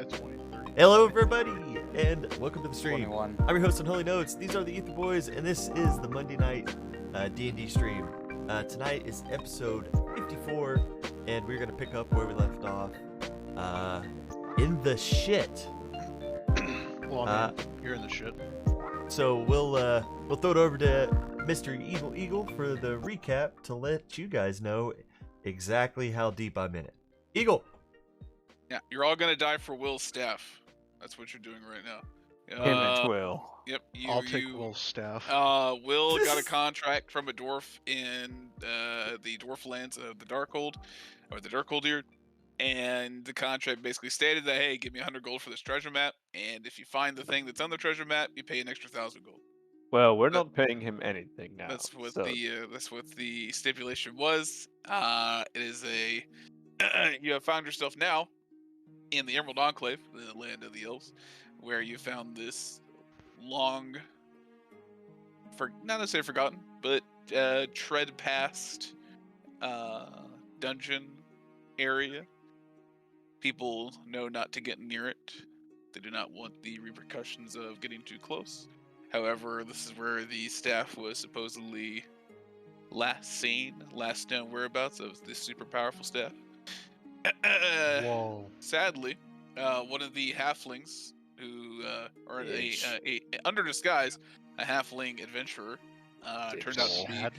Yeah, 23. Hello, everybody, and welcome to the stream. 21. I'm your host on Holy Notes. These are the Ether Boys, and this is the Monday night D&D stream. Tonight is episode 54, and we're gonna pick up where we left off in the shit. Well, I mean, you're in the shit. So we'll throw it over to Mr. Evil Eagle for the recap to let you guys know exactly how deep I'm in it. Eagle. Yeah, you're all gonna die for Will's staff. That's what you're doing right now. Him and Will. Yep. I'll take Will's staff. Will got a contract from a dwarf in the dwarf lands of the Darkhold, or the Darkholdir, and the contract basically stated that, hey, give me 100 gold for this treasure map, and if you find the thing that's on the treasure map, you pay an extra 1,000 gold. Well, we're not paying him anything now. That's what the stipulation was. It is a you have found yourself now in the Emerald Enclave, the land of the elves, where you found this long, not necessarily forgotten, but tread past dungeon area. People know not to get near it. They do not want the repercussions of getting too close. However, this is where the staff was supposedly last known whereabouts of this super powerful staff. Whoa. Sadly, one of the halflings who, or a under disguise, a halfling adventurer, turned out to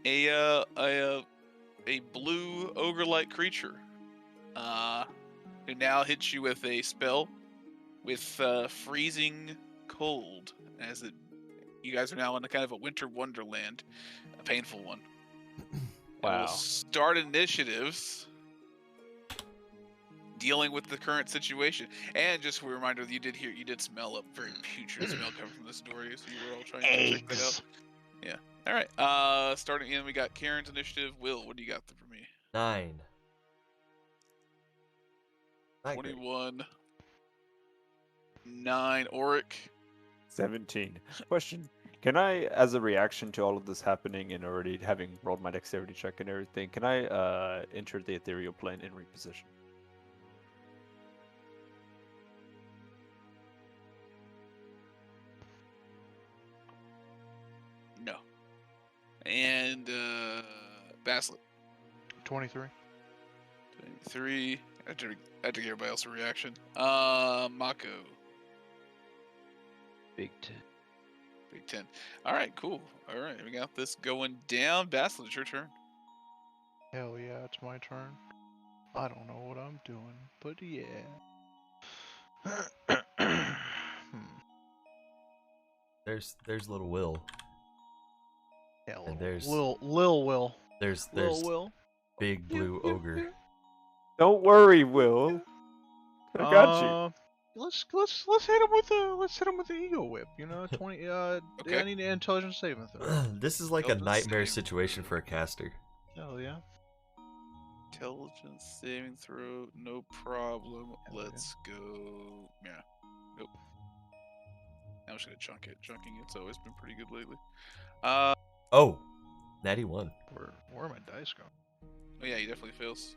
be a blue ogre-like creature, who now hits you with a spell with freezing cold, as you guys are now in a kind of a winter wonderland, a painful one. Wow. We'll start initiatives dealing with the current situation. And just a reminder that you did smell a very putrid smell coming from this door, so you were all trying to check that out. Yeah. All right. Starting in, we got Karen's initiative. Will, what do you got for me? 9. 21. 9. Auric. 17. Question. Can I, as a reaction to all of this happening and already having rolled my dexterity check and everything, can I enter the ethereal plane and reposition? No. And Baslet. 23. 23. I had to give everybody else a reaction. Mako. Big 10. Big 10. All right, cool. All right, we got this going down. Baslet, it's your turn. Hell yeah, it's my turn. I don't know what I'm doing, but yeah. There's little Will. Yeah, And there's Lil Will. There's Lil Will. big blue ogre. Don't worry, Will. I got you. Let's hit him with the ego whip. You know, 20. Okay. I need an intelligence saving throw. This is like a nightmare situation for a caster. Hell yeah. Intelligence saving throw, no problem. Let's go. Yeah. Nope. I'm just gonna chunk it. Chunking it's always been pretty good lately. Oh, natty 1. Where are my dice going? Oh yeah, he definitely fails.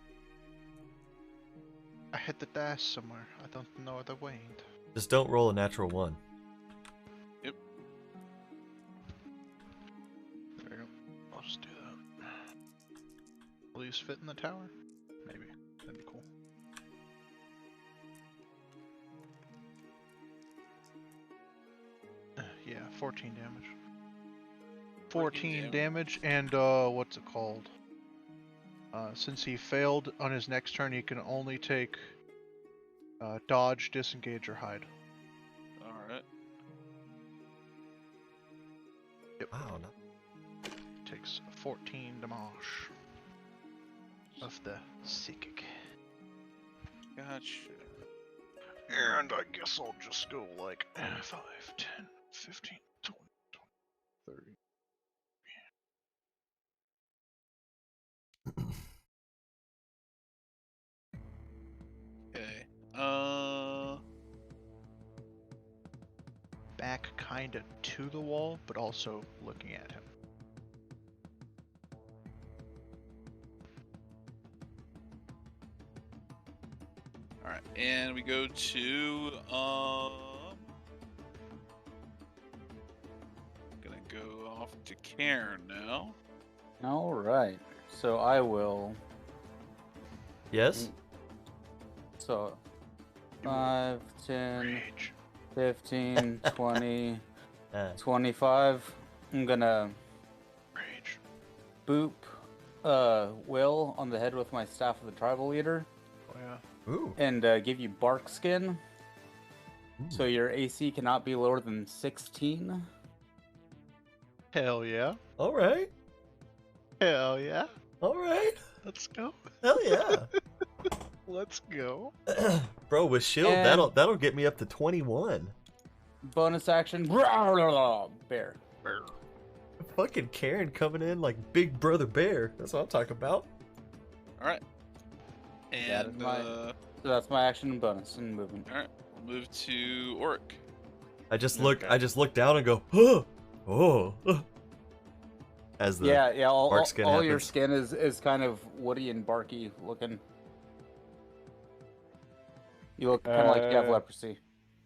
I hit the dice somewhere. I don't know where they went. Just don't roll a natural 1. Yep. There you go. I'll just do that. Will these fit in the tower? Maybe. That'd be cool. Yeah, 14 damage. 14 damage, and what's it called? Since he failed on his next turn, he can only take dodge, disengage, or hide. Alright. Yep. Wow. No. Takes 14 damage of the psychic. Gotcha. And I guess I'll just go like 5, 10, 15, 20, 30. Okay. Back kinda to the wall, but also looking at him. Alright, and we go to gonna go off to Cairn now. All right. So I will. Yes. So 5, 10, Rage. 15, 20, Uh, 25. I'm gonna Rage. boop Will on the head with my staff of the tribal leader Oh yeah. ooh. and give you bark skin. So your AC cannot be lower than 16. Hell yeah. All right. Hell yeah. All right. Let's go. Hell yeah. Let's go. Bro, with shield, And- that'll get me up to 21. Bonus action. Bear. Fucking Karen coming in like Big Brother Bear. That's what I'm talking about. All right. That is And mine. So that's my action and bonus and movement. all right, we'll move to Oric. I just Okay. look down and go, oh, oh. As the Yeah. All bark skin your happens. skin is kind of woody and barky looking. You look kind of like you have leprosy.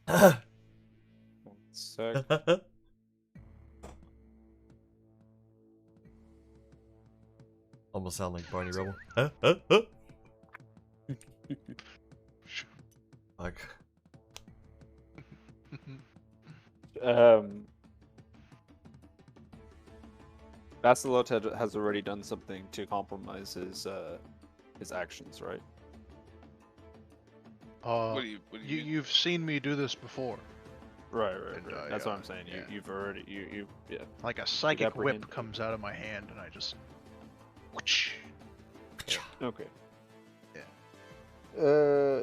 One sec. Almost sound like Barney Rubble. Like, Basilot has already done something to compromise his actions, right? Uh, What do you mean? you've seen me do this before. Right. And, That's yeah, what I'm saying. yeah. You've already yeah. Like a psychic apprehend- whip comes out of my hand, and I just. Whoosh. Okay. Yeah.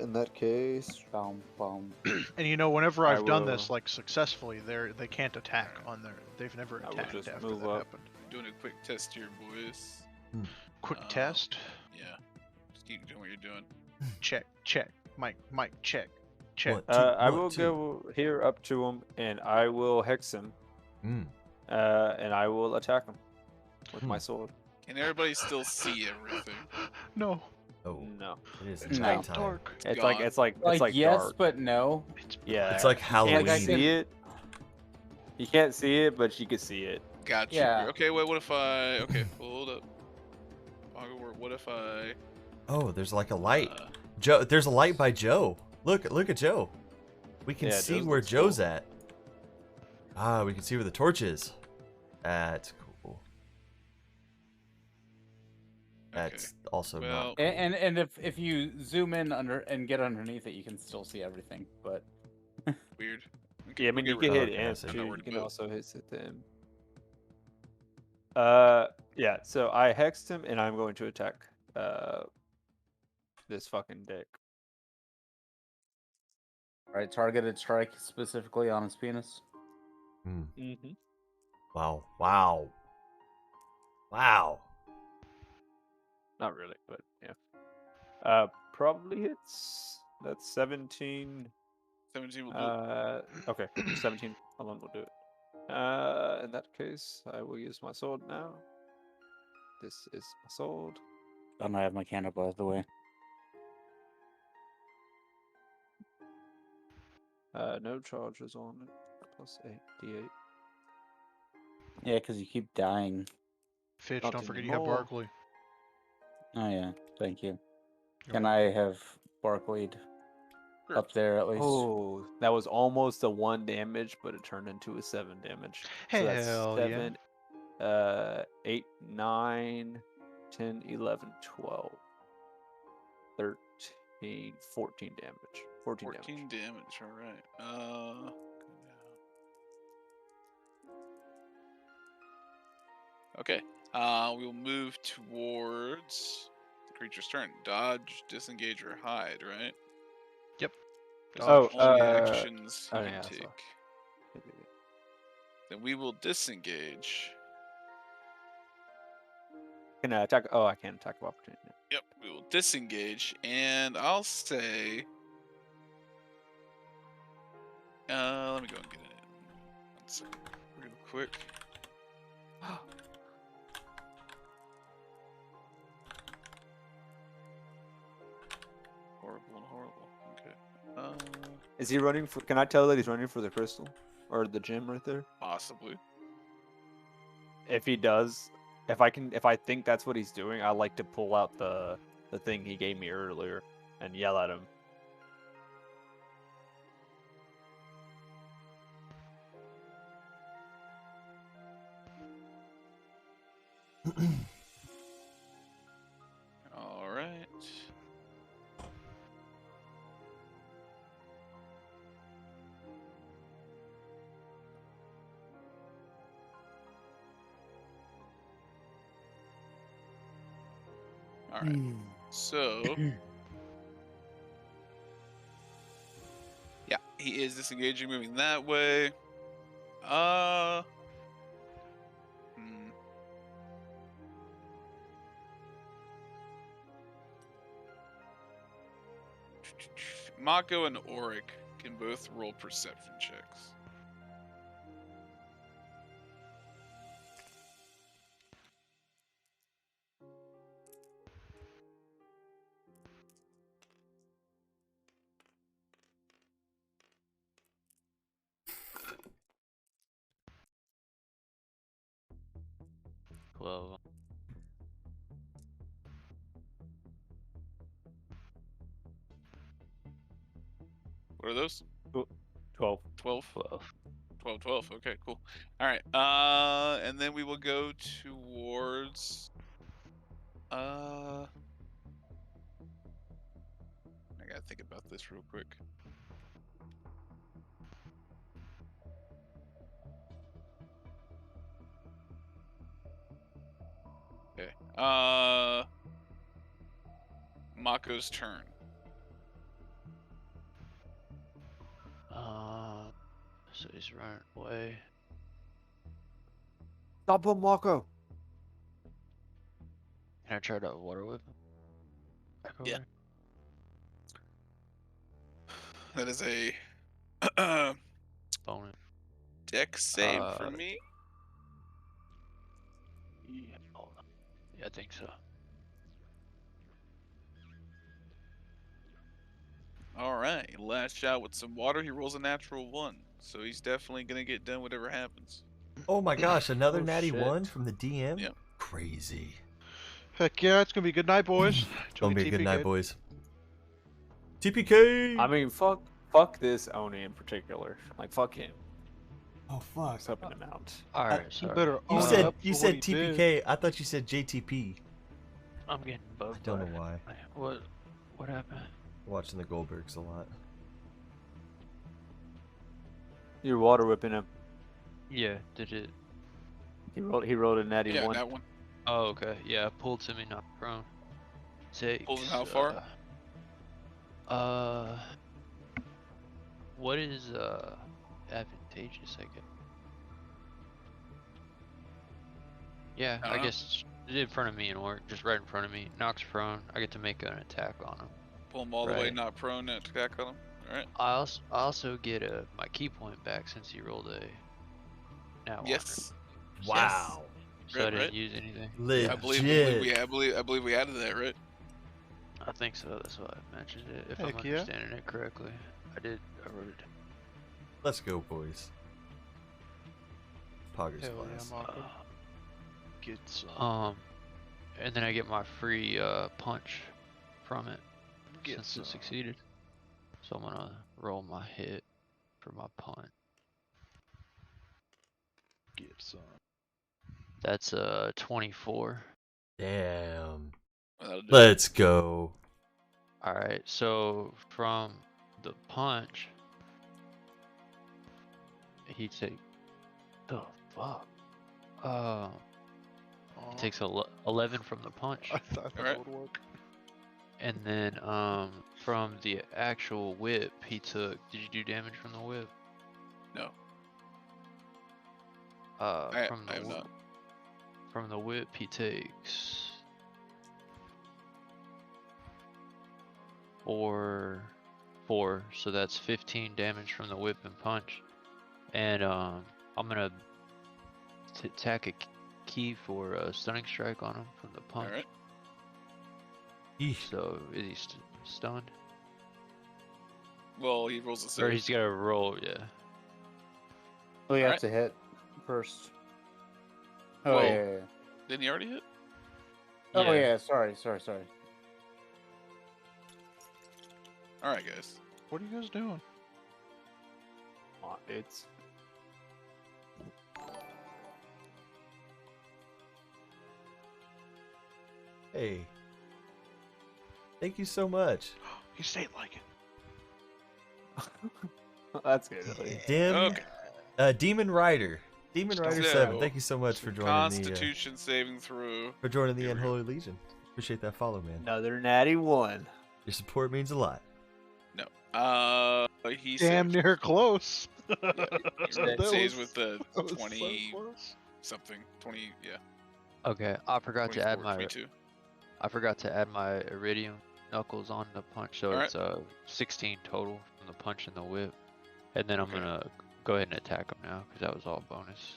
In that case, Boom, boom. And you know, whenever I I've done this will- like successful, they can't attack on their. They've never I will attacked just after move that up. happened. Doing a quick test here, boys. Quick Um, test. Yeah. Just keep doing what you're doing. Check. Mic. Check. Check. One, two, I one, will two. go here up to him, and I will hex him, Mm. and I will attack him with my Hmm. sword. Can everybody still see everything? No. Oh, No, it is No. nighttime. Dark. it's gone. like it's like yes, dark. but no. Yeah, It's like You Halloween. can't see it. You can't see it, but you can see it. Gotcha. Yeah. Okay, wait, what if I... Okay, hold up. What if I... Oh, there's like a light. uh, Joe, there's a light by Joe. Look at Joe. We can Yeah, see Joe's where looks Joe's cool. at. Ah, we can see where the torch is. That's cool. That's also Well- not cool. And if you zoom in under and get underneath it, you can still see everything. But weird. Yeah, I mean you We'll get can rid hit Okay, I ants see. too. Nowhere You to can move. also hit them. Yeah. So I hexed him, and I'm going to attack this fucking dick. right, targeted strike specifically on his penis. Hmm. Mm-hmm. Wow. Wow. Not really, but yeah. Probably hits. That's 17. 17 will do it. Okay, 17 alone will do it. In that case, I will use my sword now. This is my sword. And I have my can up out of the way. No charges on it. Plus 8, d8. Yeah, because you keep dying. Fitch, Not don't forget you have anymore. Barkley. Oh yeah, thank you. You're Can I have Barclayed Sure. up there at least? Oh, that was almost a 1 damage, but it turned into a 7 damage. So that's Hell 7, 8, 9, 10, 11, 12, 13, 14 damage. 14 damage. 14 damage, alright. Okay, we'll move towards the creature's turn. Dodge, disengage, or hide, right? Yep. Those Oh, are the only uh, actions you oh, can yeah, I saw. take. Then we will disengage. Can I attack? Oh, I can attack of opportunity. Yep, we will disengage, and I'll say... let me go and get it. 1 second, real quick. Horrible and horrible. Okay. Is he running for? Can I tell that he's running for the crystal or the gem right there? Possibly. If he does, if I think that's what he's doing, I like to pull out the thing he gave me earlier and yell at him. All right. All right. So, yeah, he is disengaging, moving that way. Hmm. Mako and Auric can both roll perception checks. Well, What are those? 12. 12? 12. 12, 12. Okay, cool. All right. And then we will go towards. I gotta think about this real quick. Okay. Mako's turn. So he's running away. Stop him, Marco. Can I try to water whip him? Back over? Yeah. That is a Bonus. dex save for me. Yeah, hold on. Yeah, I think so. All right. Last shot with some water. He rolls a natural 1. So he's definitely going to get done whatever happens. Oh my gosh, another Oh, natty shit. 1 from the DM? Yep. Crazy. Heck yeah, it's gonna be a good night, boys. Gonna be a good night, TPK. boys. TPK! I mean, fuck this Oni in particular. Like, fuck him. Oh fuck. What's helping him out? Alright, You sorry. better You own said up you for said what he did. TPK. I thought you said JTP. I'm getting bugged. I don't know why. What happened? Watching the Goldbergs a lot. You're water whipping him. Yeah, did it? He rolled a natty Yeah, 1. that one. Oh, okay. Yeah, pulled Timmy not prone. Takes. Pulls him how far? What is advantageous? I guess. Yeah, I I don't know. guess it's in front of me and work, just right in front of me. Knocks prone. I get to make an attack on him. Pull him all the way, Right. not prone, to attack on him. All right. I also get my key point back since he rolled a. Now Yes. Wow. So I Right, didn't right. use anything. Legit. I believe we added that, right? I think so. That's why I mentioned it. If Heck I'm yeah. understanding it correctly, I did. I wrote it. Let's go, boys. Poggers Hell yeah, class. Mako. Get some. And then I get my free punch from it Get since some. it succeeded. So I'm gonna roll my hit for my punt. Get some. That's 24. Damn. That'll do. Let's go. All right. So from the punch, he take the fuck. He takes 11 from the punch. I thought that Alright. would work. And then from the actual whip, he took. Did you do damage from the whip? No. From I have not. From the whip, he takes 4, so that's 15 damage from the whip and punch. And I'm gonna tack a key for a stunning strike on him from the punch. All right. Eesh. So is he stunned? Well, he rolls a Or save. he's got to roll, yeah. Oh, you have Alright. to hit first. Oh, Well, yeah. Didn't he already hit? Oh, yeah. Sorry. All right, guys. What are you guys doing? It's Hey. Thank you so much. You say it like it. that's good. At least. Okay. Demon Rider. Demon Rider So, 7. Thank you so much for joining Constitution saving throw. the Here we go. Unholy Legion. Appreciate that follow, man. Another natty one. Your support means a lot. No. He Damn saved. near close. Yeah, That he saves was- with the that was so 20 close. something. 20, yeah. Okay, I forgot to add 24, my 22. iridium knuckles on the punch, so Alright. it's 16 total from the punch and the whip. And then I'm Okay. gonna go ahead and attack him now because that was all bonus.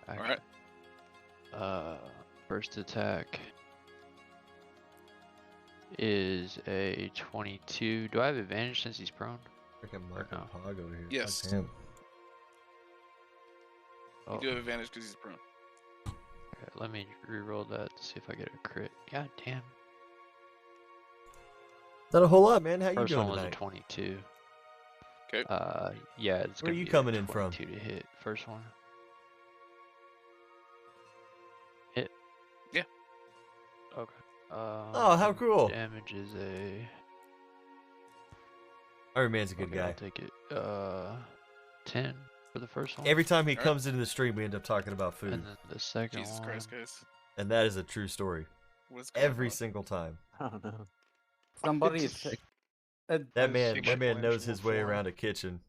Alright. First attack is a 22. Do I have advantage since he's prone? Freaking Mark no? Pog over here. Yes. Fuck him. Oh, You do have advantage because he's prone. okay, let me re-roll that to see if I get a crit. God damn. Not a whole lot, man. How you First doing one was a tonight? 22. Okay. Yeah, it's Where gonna you be a coming in from? 22 to hit. First one. Hit. Yeah. Okay. Oh, how cool. Damage is a. Iron Man's a good Okay, I'll guy. take it. 10 for the first one. Every time he Alright. comes into the stream, we end up talking about food. And then the second Jesus one. Christ, guys. And that is a true story. What's going Every on? single time. I don't know. That Somebody man Sexual knows his way form. around a kitchen.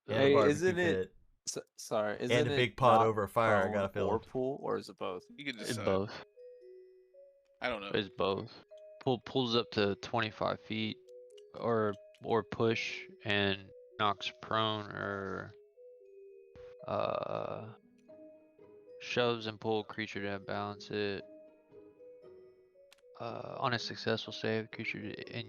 And Hey, a barbecue isn't it- pit. Sorry, isn't And a it big pot not over a fire, I prone gotta fill or it. pool, or is it both? You can It's decide. both. I don't know. It's both. Pulls up to 25 feet, or push and knocks prone, or shoves and pull creature to balance it. On a successful save, creature and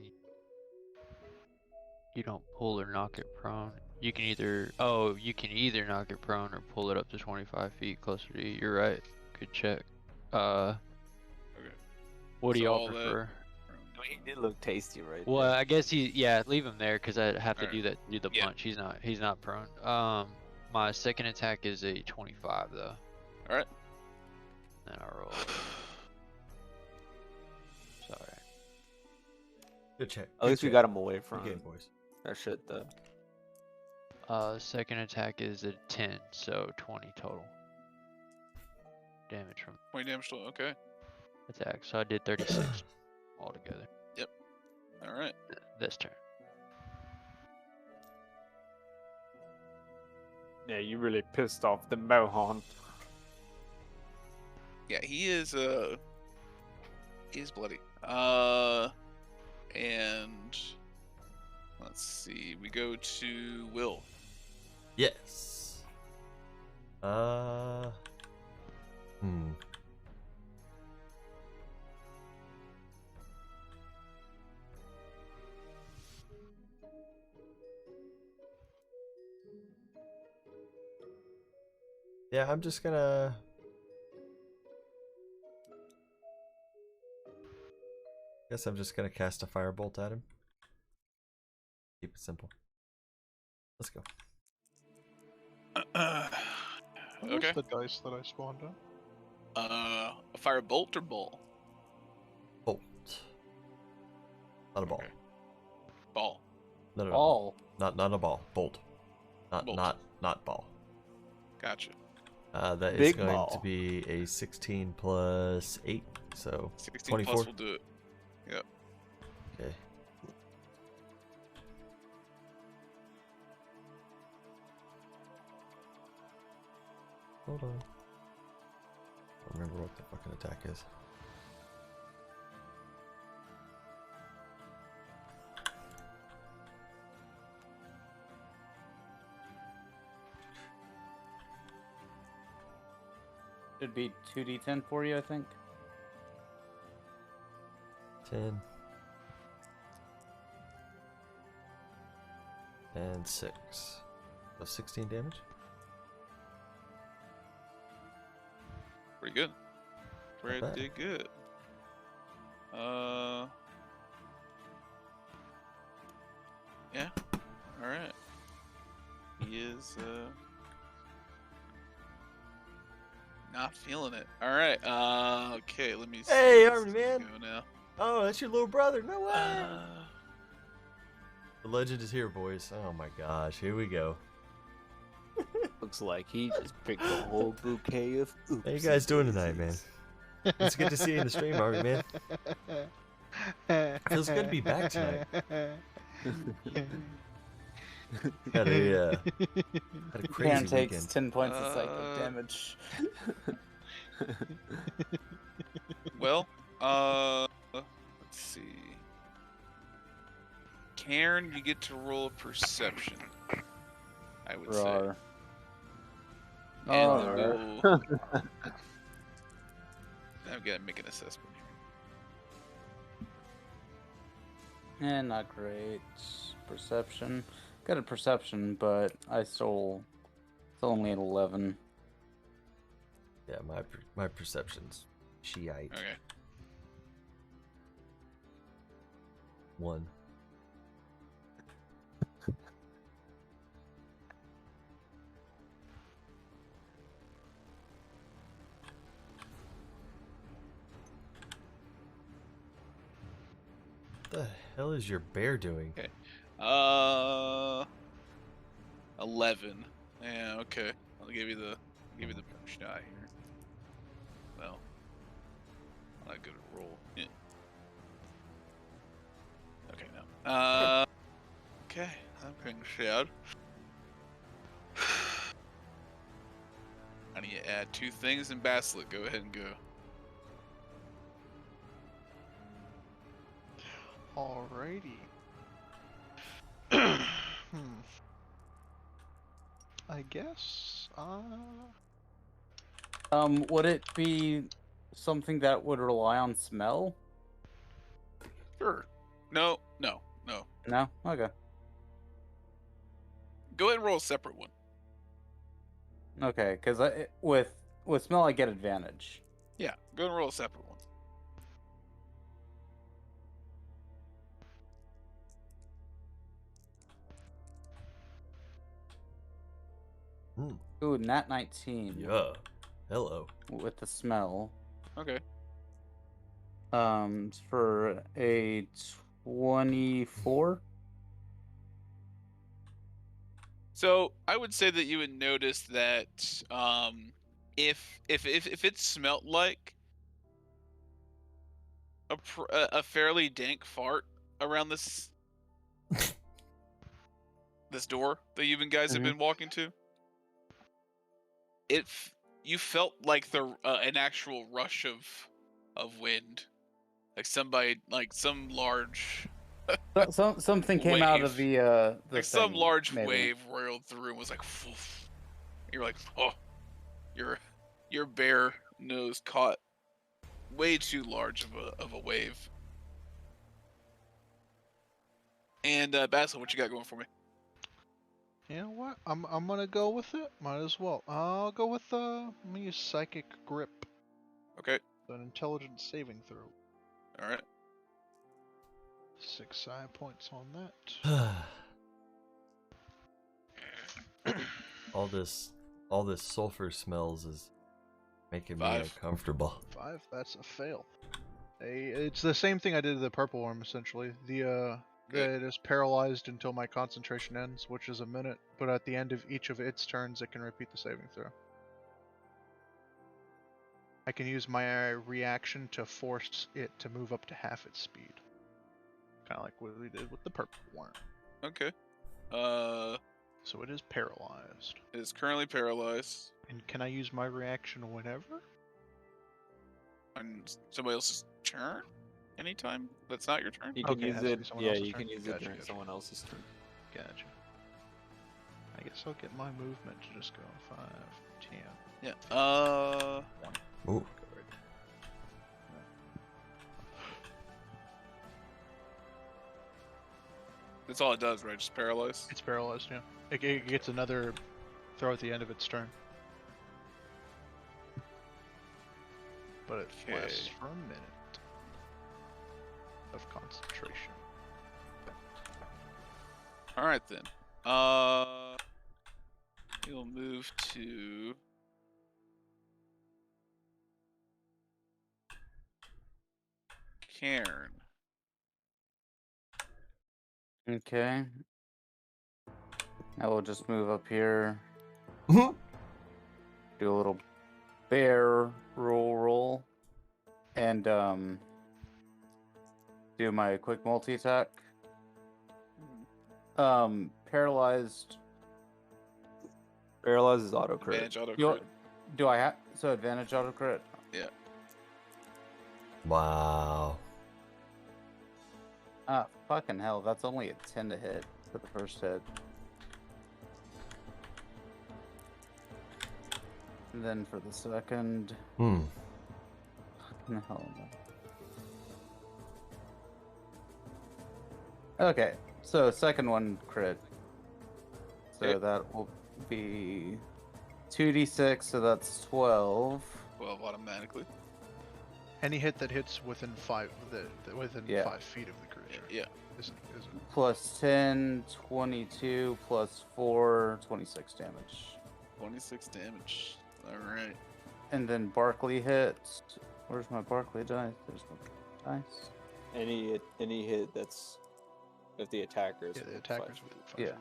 you don't pull or knock it prone. You can either knock it prone or pull it up to 25 feet closer to you. You're right. Good check. Okay. What do So y'all all that- prefer? I mean, it did look tasty, right? Well, I guess leave him there because I have to Alright. do the Yeah. punch. He's not prone. My second attack is a 25 though. Alright. Then I roll. Sorry. Good check. At least we got him away from Good game, boys. that shit, though. Second attack is a 10, so 20 total damage from 20 damage total. Okay. attack. So I did 36 altogether. All right. This turn. Yeah, you really pissed off the Mohan. Yeah, he is bloody. And let's see. We go to Will. Yes. Yeah, I'm just gonna... Guess I'm just gonna cast a firebolt at him. Keep it simple. Let's go. What Okay. was the dice that I spawned on? A fire bolt or ball? Bolt. Not a ball. Okay. Ball. No, no, no. all. Not a ball. Bolt. Bolt. Not ball. Gotcha. That is Big going to ball. be a 16 plus 8, so 16 24. plus will do it. Okay. Hold on. I don't remember what the fucking attack is. Should be 2d10 for you, I think. 10. and 6. So 16 damage. Pretty good. Not bad. Pretty good. Yeah. All right. He is not feeling it. All right. Okay. Let me see. Hey, how this Armin, is man. gonna go now. Oh, that's your little brother. No way. The legend is here, boys. Oh my gosh, here we go. Looks like he just picked a whole bouquet of oops. How you guys doing tonight, man? It's good to see you in the stream, Armin, man. Feels good to be back tonight. Had a crazy Karen takes weekend. 10 points of psychic damage. Well, let's see. Karen, you get to roll a perception. I would say. Roar. And Oh, we'll... I've got to make an assessment here. Not great. Perception. Got a perception, but I stole. It's only an 11. Yeah, my perception's Shiite. Okay. 1. What the hell is your bear doing? Okay. 11. Yeah. Okay. I'll give you the shot here. Well, I'm not good at roll. Yeah. Okay. No. Okay. I'm going shad. I need to add 2 things in Basilic. Go ahead and go. Alrighty. I guess. Would it be something that would rely on smell? Sure. No. No. Okay. Go ahead and roll a separate one. Okay, because with smell I get advantage. Yeah. Go ahead and roll a separate one. Ooh, nat 19. Yeah. Hello. With the smell. Okay. For a 24. So I would say that you would notice that if it smelt like a fairly dank fart around this this door that you guys have been walking to, you felt like an actual rush of wind, like somebody, like some large Something came out of the like some thing, large maybe. wave roiled through and was like, "Poof." You're like, oh, your bare nose caught way too large of a wave. And Basil, what you got going for me? You know what? I'm gonna go with it. Might as well. I'll go with I'm gonna use Psychic Grip. Okay. An intelligence saving throw. All right. 6 side points on that. all this sulfur smells is making me 5. uncomfortable. 5. That's a fail. It's the same thing I did to the purple worm essentially. It is paralyzed until my concentration ends, which is a minute. But at the end of each of its turns, it can repeat the saving throw. I can use my reaction to force it to move up to half its speed. Kind of like what we did with the purple worm. Okay. So it is paralyzed. It is currently paralyzed. And can I use my reaction whenever? On somebody else's turn? Anytime? That's not your turn? You can Okay, it use has to it. be someone Yeah, else's you turn. can use it Gotcha, during gotcha. someone else's turn. Gotcha. I guess I'll get my movement to just go 5, 10. Yeah. Ooh. That's all it does, right? Just paralyze. It's paralyzed, yeah. It gets another throw at the end of its turn. But it lasts for a minute of concentration. Alright then. We'll move to Cairn. Okay. I will just move up here. Mhm. Do a little bear roll. And do my quick multi-attack. Paralyzed. Paralyzes auto crit. Advantage auto crit. Do I have advantage auto crit? Yeah. Wow. Fucking hell, that's only a 10 to hit for the first hit. And then for the second. Hmm. Fucking hell. Okay, so second one crit. So Okay. that will be 2d6, so that's 12. 12 automatically. Any hit that hits within 5 within Yeah. 5 feet of the creature. Yeah. Isn't Plus 10, 22, plus 4, 26 damage. 26 damage. Alright. And then Barkley hits. Where's my Barkley dice? There's my dice. Any hit that's if the attacker is Yeah, the within attacker's 5 within 5 Yeah. feet.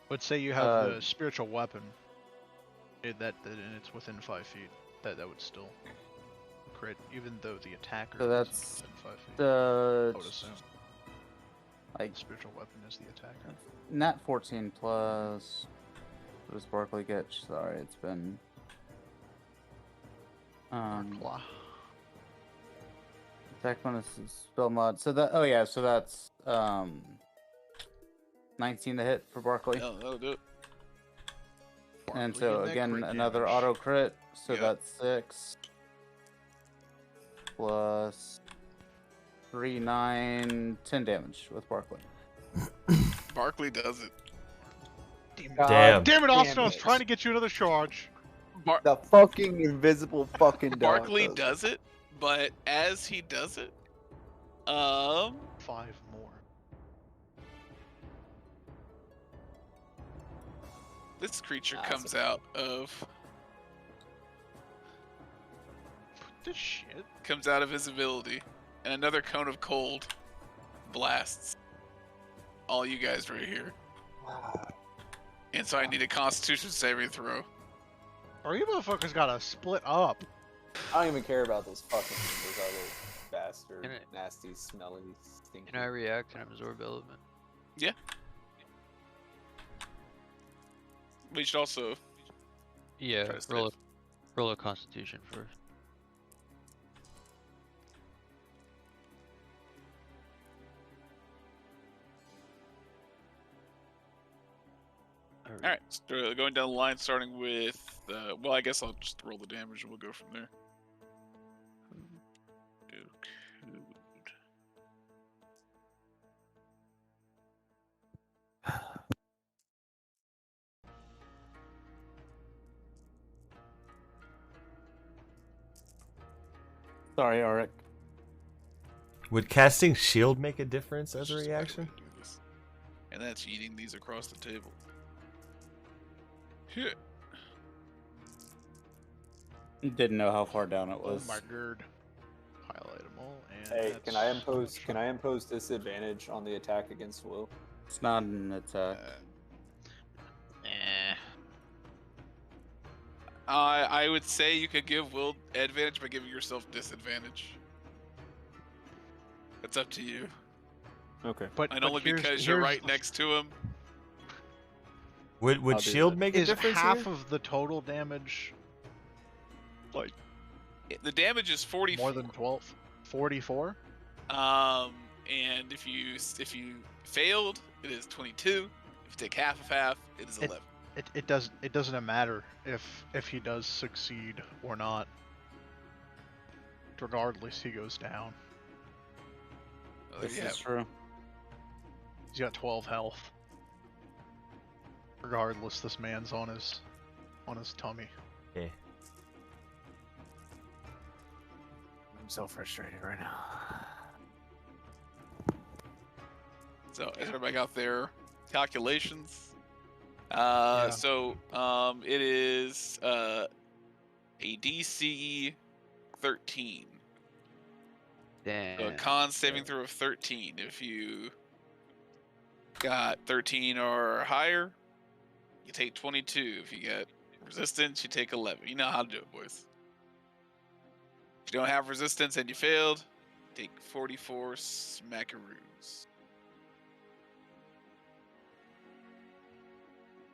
But say you have the spiritual weapon, and it's within 5 feet. That would still crit, even though the attacker So is that's within 5 feet. the I would assume like the spiritual weapon is the attacker. nat 14 plus. What does Barkley get? Sorry, it's been Claw. attack bonus is spell mod. So that so that's 19 to hit for Barkley. Oh, that'll do it. And Barkley so getting that again crit another damage. auto crit. So Yeah. that's 6 plus 3, 9, 10 damage with Barkley. Barkley does it. Damn. Damn it, Austin! I damn was it. trying to get you another charge. The fucking invisible fucking dog. Barkley does it, but as he does it, 5 more. this creature Nah, comes out of This shit. his ability, and another cone of cold blasts all you guys right here. And so I need a Constitution saving throw. Or you motherfuckers gotta split up. I don't even care about those other bastard, Can I- nasty, smelly, stinky. Can I react and absorb element? We should also Yeah, try to roll a Constitution first. All right, so going down the line, starting with. Well, I guess I'll just roll the damage and we'll go from there. Sorry, Arik. Would casting shield make a difference as a Just reaction? do this. And that's eating these across the table. Hit. Didn't know how far down it Oh was. my god. Highlight them all. And Hey, that's can I impose disadvantage on the attack against Will? It's not an attack. Eh. I would say you could give Will advantage by giving yourself disadvantage. It's up to you. Okay. But And only because you're right next to him. Would I'll do shield that. make a Is difference half here? of the total damage like The damage is 40. more than 12? 44? And if you failed, it is 22. If you take half of half, it is 11. It doesn't matter if he does succeed or not. Regardless, he goes down. Oh, This yeah. is true. He's got 12 health. Regardless, this man's on his tummy. Yeah. I'm so frustrated right now. So is everybody got their calculations? Yeah. So it is a DC 13. So a Damn. con saving throw of 13. If you got 13 or higher, you take 22. If you got resistance, you take 11. You know how to do it, boys. If you don't have resistance and you failed, take 44 smackaroos.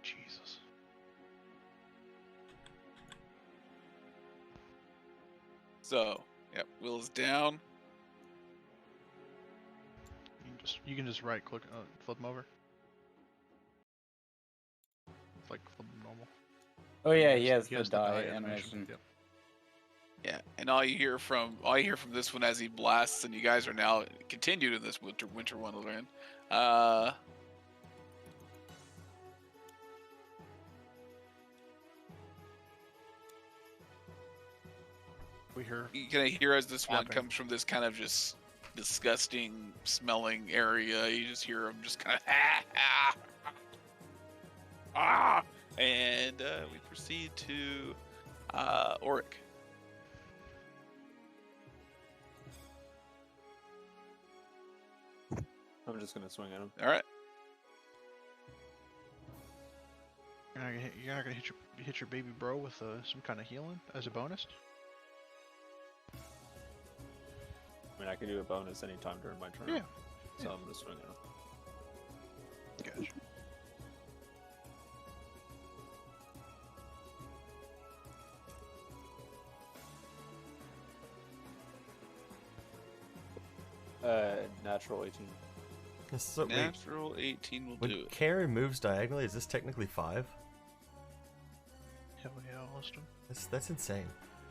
Jesus. So, yep, Will's down. You can just right click, flip him over. Like flip him normal. Oh yeah, he has He the has die animation. Yep. Yeah, and all you hear from this one as he blasts, and you guys are now continued in this winter wonderland. We hear. You can hear as this one Tapping. comes from this kind of just disgusting smelling area. You just hear him just kind of and we proceed to Auric. I'm just gonna swing at him. All right. You're not gonna hit your baby bro with some kind of healing as a bonus. I mean, I can do a bonus anytime during my turn. Yeah. So I'm gonna swing at him. Gotcha. Natural 18. So, wait, Natural 18 will when do it. Karen moves diagonally, is this technically 5? Hell yeah, Austin. That's insane.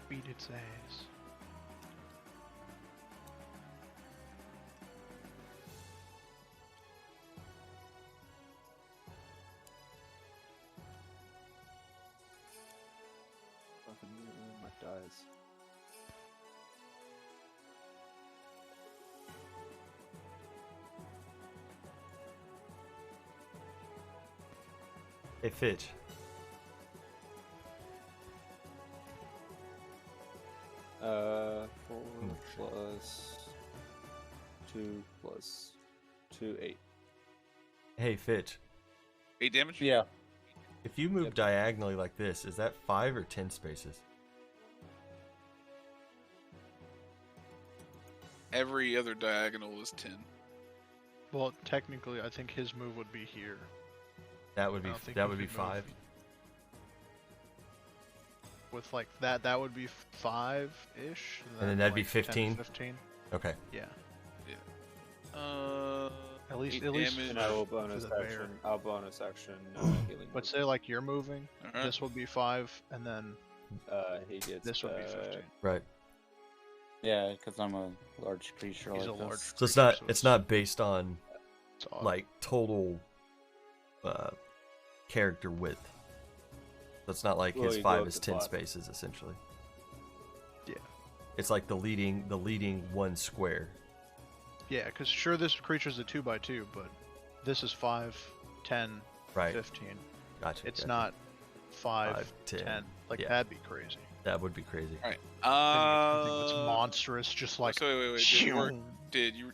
Beat its ass. Fucking my dice. Hey, Fitch. Four plus 2 plus 2, 8. Hey, Fitch. 8 damage? Yeah. If you move Yep. diagonally like this, is that 5 or 10 spaces? Every other diagonal is 10. Well, technically, I think his move would be here. That would be I don't think that he would be could move 5. With like that would be 5-ish. And then that'd be like 10 to 15? 15. Okay. Yeah. At least- 8 at least- damage. And I will For bonus the bear. action. I'll bonus action healing. But say like you're moving, Alright. this would be 5, and then He gets. this would be 15. Right. Yeah, because I'm a large creature He's like a large. this. So it's creature, not it's not based on it's odd. like total character width. So it's not like Well, his you go 5 up is to 10 5. spaces essentially. Yeah. It's like the leading one square. Yeah, because sure this creature's a 2x2, but this is 5, 10, Right. 15. Gotcha. It's gotcha. not 5, 10. 10. Like Yeah. that'd be crazy. That would be crazy. Alright. I think it's monstrous, just like. So wait. Did you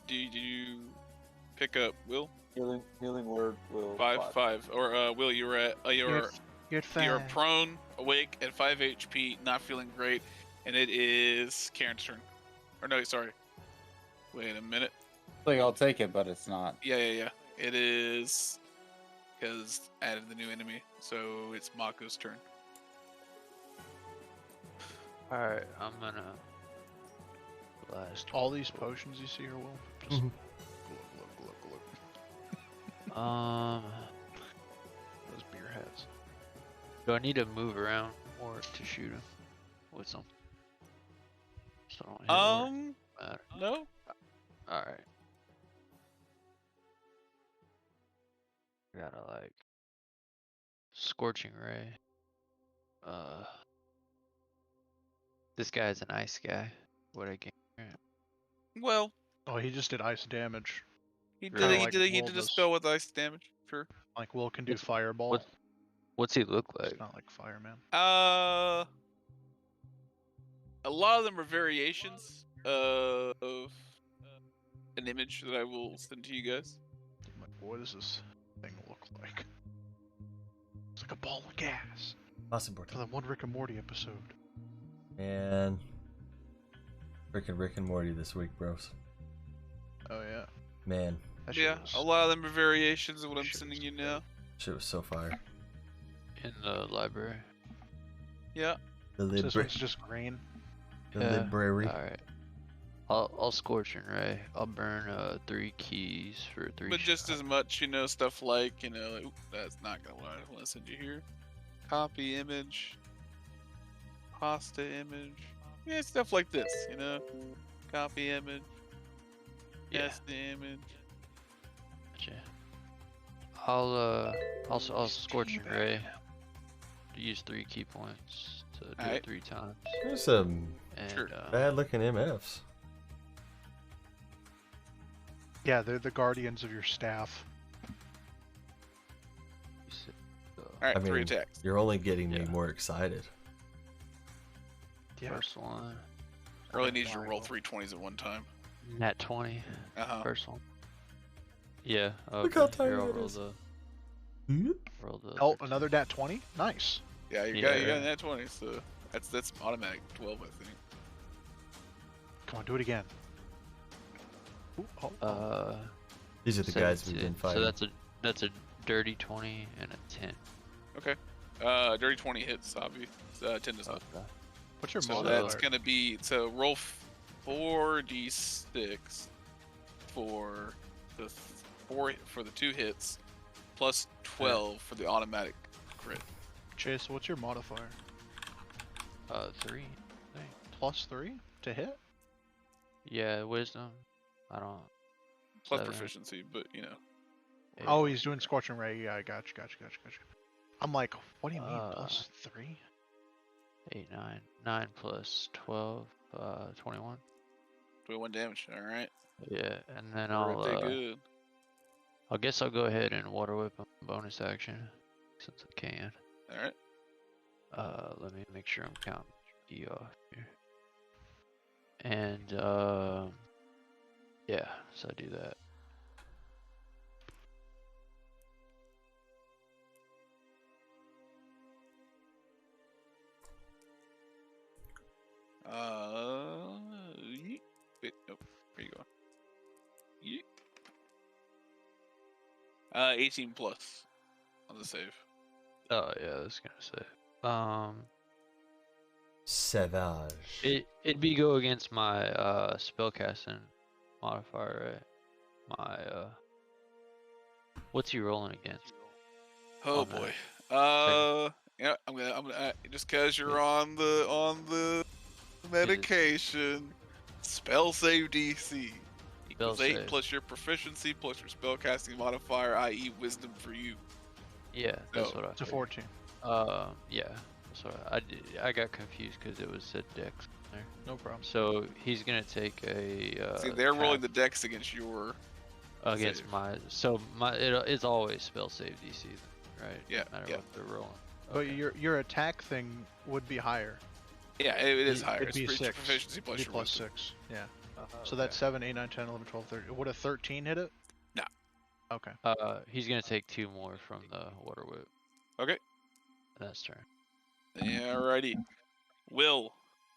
pick up Will? Healing word will. 5. Or Will, you were at You're you're 5. prone, awake at 5 HP, not feeling great, and it is Karen's turn. Or no, sorry. Wait a minute. Like I'll take it, but it's not. Yeah. It is because added the new enemy, so it's Mako's turn. Alright, I'm gonna blast. All these potions you see here, Will, just Mhm. look. Those beer heads. Do I need to move around more to shoot him with them? So I don't No. All right. Gotta like scorching ray. This guy's an ice guy. What I gain? Well, Oh, he just did ice damage. he Kinda did. like He Will did a does. spell with ice damage. Sure. Like Will can do What's- fireball. What's he look It's like? not like fireman. A lot of them are variations of an image that I will send to you guys. I'm like, what does this thing look like? It's like a ball of gas. Más For importante. the one Rick and Morty episode. And freaking Rick and Morty this week, bros. Oh yeah. Man, That shit Yeah, was- a lot of them are variations of what I'm shit sending was you great. now. shit was so fire. In the library. Yeah. The So this library. one's just green. The Yeah, library. Alright. I'll scorch and ray. I'll burn 3 keys for 3 But just shots. as much, stuff like, like, oop, that's not gonna what I want to send you here. Copy image. Pasta image. Yeah, stuff like this, Copy image. Yeah. Yes, the image. Gotcha. I'll scorch and ray. Use 3 key points to do Alright. it 3 times. There's some And Sure. bad looking MFs. Yeah, they're the guardians of your staff. Alright, I 3 mean, attacks. You're only getting me Yeah. more excited. Yeah. First one. Really needs you to roll 3 20s at one time. Nat 20. Uh-huh. First one. Yeah. Okay. Look how tiny Here, I'll that roll is. the. Roll the. Oh, 13. another nat 20? Nice. Yeah, you Yeah. got that 20, so that's automatic 12, I think. Come on, do it again. Ooh, oh, These are the guys we've 17. been fighting. So that's a dirty 20 and a 10. Okay. Dirty 20 hits, obvi. 10 does not. Okay. what's your So modifier? that's gonna be roll 4d6 for the 2 hits, plus 12 for the automatic crit. Chase, what's your modifier? 3. I think. Plus 3 to hit? Yeah, wisdom. I don't. Plus 7, proficiency, but 8. Oh, he's doing Scorching Ray. Yeah, I got you. I'm like, what do you mean plus 3? 8, 9. 9 plus 12, 21. 21 damage. All right. Yeah, and then Pretty good. I guess I'll go ahead and water whip him bonus action since I can. All right. Let me make sure I'm counting E off here. And yeah, so I do that. Yeet. Wait, nope. Where you going? Yeet. 18 plus on the save. Oh yeah, that's gonna say. Savage. It'd be go against my spellcasting modifier, right? My what's he rolling against? Oh On that. boy. Yeah, I'm gonna just cause you're on the medication, spell save DC equals Spell 8 save. plus your proficiency plus your spellcasting modifier, i.e. wisdom for you. Yeah, that's Oh, what I. It's a figured. 14. Yeah. So I got confused because it was said dex there. No problem. So he's gonna take a. See, they're rolling half the dex against your. against save. my. So it's always spell save DC, right? Yeah, No matter yeah. what they're rolling. But Okay. your attack thing would be higher. Yeah, it is It'd higher. be It's 6. proficiency plus It'd be your plus wisdom. 6. Yeah. So that's 7, 8, 9, 10, 11, 12, 13. Would a 13 hit it? No. Okay. He's gonna take 2 more from the water whip. Okay. That's turn. Yeah, alrighty. Will,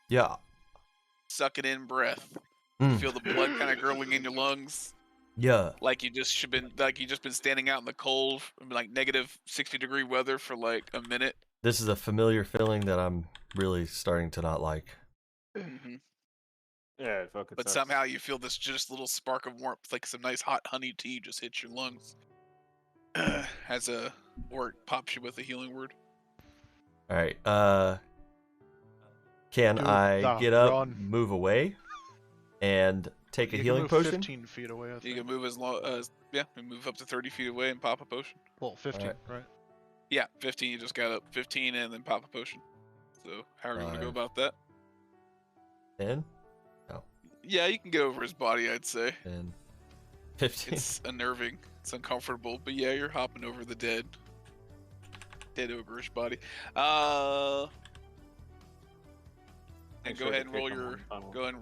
Yeah. suck it in breath. Mm. Feel the blood kind of gurgling in your lungs. Yeah. Like you just been standing out in the cold, like negative 60-degree weather for like a minute. This is a familiar feeling that I'm really starting to not like. Hmm Yeah, fuck it. But somehow you feel this just little spark of warmth, like some nice hot honey tea just hits your lungs. Or it pops you with a healing word. All right. Can Do I the get up, run. move away? and take a You can healing move potion. 15 feet away. I You think. can move as long as move up to 30 feet away and pop a potion. Well, 15, right? Yeah, 15. You just got up 15 and then pop a potion. So how are you going to go about that? 10? Yeah, you can get over his body, I'd say. 10. 15. It's unnerving. It's uncomfortable, but yeah, you're hopping over the dead ogreish body. And go ahead and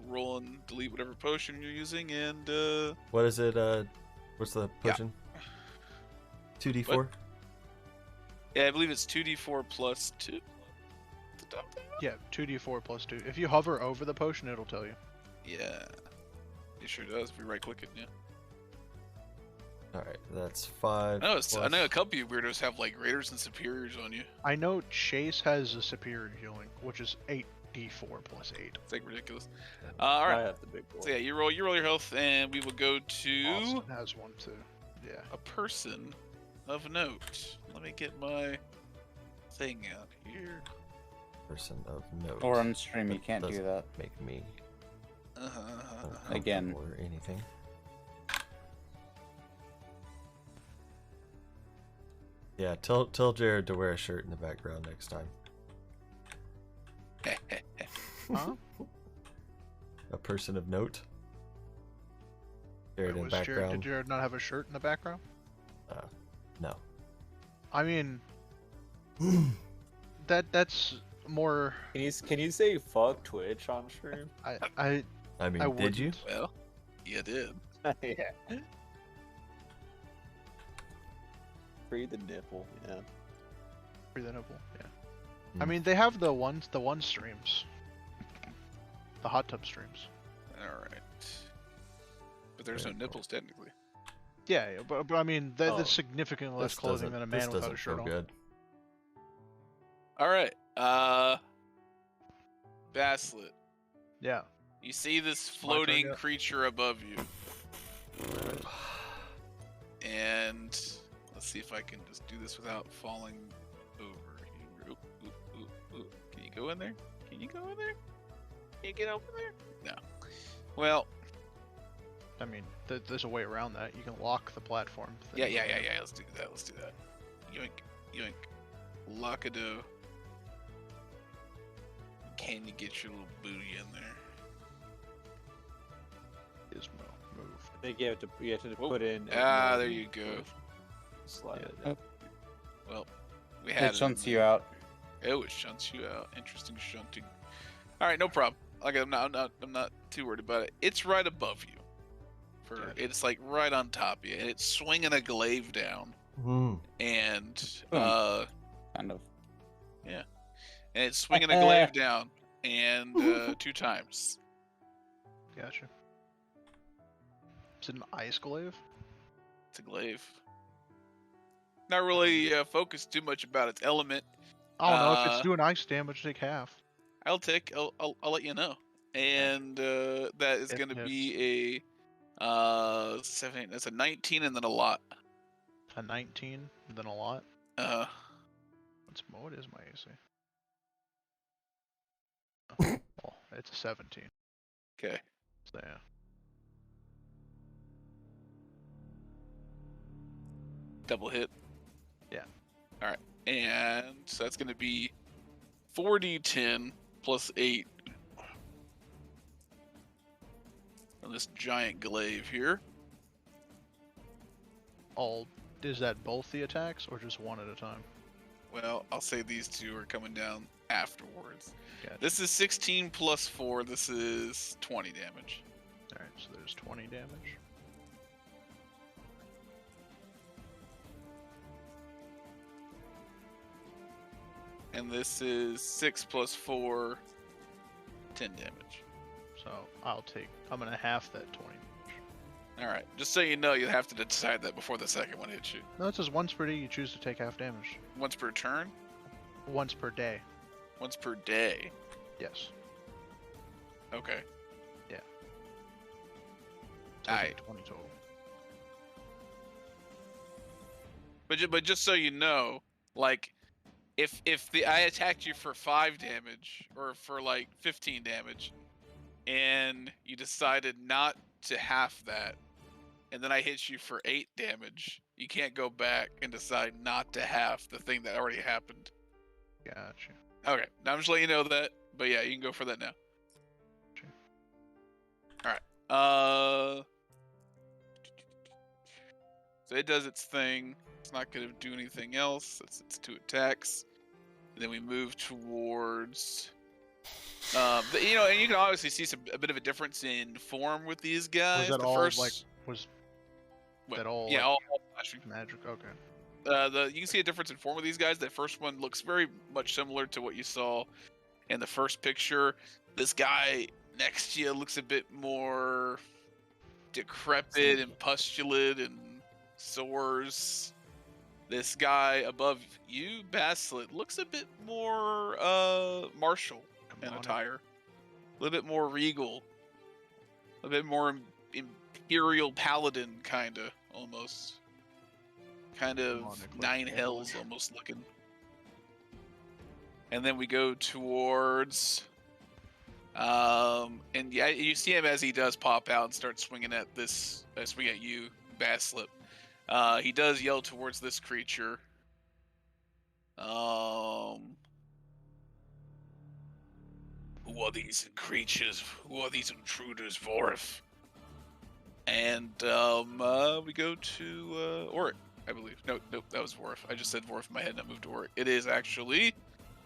roll and delete whatever potion you're using, and What is it? What's the potion? 2d4. What? Yeah, I believe it's 2d4 plus 2. Yeah, 2d4 plus 2. If you hover over the potion, it'll tell you. Yeah, it sure does. If you right click it, yeah. All right, that's 5. I know a couple of weirdos have like raiders and superiors on you. I know Chase has a superior healing, which is 8d4 plus 8. It's like ridiculous. All right. I have the big boy. So yeah, you roll your health, and we will go to Austin has one too. Yeah. a person of note. Let me get my thing out here. Person of note. Or on stream, you can't do Doesn't that. Make me Again. or anything. Yeah, tell Jared to wear a shirt in the background next time. Huh? A person of note. Jared in Did background. Jared not have a shirt in the background? No. I mean, that's more. Can you say fuck Twitch on stream? I mean, I did you? Well, you did. Yeah. Free the nipple, yeah. Presentable, yeah. Hmm. I mean, they have the one streams, the hot tub streams. All right. But there's no Very nipples technically. Yeah, but I mean, that's Oh, significantly less This clothing doesn't- than a this man without doesn't a shirt feel on. good. All right. Baslet. Yeah. You see this My turn, floating yeah. creature above you. And let's see if I can just do this without falling over here. Oop, oop, oop, oop. Can you go in there? Can you go in there? Can you get over there? No. Well, I mean, there's a way around that. You can lock the platform. yeah. thing. Let's do that. Yoink, yoink. Lockado. Can you get your little booty in there? Gizmo, move. I think you have to Whoa. put in. There you go. Slide it. Oh. Well, we had It shunts you out. Oh, it shunts you out. Interesting shunting. All right, no problem. Like I'm not too worried about it. It's right above you. It's like right on top of you, and it's swinging a glaive down, and Kind of. and it's swinging a glaive down, and 2 times. Gotcha. Is it an ice glaive? It's a glaive. Not really focused too much about its element. I don't know if it's doing ice damage. Take half. I'll let you know. And that is It going to hits. be a 7. That's a 19 and then a lot. A 19, then a lot. What is my AC? Well, it's a 17. Okay. So yeah. Double hit. Yeah. All right. And so that's going to be 4d10 plus 8 on this giant glaive here. Is that both the attacks or just one at a time? Well, I'll say these 2 are coming down afterwards. Gotcha. This is 16 plus 4. This is 20 damage. Alright, so there's 20 damage. And this is 6 plus 4, 10 damage. So I'm gonna half that 20 damage. Alright, just so you know, you'll have to decide that before the second one hits you. No, it says once per day you choose to take half damage. Once per turn? Once per day. Once per day? Yes. Okay. So I Aye. get 20 total. But just so you know, like, if I attacked you for 5 damage, or for like 15 damage, and you decided not to half that, and then I hit you for 8 damage, you can't go back and decide not to half the thing that already happened. Gotcha. Okay, now I'm just letting you know that, but yeah, you can go for that now. Gotcha. Alright, so it does its thing. It's not going to do anything else. That's its 2 attacks. And then we move towards... and you can obviously see a bit of a difference in form with these guys. Was that the all, first... like, was that all, yeah, like, all flashing. magic? Okay. You can see a difference in form with these guys. That first one looks very much similar to what you saw in the first picture. This guy next to you looks a bit more decrepit and pustulate and sores. This guy above you, Baslet, looks a bit more martial in attire. A little bit more regal. A bit more imperial paladin, kinda, almost. Kind of Nine Hells almost looking. And then we go towards... and yeah, you see him as he does pop out and start swinging at you, Baslet. He does yell towards this creature. Who are these creatures? Who are these intruders, Vorif? And we go to Oric, I believe. Nope, that was Vorif. I just said Vorif in my head and I moved to Oric. It is actually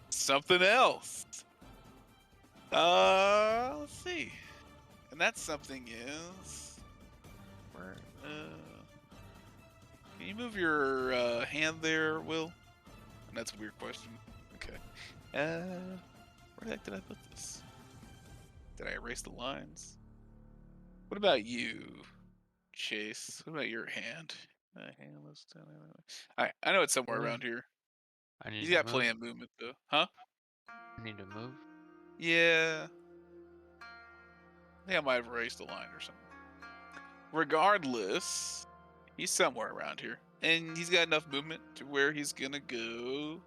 something else. Let's see. And that something is... can you move your hand there, Will? And that's a weird question. Okay. Where the heck did I put this? Did I erase the lines? What about you, Chase? What about your hand? Alright, I know it's somewhere around here. He's got plenty of movement, though. Huh? I need to move? Yeah. I think I might have erased a line or something. Regardless, he's somewhere around here. And he's got enough movement to where he's gonna go.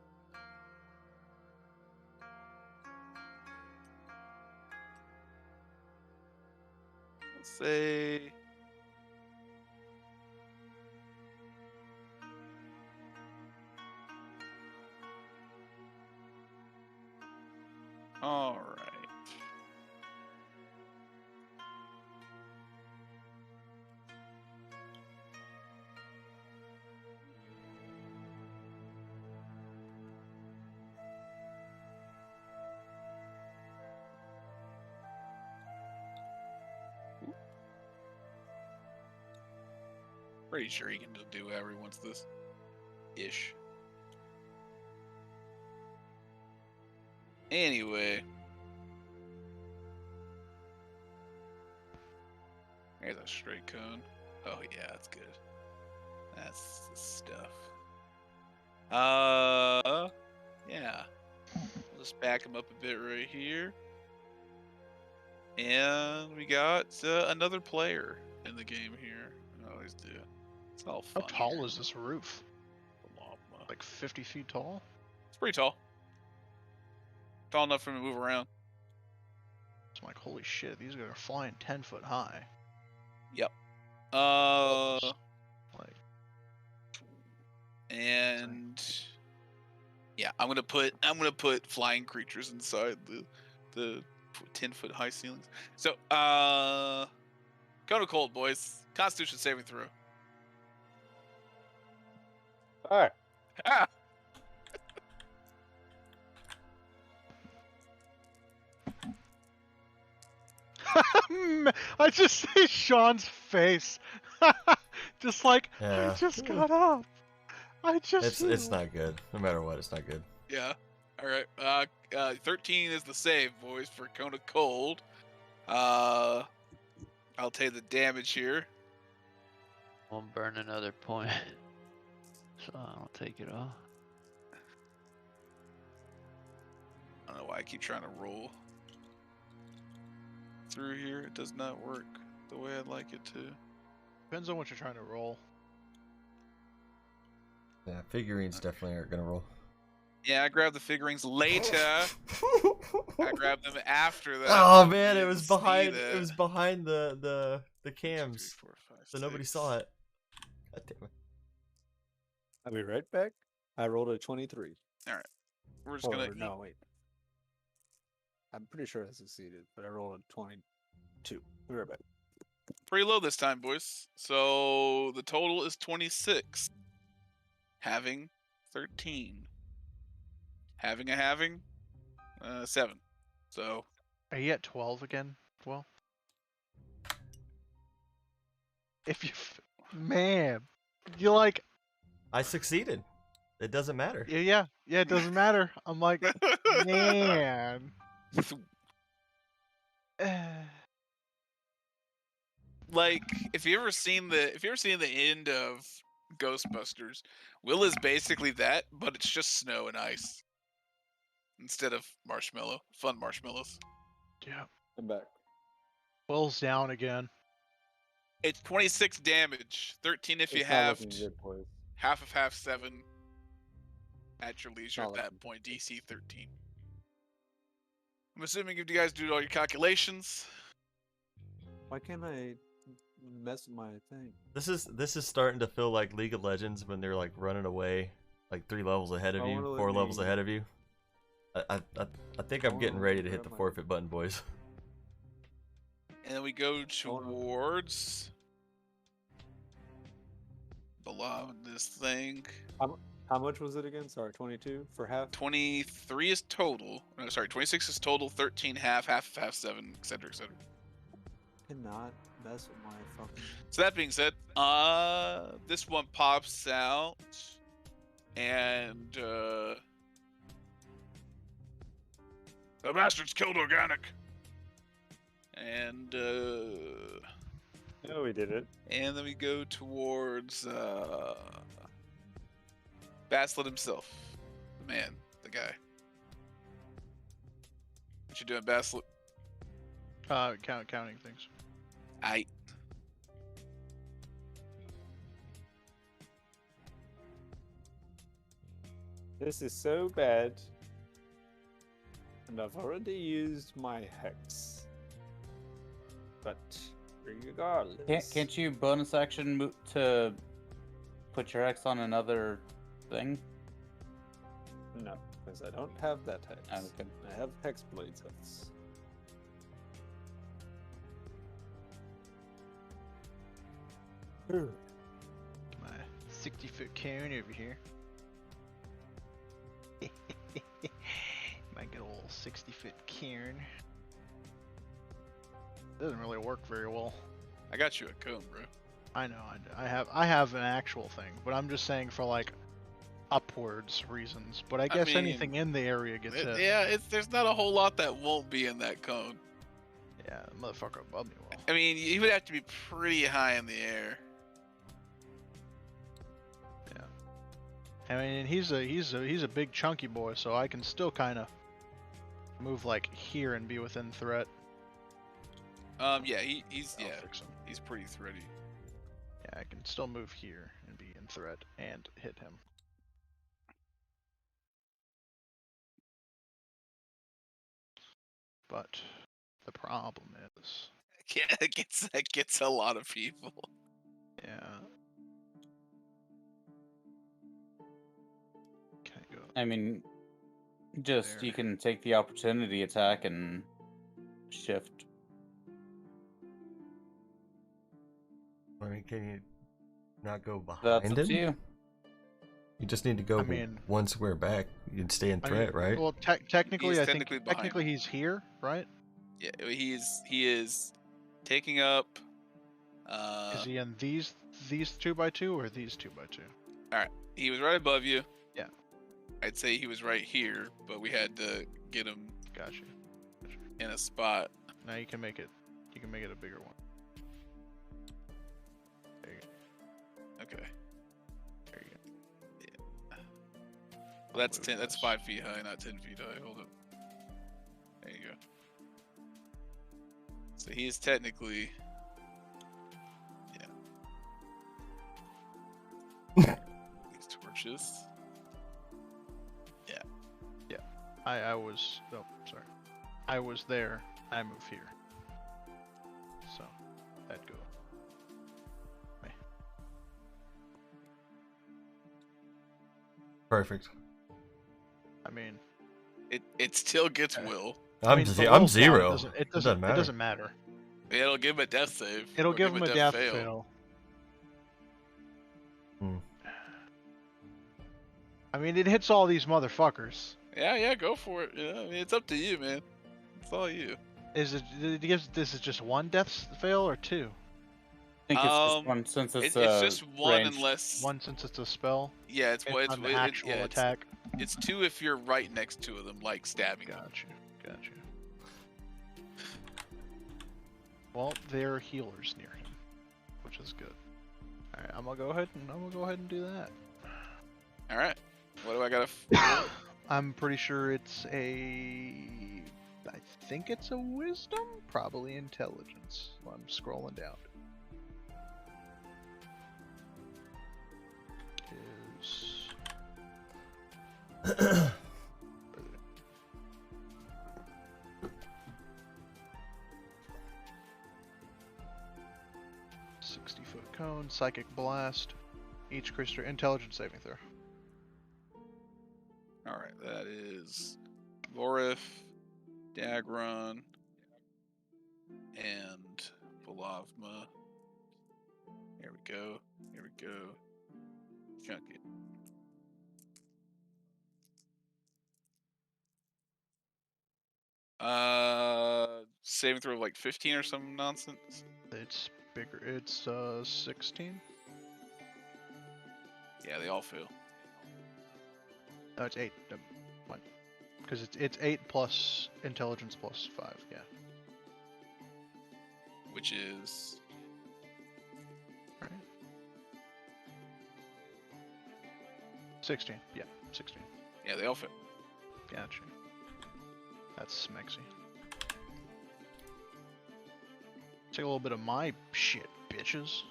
Let's say... All right. Pretty sure he can do whatever he wants this. Ish. Anyway. There's a straight cone. Oh yeah, that's good. That's the stuff. Yeah. We'll just back him up a bit right here. And we got another player in the game here. I always do. It's all fun. How tall here. is this roof? Like 50 feet tall? It's pretty tall. Tall enough for him to move around. It's like, holy shit, these guys are flying 10 foot high. Yep. Like, and yeah, I'm gonna put flying creatures inside the 10-foot high ceilings. So go to cold, boys. Constitution saving throw. All right. Ah! I just see Sean's face. Just like, Yeah. I just got up. It's not good. No matter what, it's not good. Yeah. All right. 13 is the save, boys, for Cone of Cold. I'll take the damage here. Won't burn another point. So I'll take it off. I don't know why I keep trying to roll through here. It does not work the way I'd like it to. Depends on what you're trying to roll. Yeah, figurines definitely aren't gonna roll. Yeah, I grabbed the figurines later. I grabbed them after that. Oh so man, you it was didn't see behind. that. It was behind the 1, 2, 3, cams, 4, 5, so nobody 6. saw it. God damn it. I'll be right back. I rolled a 23. All right, we're just gonna. No, wait. I'm pretty sure I succeeded, but I rolled a 22. Be right back. Pretty low this time, boys. So the total is 26. Having 13. Having a having 7. So Are you at 12 again? Well, if you, man, you like, I succeeded. It doesn't matter. yeah, it doesn't matter. I'm like, man. like if you ever seen the end of Ghostbusters, Will is basically that, but it's just snow and ice instead of fun marshmallows. Yeah. I'm back. Will's down again. It's 26 damage, 13 if you It's not halved, looking good, boys. half of half 7 at your leisure Not at that looking point, DC 13. I'm assuming if you guys do all your calculations. Why can't I mess with my thing? This is starting to feel like League of Legends when they're like running away, like 3 levels ahead of I you, wanna let 4 levels me- ahead of you. I think I'm getting wanna ready to hit grab the my- forfeit button, boys. And then we go towards below this thing. How much was it again? Sorry, 22 for half? 23 is total. No, sorry, 26 is total, 13 half, half of half 7, etc., etc. Cannot mess with my fucking... So that being said, this one pops out, and the bastards killed Organic, and No, we did it. and then we go towards Baslet himself, the man, the guy. What you doing, Baslet? Counting things. I. This is so bad. And I've already used my hex. But regardless... Can't you bonus action move to put your X on another thing? No, because I don't have that hex. Okay. I have hex blades hex. My 60-foot cone over here. My good old 60-foot cairn. Doesn't really work very well. I got you a cone, bro. I know. I have an actual thing, but I'm just saying for like upwards reasons. But I guess mean, anything in the area gets hit. Yeah, there's not a whole lot that won't be in that cone. Yeah, the motherfucker above me will. I mean, he would have to be pretty high in the air. I mean, he's a big chunky boy, so I can still kind of move like here and be within threat. Yeah, he's I'll yeah, fix him. he's pretty thready. Yeah, I can still move here and be in threat and hit him. But the problem is, Yeah, that gets a lot of people. yeah. Can I go? I mean, just There. you can take the opportunity attack and shift. I mean, can you not go That's behind up to him? you. You just need to go I mean- one square back. You'd stay in I threat, mean, right? Well, technically, He's I think technically behind technically he's here, right? Yeah, he is taking up. Is he in these 2x2 or these 2x2? He was right above you. Yeah. I'd say he was right here, but we had to get him Gotcha. in a spot. Now you can make it. You can make it a bigger one. There you go. Okay. There you go. Yeah. Well, that's Move 10. That's this. 5 feet high, not 10 feet high. Hold up. There you go. So he is technically. Yeah. These torches. Yeah. I was. Oh, sorry. I was there. I move here. So, that go. Perfect. I mean, It still gets Will. I'm Will's zero. It doesn't matter. It doesn't matter. Yeah, it'll give him a death save. It'll or give him a death fail. fail. Hmm. I mean, it hits all these motherfuckers. Yeah, go for it. Yeah, I mean, it's up to you, man. It's all you. Is it? This is just one death fail or two? I think it's just one since It's it's just one ranged. unless One since it's a spell. yeah, it's An actual attack. It's two if you're right next to them, like stabbing them. Gotcha. Well, there are healers near him, which is good. All right, I'm gonna go ahead and do that. All right. What do I got? I'm pretty sure it's I think it's a wisdom, probably intelligence. Well, I'm scrolling down. Is 60-foot cone, psychic blast. Each creature intelligence saving throw. All right, that is Vorif, Dagron, and Volavma. Here we go. Chunk it. Saving throw of like 15 or some nonsense. It's bigger. It's 16. Yeah, they all fail. No, it's 8. One. Because it's 8 plus intelligence plus 5. Yeah. Which is Right. 16. Yeah, 16. yeah, they all fail. Gotcha. That's smexy. Take a little bit of my shit, bitches.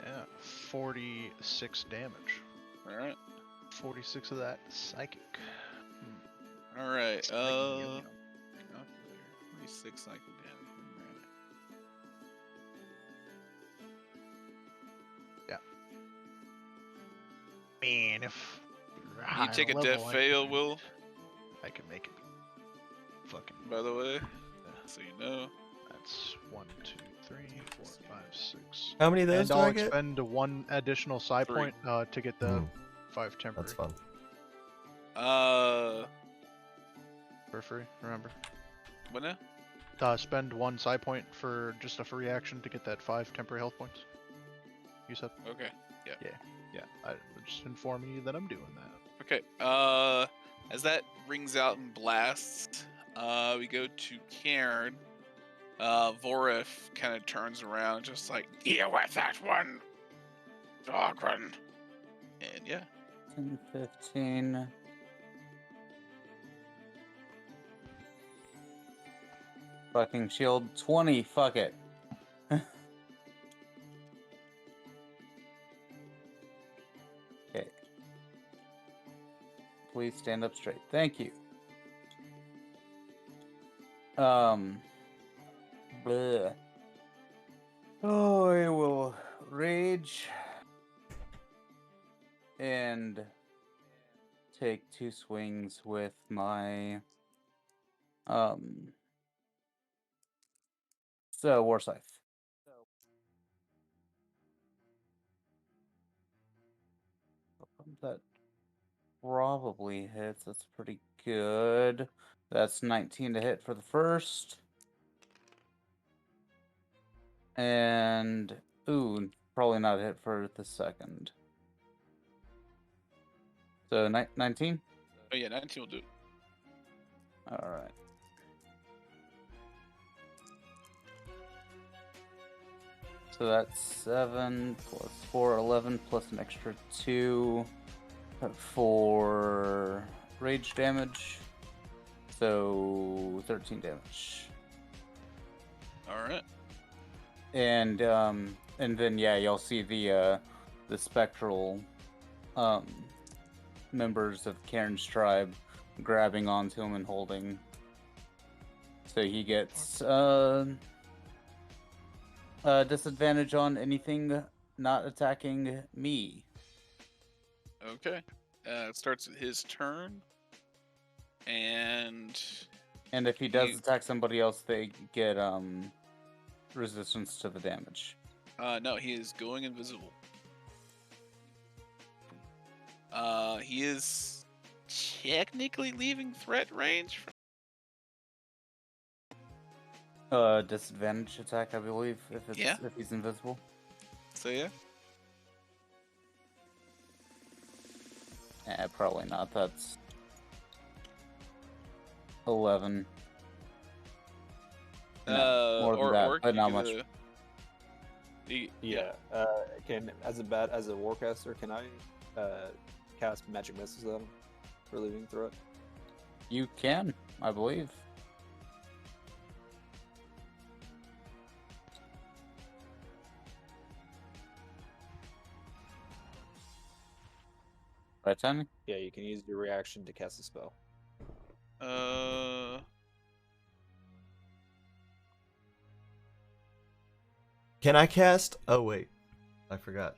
Yeah, 46 damage. All right. 46 of that psychic. All right. Psychic yum-yum. 46 psychic damage. Yeah. Man, if you're You higher take a level, death fail, Will. I can make it. Fucking. By the way, so you know. That's 1, 2, 3, 4, 5, 6. How many of those And do I'll I get? expend 1 additional psi 3. point to get the 5 temporary. That's fun. For free, remember. What now? Spend 1 psi point for just a free action to get that 5 temporary health points. You said? Okay. Yeah. I just inform you that I'm doing that. Okay. As that rings out and blasts, we go to Cairn. Vorif kind of turns around, just like, deal with that one, Dogran. And yeah. 10, 15. Fucking shield 20, fuck it. Okay. Please stand up straight. Thank you. Bleh. Oh, I will rage and take 2 swings with my war scythe. That probably hits. That's pretty good. That's 19 to hit for the first. And, ooh, probably not a hit for the second. So, 19? Oh yeah, 19 will do it. Alright. So that's 7 plus 4, 11 plus an extra 2 for rage damage. So 13 damage. Alright. And then yeah, you'll see the spectral members of Karen's tribe grabbing onto him and holding. So he gets disadvantage on anything not attacking me. Okay. It starts with his turn. And if he does attack somebody else, they get resistance to the damage. No, he is going invisible. He is technically leaving threat range. Disadvantage attack, I believe, if he's invisible. So yeah. Probably not. That's 11. No, more than that, but not much. Can as a warcaster, can I cast magic missiles on him for leaving threat? You can, I believe. Right, Tony? Yeah, you can use your reaction to cast a spell. Can I cast? Oh wait, I forgot.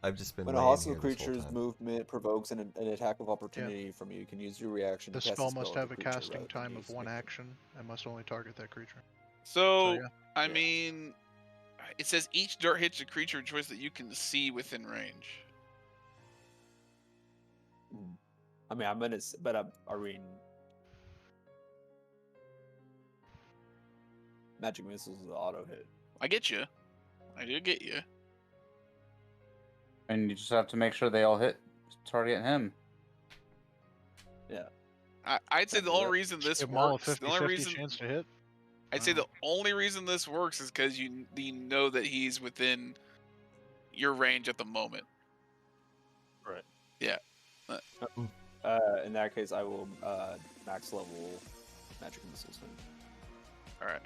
I've just been. When a hostile creature's movement provokes an attack of opportunity from you, you can use your reaction. The to cast spell a spell must on have the a creature casting rather than time of use 1 it. action and must only target that creature. So yeah. I mean, it says each dart hits a creature choice that you can see within range. I mean, I'm gonna, but I mean, magic missiles is an auto hit. I get you. I do get you. And you just have to make sure they all target him. Yeah. I'd say the only reason this Give them all a works, the only 50-50 reason chance to hit. I'd say the only reason this works is because you know that he's within your range at the moment. Right. Yeah. In that case, I will max level magic missiles. All right.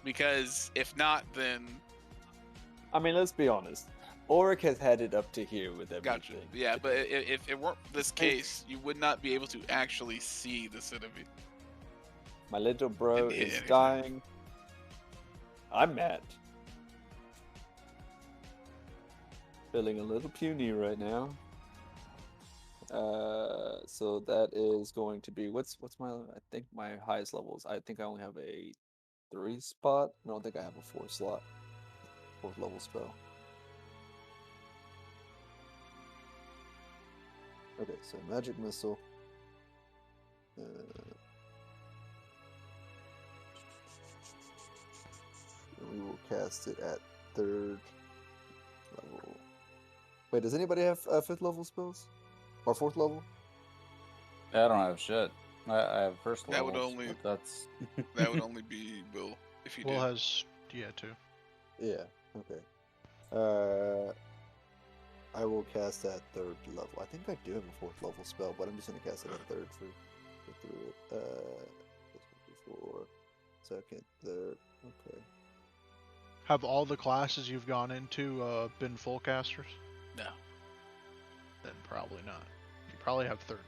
Because if not, then I mean, let's be honest. Auric has had it up to here with everything. gotcha. Yeah, but if it weren't this case, you would not be able to actually see the enemy. My little bro Didn't hit is anything. dying. I'm mad. Feeling a little puny right now. So that is going to be what's my? I think my highest levels. I think I only have a 3 spot. I don't think I have a 4 slot. 4th level spell. Okay, so magic missile. And we will cast it at 3rd level. Wait, does anybody have 5th level spells? Or 4th level? I don't have shit. I have 1st level. That would only that's that would only be Will if he Will did. has too. Yeah, okay. I will cast at 3rd level. I think I do have a 4th level spell, but I'm just going to cast it at 3rd for through it. 4, 2nd, 3rd. Okay. Have all the classes you've gone into been full casters? No. Then probably not. You probably have 3rd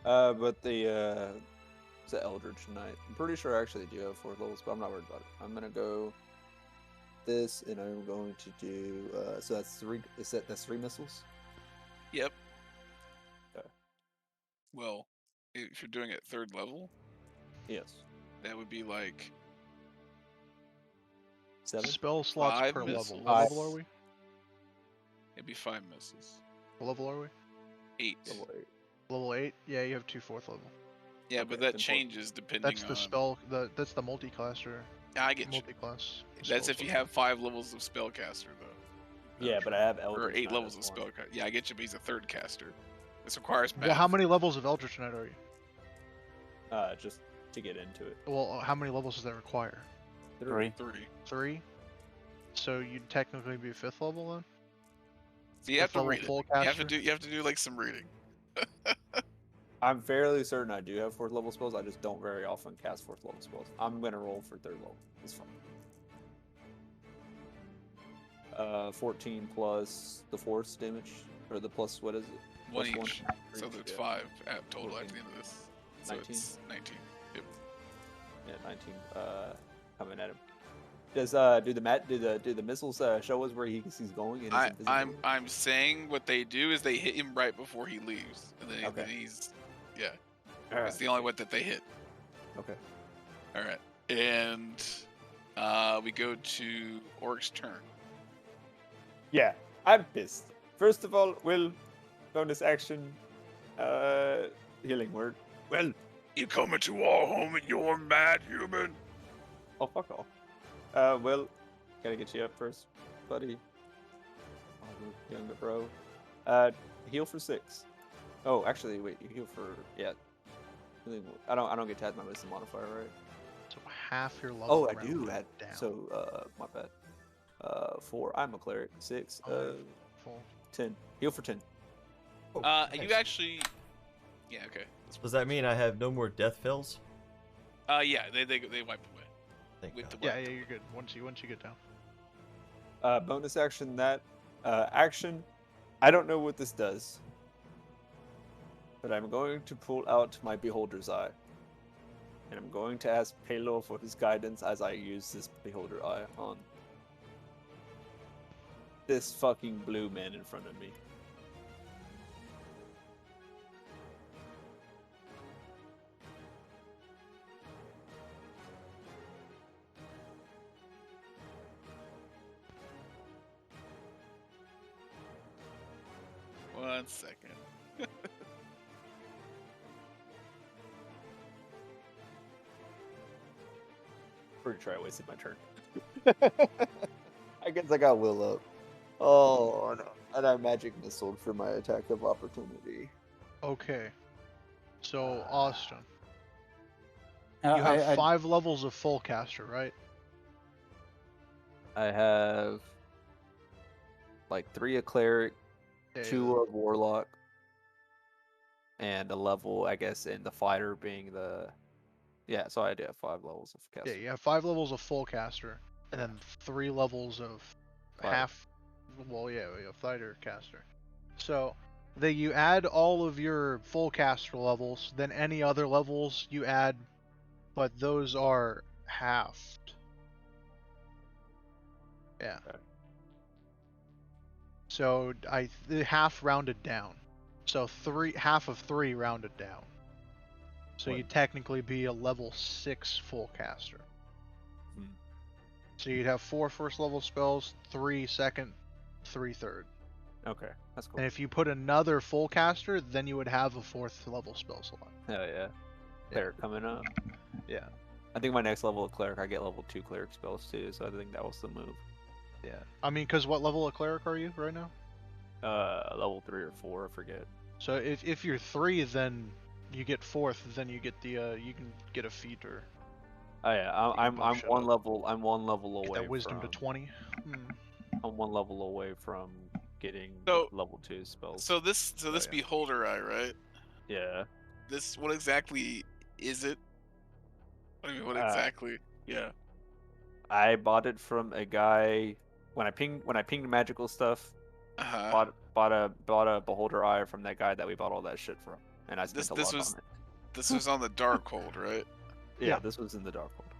level. But the Eldritch Knight. I'm pretty sure I actually do have 4th levels, but I'm not worried about it. I'm gonna go this, and I'm going to do so that's 3. That's 3 missiles? Yep. Okay. Well, if you're doing it 3rd level, Yes. that would be like 7? Spell slots 5 per missiles. level. What level are we? it'd be 5 misses. What level are we? 8. Level 8. Level 8? Yeah, you have 2 4th level. Yeah, Okay, but that then changes depending That's on. the spell. That's the multi-classer. I get you. Multi-class. That's spell if you slot. have 5 levels of spellcaster though, Yeah, but I have Eldritch or 8 Knight levels as of one. spellcaster. Yeah, I get you. But he's a 3rd caster. This requires math. Well, how many levels of Eldritch Knight are you? Just to get into it. Well, how many levels does that require? 3. 3. 3? So you'd technically be 5th level then? So you have to level read it. full You have to caster? do like some reading. I'm fairly certain I do have 4th level spells. I just don't very often cast 4th level spells. I'm gonna roll for 3rd level. It's fine. 14 plus the force damage, or the plus what is it? One Plus each. So each, it's yeah. 5 at total at 14. the end of this. So 19. it's 19. Yep. Yeah, 19. Coming at him. Does do the missiles show us where he's going? And his invisibility? I'm saying what they do is they hit him right before he leaves, and then, Okay. then he's yeah. All That's the only one that they hit. Okay. All right, and we go to Orc's turn. Yeah, I'm pissed. First of all, Will, bonus action, healing word. Well, You come into our home and you're mad human. oh fuck off. Will, gotta get you up first, buddy. Oh, younger bro. Heal for 6. Oh, actually, wait, you heal for healing word. I don't get to add my wisdom modifier, right? So half your level. Oh, I do rounded add. down. So, my bad. 4. I'm a cleric. 6. Full. 10. Heal for 10. You Nice. actually, yeah, okay. Does that mean I have no more death fills? Yeah, they wipe away. Thank With God. the Yeah, you're good. Once you get down. Bonus action. That action. I don't know what this does, but I'm going to pull out my Beholder's Eye, and I'm going to ask Palo for his guidance as I use this Beholder Eye on this fucking blue man in front of me. One second. Pretty sure I wasted my turn. I guess I got Will up. Oh no! And I magic missiled for my attack of opportunity. Okay. So Austin, Uh, you have I- 5 levels of full caster, right? I have like 3 of cleric, Yeah, 2 of warlock, and a level, I guess, in the fighter being the. Yeah, so I do have 5 levels of caster. Yeah, you have 5 levels of full caster, and then 3 levels of Fighter. half. Well, yeah, fighter caster. So, you add all of your full caster levels, then any other levels you add, but those are halved. Yeah. Okay. So the half rounded down. So half of 3 rounded down. So What? you'd technically be a level 6 full caster. Hmm. So you'd have 4 first level spells, 3 second, 3 third. Okay, that's cool. And if you put another full caster, then you would have a 4th level spell slot. Hell yeah. Cleric coming up. Yeah. I think my next level of cleric, I get level 2 cleric spells too, so I think that was the move. Yeah. I mean, because what level of cleric are you right now? Level 3 or 4, I forget. So if you're 3, then you get 4th, then you get the you can get a feat or Oh yeah, I'm bullshit one up. level. I'm one level get away. that wisdom from, to 20. I'm one level away from getting So- level 2 spells. So this yeah. Beholder Eye, right? yeah. This, what exactly is it? I mean, what exactly? Yeah. I bought it from a guy when I pinged magical stuff. Uh-huh. Bought a Beholder Eye from that guy that we bought all that shit from, and I spent This a lot was- on it. This was on the Darkhold, right? Yeah, Yeah. this was in the Darkhold.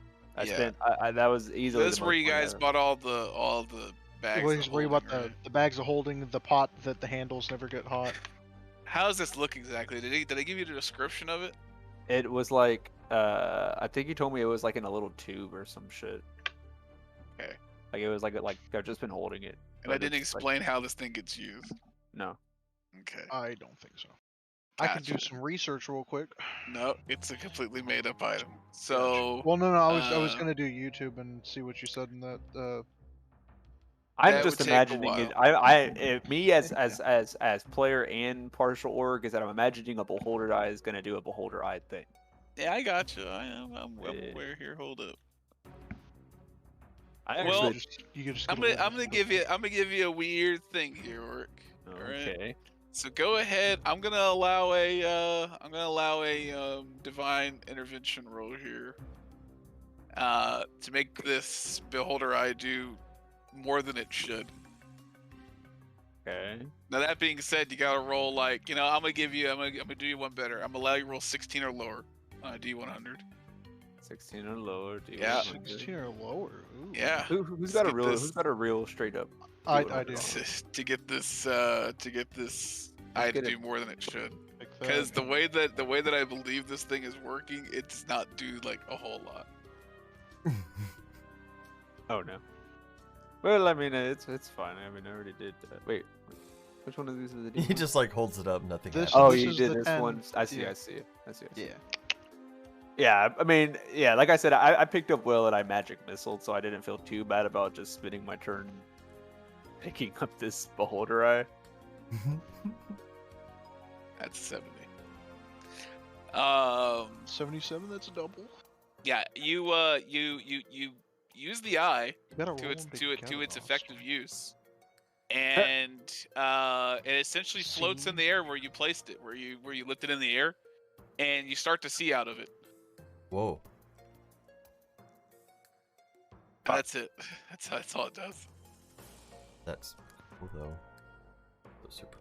Yeah. That was easily. This is the where most you money guys I've- bought all the bags. Where of you bought holding, right? the bags of holding, the pot that the handles never get hot. How does this look exactly? Did I give you the description of it? It was like I think you told me it was like in a little tube or some shit. Okay. Like it was like I've just been holding it. And I but didn't it's, like- explain how this thing gets used. No. Okay. I don't think so. I can do Gotcha. some research real quick. No, it's a completely made up item. So Well, no, I was uh, gonna do YouTube and see what you said in that. I'm That just would take a imagining it. Me as player and partial org is that I'm imagining a Beholder Eye is gonna do a Beholder Eye thing. yeah, I got you. I'm Yeah. aware here. Hold up. I Well, actually. You could just. I'm gonna give you a weird thing here, Orc. Alright. Okay. So go ahead. I'm gonna allow a divine intervention roll here. To make this Beholder Eye do more than it should. Okay. Now that being said, you gotta roll like I'm gonna do you one better. I'm gonna allow you to roll 16 or lower on a D100. 16 or lower. D100. Yeah. 16 or lower. Ooh. Yeah. Who's got a real? Who's got a real straight up? I D100 do. on? To get this, I had to get do it. more than it should. Like Because that. the way that I believe this thing is working, it does not do like a whole lot. Oh no. Well, I mean, it's fine. I mean, I already did. Wait, which one of these is the D100? He just like holds it up, nothing This- happens. Oh, this you is did the this 10. one. I see. Yeah. I see it. I see. Yeah. Yeah, I mean, yeah, like I said, I picked up Will and I magic missiled, so I didn't feel too bad about just spending my turn picking up this beholder eye. That's 70. 77. That's a double. Yeah, you use the eye You gotta to roll its them to it to together, its Austin. effective use, and it essentially floats in See? the air where you placed it, where you lift it in the air, and you start to see out of it. Whoa. And that's it. That's all it does. That's cool though. That's super.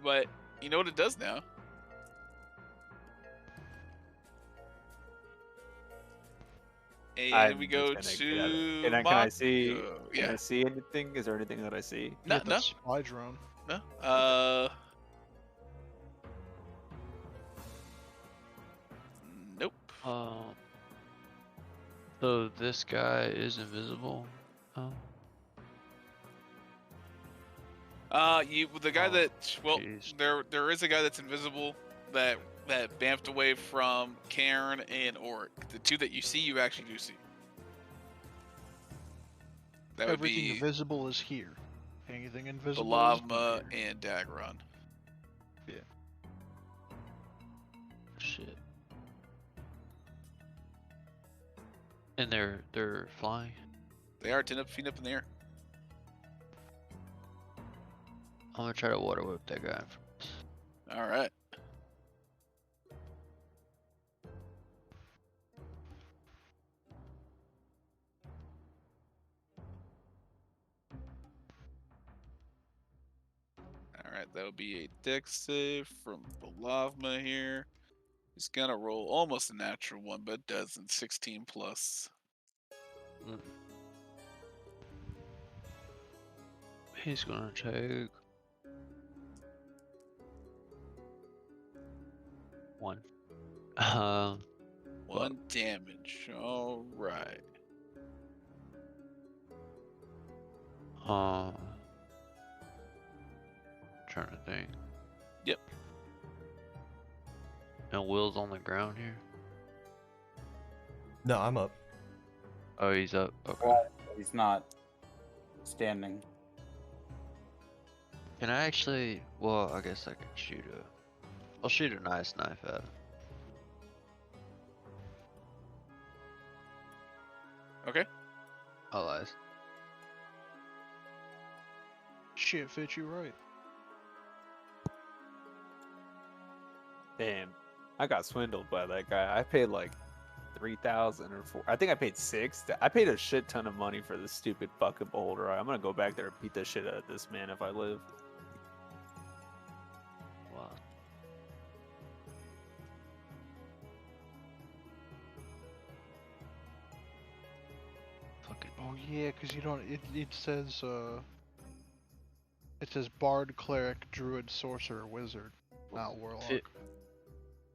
But you know what it does now? And I'm we just go gonna get out of to. it. Can I see? Mako. Can Yeah. I see anything? Is there anything that I see? No. Get that spy drone. No. Nope. So this guy is invisible. The guy Oh, jeez. there is a guy that's invisible that bamfed away from Cairn and Oric. The two that you see, you actually do see. That would Everything be visible is here. Anything the invisible Lavma is here. and Dagron. Shit. And they're flying. They are 10 feet up in the air. I'm gonna try to water whip that guy. All right. All right, that'll be a dex save from the Lavma here. He's gonna roll almost a natural one, but doesn't. 16 plus. He's gonna take 1. 1 damage. All right. Trying to think. Yep. And Will's on the ground here. No, I'm up. Oh, he's up. Okay. Well, he's not standing. Can I actually? Well, I guess I can shoot I'll shoot a nice knife at him. Okay. Oh, lies. Shit fit you right. Damn, I got swindled by that guy. I paid like 3,000 or 4. I think I paid 6. I paid a shit ton of money for this stupid fucking beholder eye. I'm gonna go back there and beat the shit out of this man if I live. Wow. Fucking. Oh yeah, because you don't. It says It says Bard, Cleric, Druid, Sorcerer, Wizard, not Warlock.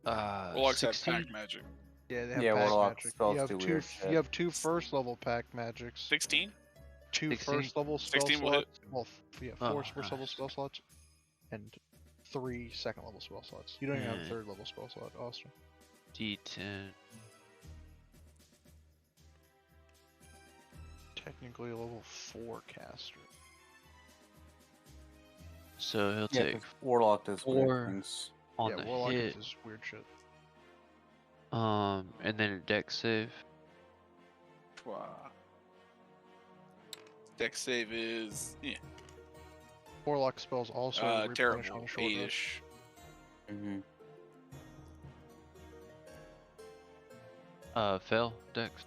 Warlocks have 16? pack magic. Yeah, they have Yeah, pack Warlock magic. spells You have do two. weird shit. You have two first level pack magics. 16? Two 16? first level spell 16 will slots. Well, yeah, Oh, four first level nice. spell slots, and 3 second level spell slots. You don't even have a Hmm. third level spell slot, Austin. D10. Technically a level 4 caster. So he'll Yeah, take 'cause Warlock does weird 4 things. on Yeah, the Warlock hit. is weird shit. And then a dex save. Dex save is Warlock spells also replenish on terrible. a short rest. 8-ish. Mm-hmm. Fail dex.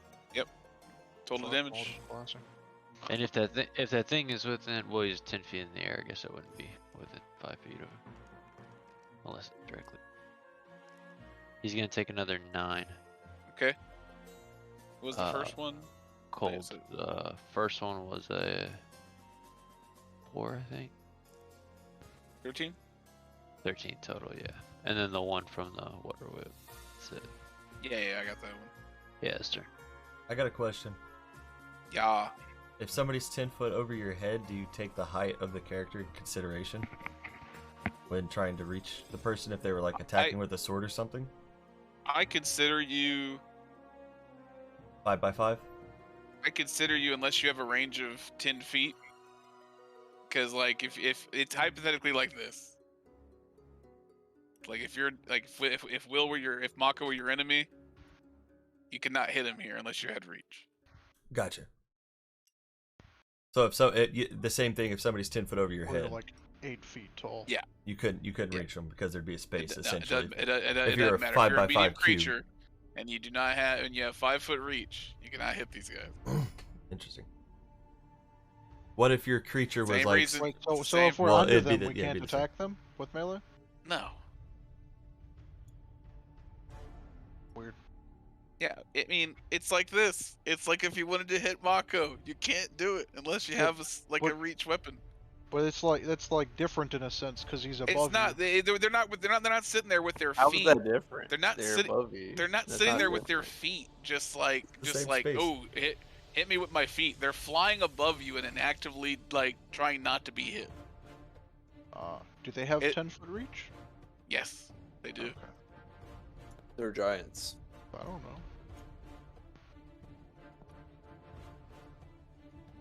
Total So damage. I'll just blast him. And if that thing is within, well, he's 10 feet in the air. I guess it wouldn't be within 5 feet of him, unless directly. He's gonna take another 9. Okay. What was the first one? Cold. The first one was a 4, I think. 13? 13 total, yeah. And then the one from the water whip. That's it. Yeah, I got that one. Yeah, it's turn. I got a question. Yeah. If somebody's 10 foot over your head, do you take the height of the character in consideration when trying to reach the person if they were like attacking with a sword or something? I consider you 5x5? I consider you unless you have a range of 10 feet. Because, like, if it's hypothetically like this. Like, if you're, like, if Mako were your enemy, you cannot hit him here unless you had reach. Gotcha. So the same thing if somebody's 10 foot over your head. Like 8 feet tall. Yeah. You couldn't reach them because there'd be a space essentially. It if doesn't you're a matter. 5x5 if you're a medium cube. creature and you have 5 foot reach, you cannot hit these guys. Interesting. What if your creature was Same like? reason. Wait, so Same. if we're Well, under it'd be them, the- we yeah, it'd can't be the same. attack them with melee? No. Weird. Yeah, I mean, it's like this. It's like if you wanted to hit Mako, you can't do it unless you have a reach weapon. But it's like that's like different in a sense because he's above It's not. you. They're not sitting there with their How's feet. that different? They're not sitting. above you. They're not That's sitting there with different. their feet, just like The same space. oh, hit me with my feet. They're flying above you and then actively like trying not to be hit. Do they have It- 10-foot reach? Yes, they do. Okay. They're giants. I don't know.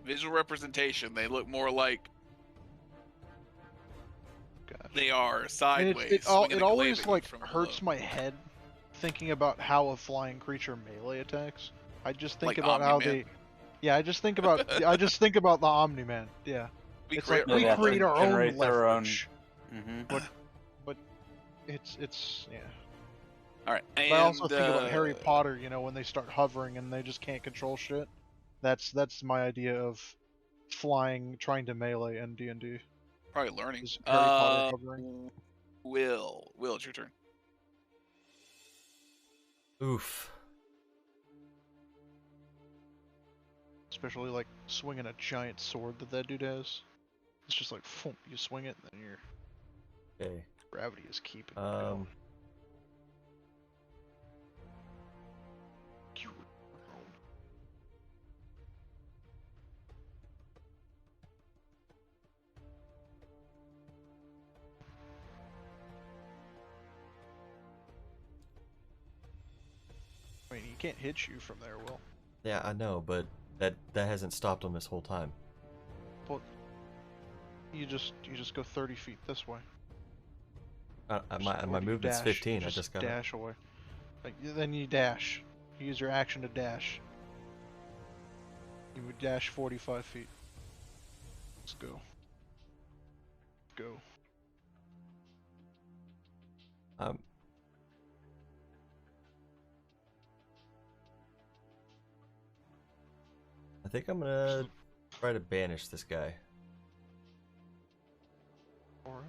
Visual representation. They look more like Gosh. they are And sideways. it swinging a glaive always at you like from hurts below. my head thinking about how a flying creature melee attacks. I just think Like about how Omni-Man? they. Yeah, I just think about the Omni-Man. Yeah, We it's create like we Yeah, create our own generate their own- leverage. Mm-hmm. It's yeah. All right. But And, I also think about Harry Potter. You know, when they start hovering and they just can't control shit. That's my idea of flying, trying to melee in D&D. Probably learning. Is Harry Potter hovering? Will, it's your turn. Oof. Especially like swinging a giant sword that dude has. It's just like phoom, you swing it, and then your Okay. gravity is keeping. it going. I mean, he can't hit you from there, Will. Yeah, I know, but that hasn't stopped them this whole time. Well, you just go 30 feet this way. My Or you movement's dash, 15. you I just got to dash away. Like, then you dash. You use your action to dash. You would dash 45 feet. Let's go. Go. I think I'm gonna try to banish this guy. Alright.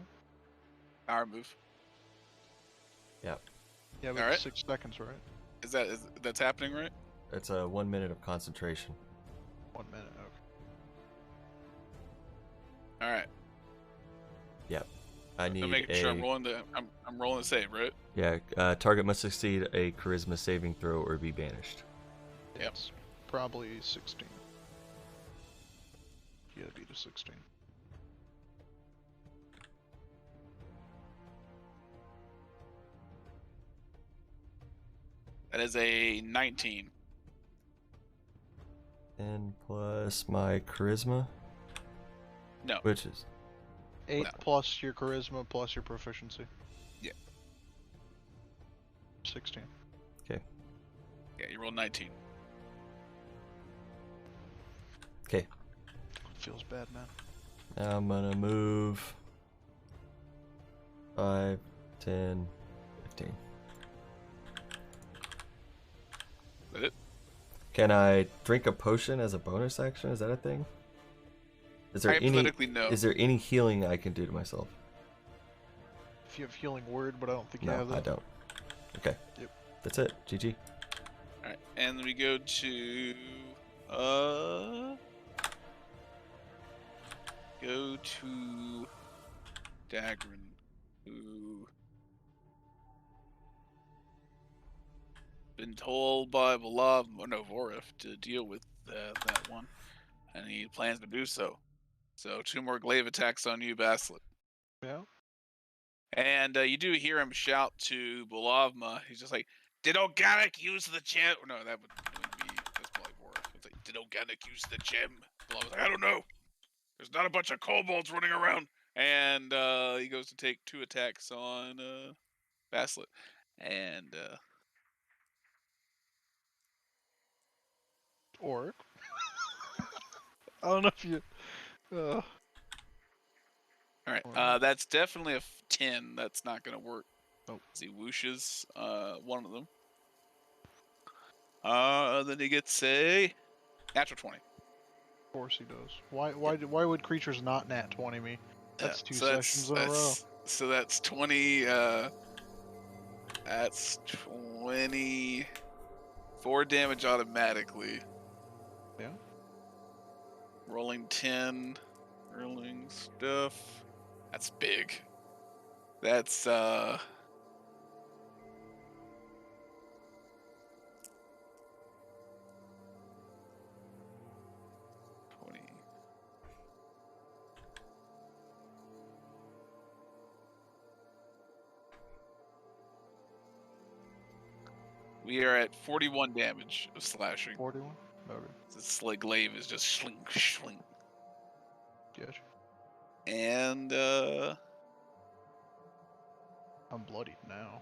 Power move. Yeah. Yeah, but Alright. 6 seconds, right? That's happening, right? It's a 1 minute of concentration. 1 minute, okay. All right. Yep. I need I'm making sure I'm rolling the save, right? Yeah. Target must succeed a charisma saving throw or be banished. Yep. It's probably 16. Yeah, it'd be the 16. That is a 19. And plus my charisma. No. Which is 8 No. plus your charisma plus your proficiency. Yeah. 16. Yeah, you rolled 19. okay. Feels bad, man. Now I'm gonna move 5, 10, 15. Is that it? Can I drink a potion as a bonus action? Is that a thing? Is there any? Hypothetically, no. Is there any healing I can do to myself? If you have healing word, but I don't think you No, have that. I don't. Okay. Yep. That's it. GG. All right, and then we go to Dagrin, who been told by Vorif to deal with that one, and he plans to do so. So 2 more glaive attacks on you, Baslet. Yeah. And you do hear him shout to Bolavma. He's just like, "Did Organic use the gem?" Or no, that's probably Vorif. It's like, "Did Organic use the gem?" Bolavma's like, "I don't know. There's not a bunch of kobolds running around." And he goes to take 2 attacks on Baslet. And Or I don't know if you. all right, that's definitely a 10. That's not gonna work. Oh. He whooshes one of them. Then he gets a natural 20. Of course he does. Why would creatures not nat 20 me? That's 2 so sessions in a row. So that's 20. That's 24 damage automatically. Yeah. Rolling 10. Rolling stuff. That's big. That's 20. We are at 41 damage of slashing. 41? Okay. This like glaive is just slink, slink. Gotcha. And I'm bloodied now.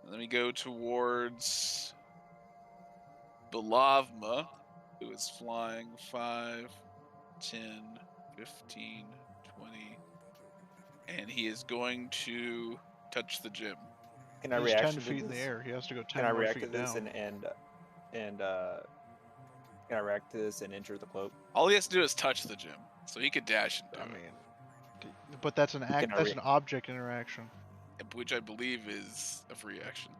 let me go towards Belavma, who is flying 5, 10, 15, 20. And he is going to touch the gym. Can I He's react 10 to feet in the this? air. He has to go 10 Can I more react to feet this down. and can I react to this and enter the cloak? All he has to do is touch the gym, so he could dash and do I it, mean, but that's an act. That's an object interaction. which I believe is a free action.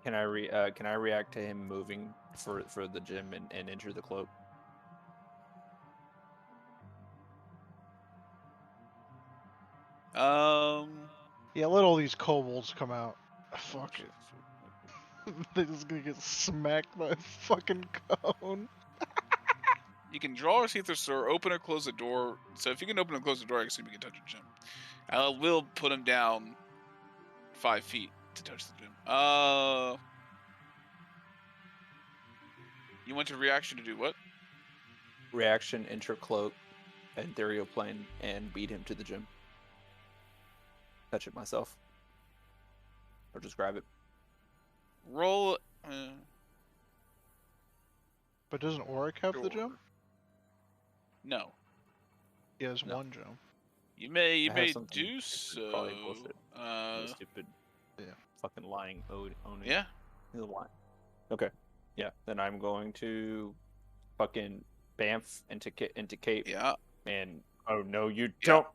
Can I react to him moving for the gym and enter the cloak? Yeah, let all these kobolds come out. Fuck it. They're just gonna get smacked by a fucking cone. You can draw or see through or open or close the door. So if you can open and close the door, I assume you can touch the gym. I will put him down 5 feet to touch the gym. You want your reaction to do what? Reaction, enter cloak, and ethereal plane, and beat him to the gym. Touch it myself, or just grab it. Roll. But doesn't Auric have the gem? No. He has No. one gem. You may I have do something so. probably bullshit. Stupid. Yeah. Fucking lying. Owning. Yeah. He's a lie. Okay. Yeah. Then I'm going to fucking bamf into Kate. Yeah. And oh no, you don't.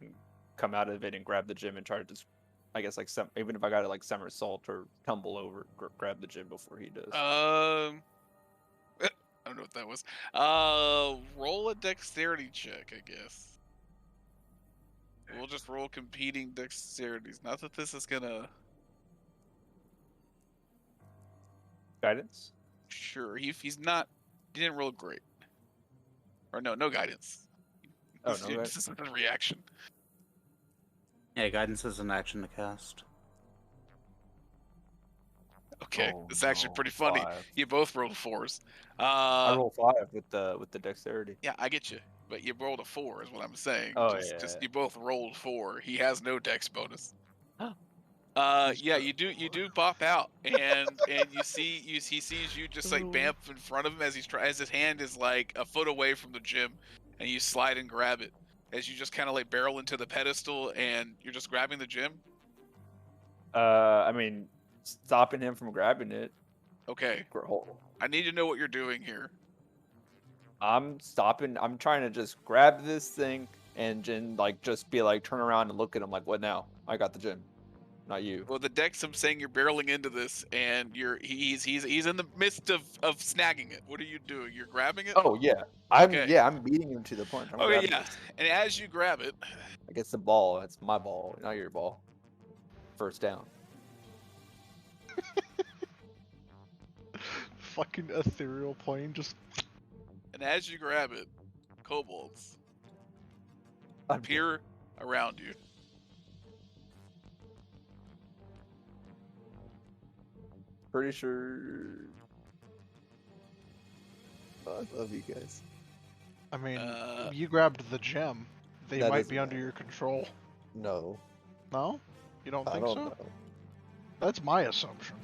And come out of it and grab the gym and try to just, I guess like even if I got to like somersault or tumble over, grab the gym before he does. I don't know what that was. Roll a dexterity check, I guess. We'll just roll competing dexterities. Not that this is gonna. Guidance? Sure. He's not. He didn't roll great. Or no guidance. Oh, This no is guidance. just a reaction. Yeah, guidance is an action to cast. Okay, Oh, it's actually no, pretty funny. 5. You both rolled 4s. I roll 5 with the dexterity. Yeah, I get you. But you rolled a 4 is what I'm saying. Oh, Just yeah. you both rolled 4. He has no dex bonus. Yeah, you do pop out, and he sees you just like bamf in front of him as as his hand is like a foot away from the gym, and you slide and grab it as you just kind of like barrel into the pedestal, and you're just grabbing the gym. I mean, stopping him from grabbing it. Okay, I need to know what you're doing here. I'm stopping. I'm trying to just grab this thing and then like just be like turn around and look at him like, what now? I got the gem, not you. Well, the deck's him saying you're barreling into this, and he's in the midst of snagging it. What are you doing? You're grabbing it. Oh yeah, Okay. I'm beating him to the punch. I'm Okay, grabbing yeah. this. And as you grab it, Like it's the ball. It's my ball, not your ball. First down. Fucking ethereal plane just. and as you grab it, kobolds I'm appear around you. pretty sure. Oh, I love you guys. I mean, you grabbed the gem. They That might doesn't be under matter. your control. No, No? You don't I think don't so? know. That's my assumption.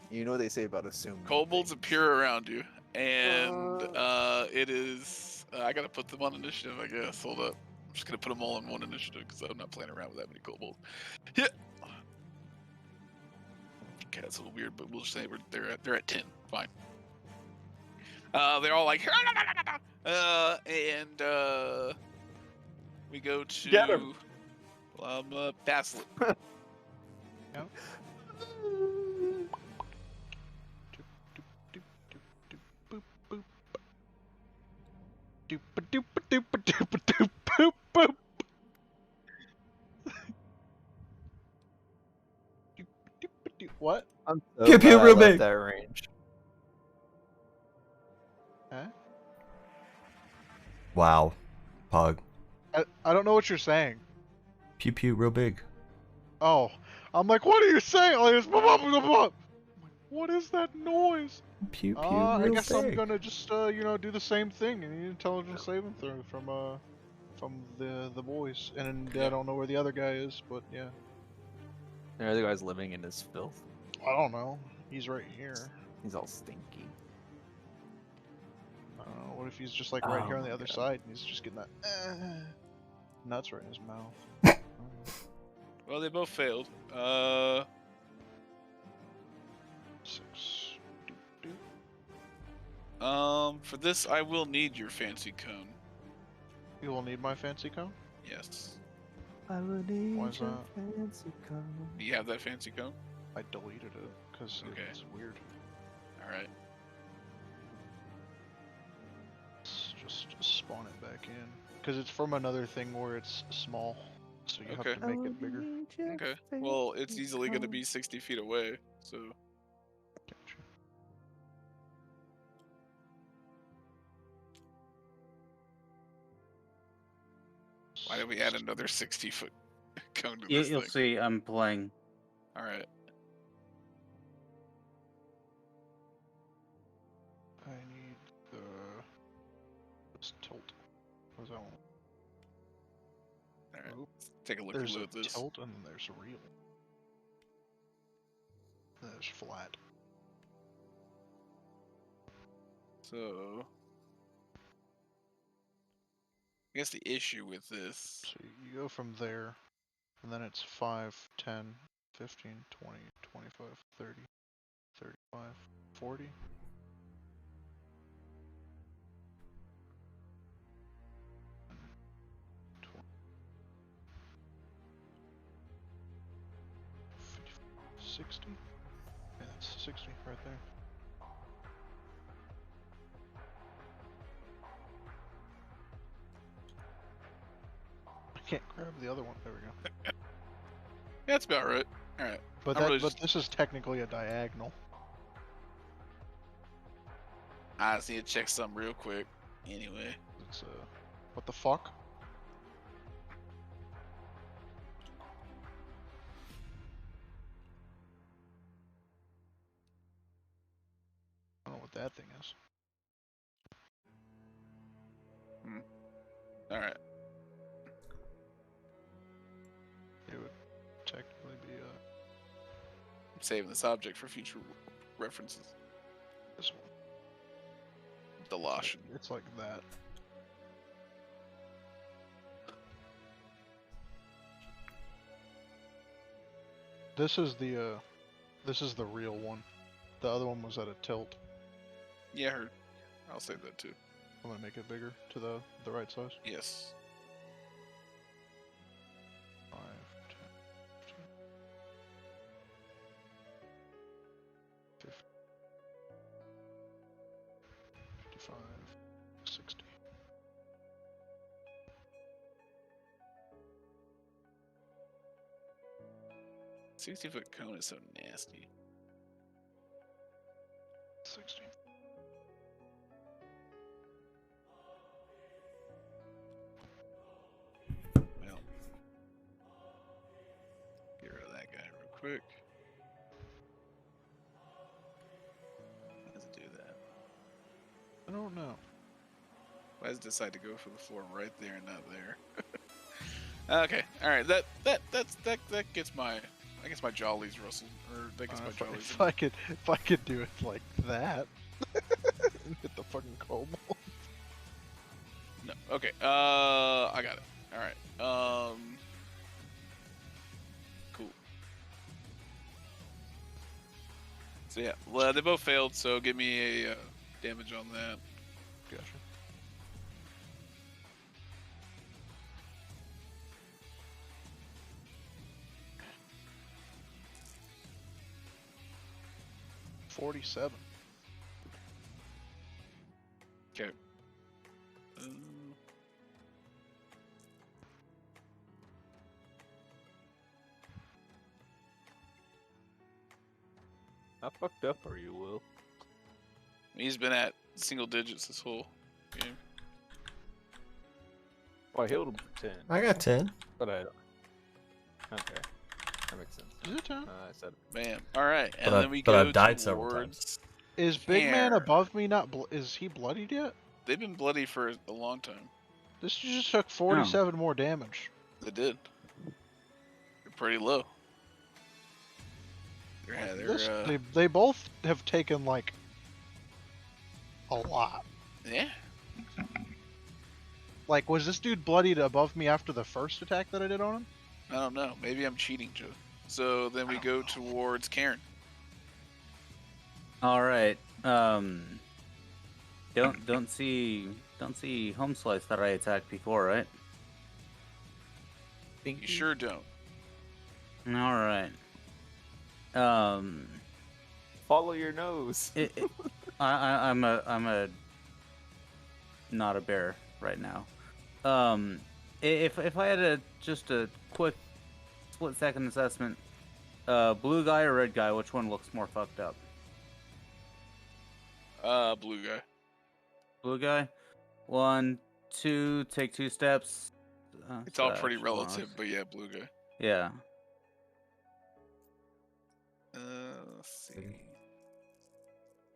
You know what they say about assuming. Kobolds appear around you, and it is. I gotta put them on initiative, I guess. Hold up. I'm just gonna put them all on one initiative because I'm not playing around with that many kobolds. Yeah. Okay, that's a little weird, but we'll just say they're at 10. Fine. They're all like, and we go to. Get 'em. Baslett. Yep. Doop-a-doop-a-doop-a-doop-a-doop-a-doop. Doop-a-doop-a-doop. What? I'm so Pew pew glad I real left big. that range. Huh? Wow. Pog. I don't know what you're saying. Pew pew real big. Oh, I'm like, what are you saying? Like, it's blah, blah, blah, blah. I'm like, what is that noise? Pew pew I real guess big. I'm gonna just do the same thing and intelligence saving throw from the boys, and I don't know where the other guy is, but yeah, The other guy's living in his filth. I don't know. He's right here. He's all stinky. I don't know. What if he's just like right Oh here on the my other God. side and he's just getting that nuts right in his mouth? Well, they both failed. 6. Doop, doop. For this, I will need your fancy cone. You will need my fancy cone. Yes. I will need Why is your that? fancy cone. Do you have that fancy cone? I deleted it because Okay. it's weird. All right. Just spawn it back in because it's from another thing where it's small, so you Okay. have to make it bigger. Okay. Well, it's easily going to be 60 feet away, so. Gotcha. Why did we add another 60-foot cone to this You'll thing? see. I'm playing. All right. I need this tilt. What is that one? All right. Oh, Let's take a look there's a at this. tilt and then there's a real. There's flat. So, I guess the issue with this. So you go from there, and then it's 5, 10, 15, 20, 25, 30, 35, 40. And 20, 50, 60. Yeah, that's 60 right there. I can't grab the other one. There we go. Yeah, that's about right. All right. But I'm really but just- this is technically a diagonal. I just need to check something real quick. Anyway. It's what the fuck? I don't know what that thing is. All right. It would technically be I'm saving this object for future references. this one. Delosh. It's like that. This is the real one. The other one was at a tilt. Yeah, I heard. I'll save that too. I'm gonna make it bigger to the right size. Yes. 5, 10, 15, 55, 60. $60-foot cone is so nasty. 60. Well, get rid of that guy real quick. How does it do that? I don't know. Why does it decide to go for the floor right there and not there? Okay, all right. That gets my, I guess my jollies rustled, or that gets my jollies. If I could do it like that, and hit the fucking kobold. No. Okay. I got it. All right. Cool. So yeah, well, they both failed. So give me a damage on that. Gotcha. $47. Okay. How fucked up are you, Will? He's been at single digits this whole game. Well, I healed him for 10. I got 10. But I don't. Okay. That makes sense. Is it 10? I said it. Bam. All right, and But then we but go I've died several towards. Is Big Man Care. above me not? Is he bloodied yet? They've been bloody for a long time. This just took 47 more damage. They did. They're pretty low. They're This, they both have taken like a lot. yeah. Like, was this dude bloodied above me after the first attack that I did on him? I don't know. Maybe I'm cheating, Joe. So then we go towards Karen. All right. Don't see home slice that I attacked before, right? You sure don't. All right. Follow your nose. I'm a not a bear right now. If I had just a quick split-second assessment, blue guy or red guy, which one looks more fucked up? Blue guy. Blue guy. 1, 2, take 2 steps. It's all pretty relative, but yeah, blue guy. Yeah. Let's see.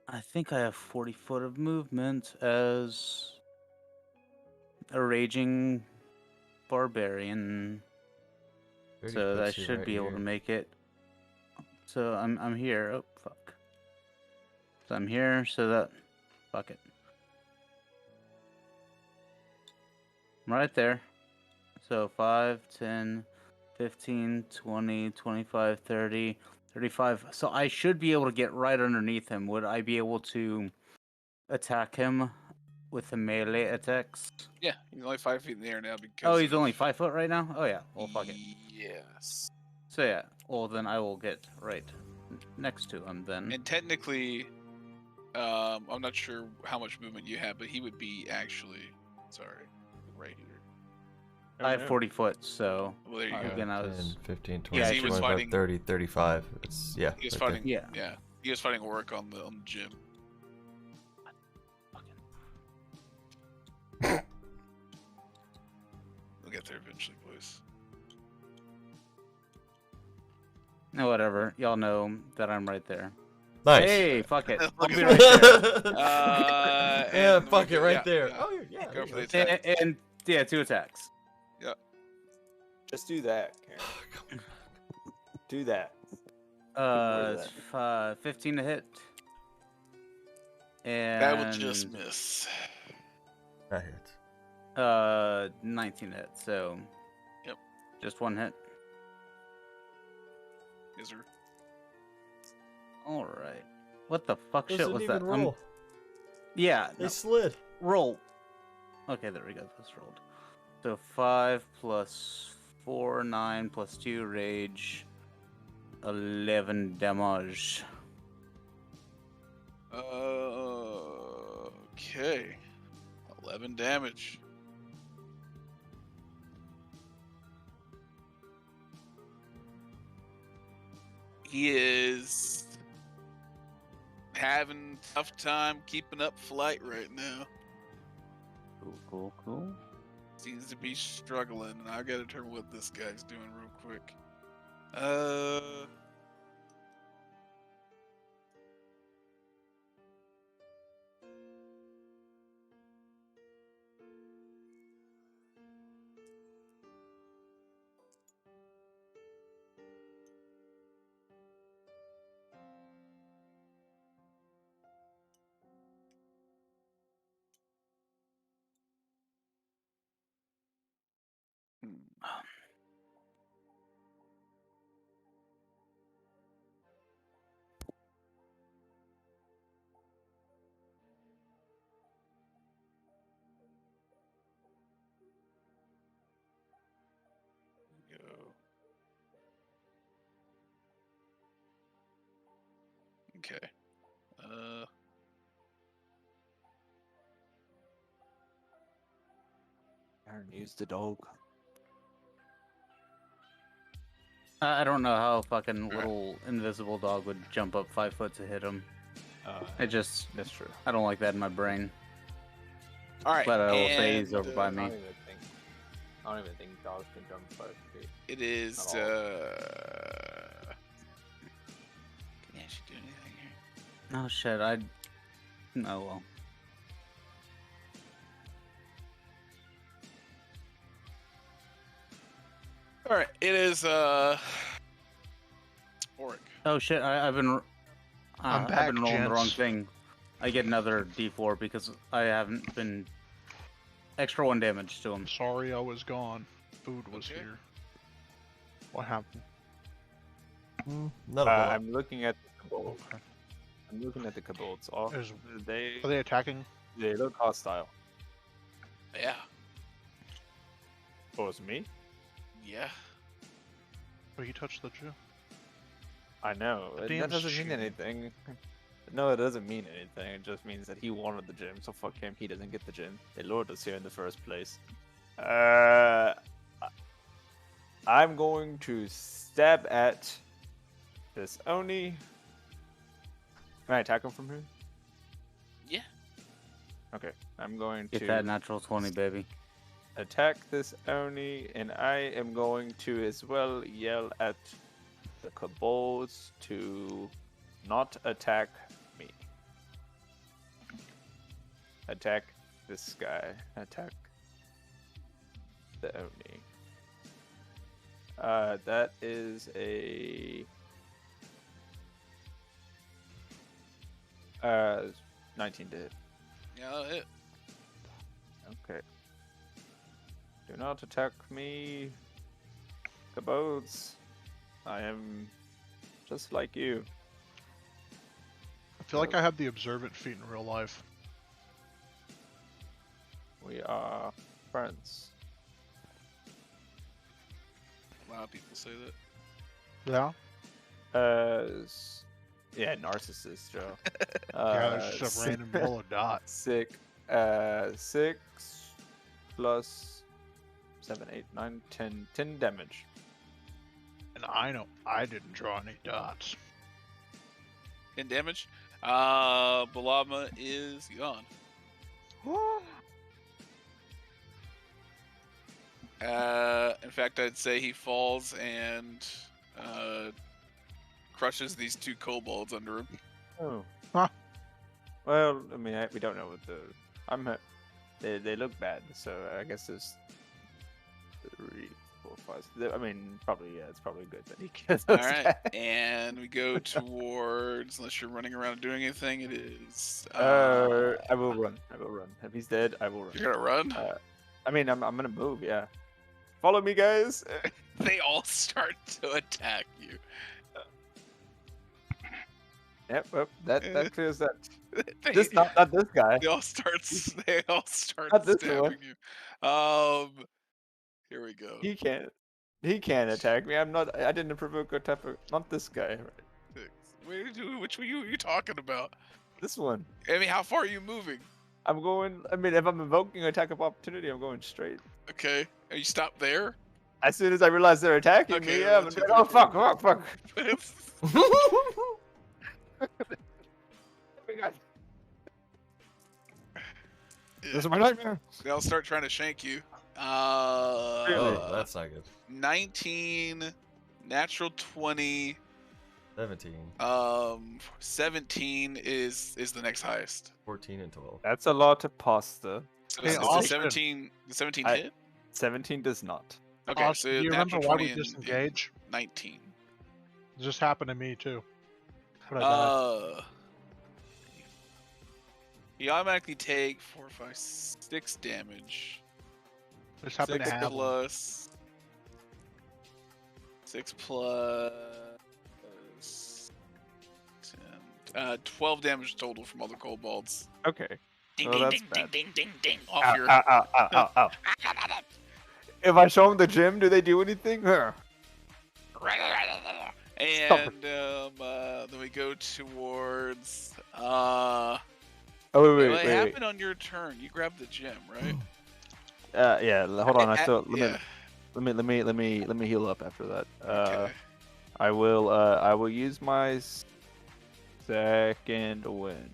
I think I have 40 foot of movement as a raging barbarian, 30 so that puts you should right be able here. to make it. So I'm here. Oh fuck. So I'm here. So that fuck it. I'm right there. So 5, 10, 15, 20, 25, 30, 35. So I should be able to get right underneath him. Would I be able to attack him with the melee attacks? Yeah, he's only 5 feet in the air now because. Oh, he's only 5 foot right now? Oh, yeah. Well, fuck it. Yes. So, yeah. Well, then I will get right next to him then. And technically, I'm not sure how much movement you have, but he would be actually. Sorry, right here. I have 40 foot, so. Well, there you go. Again, I was. 10, 15, 20, Yeah, he was 25, fighting- 30, 35. It's, yeah. He was right fighting. there. Yeah. Yeah, he was fighting work on the gym. We'll get there eventually, boys. No, whatever. Y'all know that I'm right there. Nice. Hey, fuck it. I'll Look be at right there. Yeah, and fuck we it go- right yeah, there. yeah. Oh, yeah. Go there for you the attack. And yeah, 2 attacks. Just do that, Karen. Do that. It's 15 to hit. And That would just miss. That hits. 19 to hit. So. Yep. Just 1 hit. Yes, sir. All right. What the fuck shit Doesn't was even that? roll. Yeah. They No. slid. Roll. Okay, there we go. That's rolled. So 5 plus 4, 9 plus 2 rage, 11 damage. Okay. 11 damage. He is having a tough time keeping up flight right now. Cool. Seems to be struggling, and I gotta determine what this guy's doing real quick. Go. Okay. Aaron used the dog. I don't know how a fucking little invisible dog would jump up 5 foot to hit him. That's true. I don't like that in my brain. All right. But I will say and, he's over by I me. don't even think dogs can jump 5 feet. It is. Not all. Can you actually do anything here? Oh shit, Oh well. All right. It is. Oric. Oh shit, I've been I'm I've back, been rolling the wrong gents. thing. I get another D4 because I haven't been extra 1 damage to him. Sorry I was gone. Food was Okay. here. What happened? Not a whole lot. I'm looking at the kobolds. Okay. I'm looking at the kobolds. All Is- they Are they attacking? they look hostile. Yeah. Oh, it's me? Yeah. Oh, you touched the Jew. I know. The That damn doesn't mean shame. anything. No, it doesn't mean anything. It just means that he wanted the gym, so fuck him. He doesn't get the gym. They lured us here in the first place. I'm going to stab at this Oni. Can I attack him from here? Yeah. Okay. I'm going Get to that natural 20, baby. attack this Oni, and I am going to as well yell at the kobolds to not attack me. Attack this guy. Attack the Oni. That is a 19 to hit. Yeah, that'll hit. Okay. Do not attack me, kobolds. I am just like you. I feel like I have the observant feat in real life. We are friends. A lot of people say that. Yeah? Yeah, narcissist, Joe. Yeah, there's just a random yellow dot. 6 plus 7, 8, 9, 10 damage. And I know I didn't draw any dots. 10 damage. Balama is gone. In fact, I'd say he falls and crushes these 2 kobolds under him. Oh. Huh. Well, I mean, we don't know what the. They look bad, so I guess there's 3, 4, 5. I mean, probably it's probably good that he kills All those right, guys. and we go towards. Unless you're running around doing anything, it is. I will run. If he's dead, I will run. You're gonna run. I mean, I'm gonna move. Yeah. Follow me, guys. They all start to attack you. Yep, well, that Eh. that clears that. They, This not this guy. they all start Not this stabbing one. you. Here we go. He can't. He can't attack me. I'm not. I didn't provoke a type of. Not this guy. Which one you talking about? This one. I mean, how far are you moving? I'm going. I mean, if I'm invoking attack of opportunity, I'm going straight. Okay, are you stopped there? As soon as I realize they're attacking Okay, me, yeah, I'm 1, 2, like, 3, oh 4. fuck. This is my nightmare. They'll start trying to shank you. Oh, that's not good. 19, natural 20, 17, 17 is the next highest. 14, and 12. That's a lot of pasta. So Hey, does the Austin. 17 I- hit? 17 does not. Okay, Austin, so do you remember natural why 20 we and disengage? 19. It just happened to me too. But I died. You automatically take 4, 5, 6 damage. Just happened 6 to have one. plus 6 plus 10, 12 damage total from all the kobolds. Okay. Ding, Well, ding, that's ding, bad. ding, ding, ding, ding, off Ow, your. ow. If I show them the gym, do they do anything? Huh. And then we go towards. Oh Well, wait. it happened on your turn. You grabbed the gem, right? Yeah. Hold on. I still Yeah. let me heal up after that. Okay. I will use my second wind.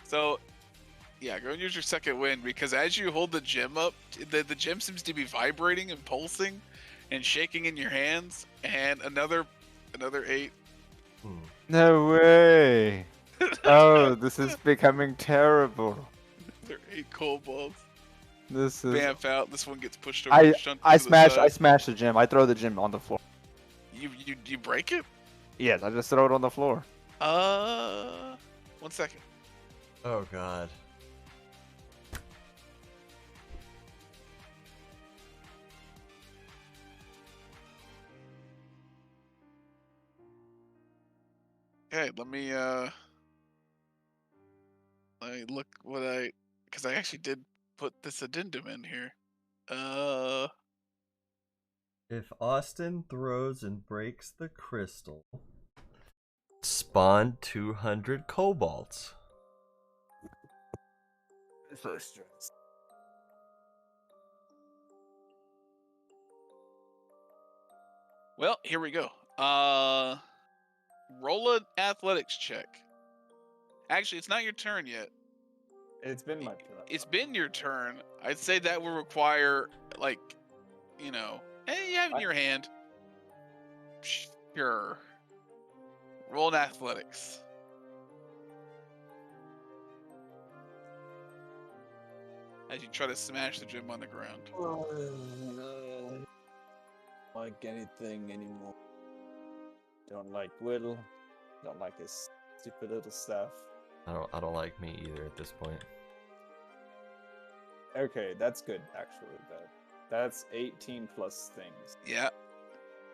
So, yeah, go and use your second wind because as you hold the gem up, the gem seems to be vibrating and pulsing and shaking in your hands. And another 8. No way. Oh, this is becoming terrible. Another 8 kobolds. This is. Bamf out. This one gets pushed over. Shunt to the side. smash the gym. I throw the gym on the floor. You break it? Yes, I just throw it on the floor. 1 second. Oh god. Okay, let me look what because I actually did put this addendum in here. If Austin throws and breaks the crystal, spawn 200 kobolds. So stressed. Well, here we go. Roll an athletics check. Actually, it's not your turn yet. It's been my turn. It's been your turn. I'd say that will require, like, you have it in your hand. Sure. Roll an athletics. As you try to smash the gem on the ground. Don't like anything anymore. Don't like Whittle. Don't like his stupid little stuff. I don't like me either at this point. Okay, that's good actually. That's 18 plus things. Yeah.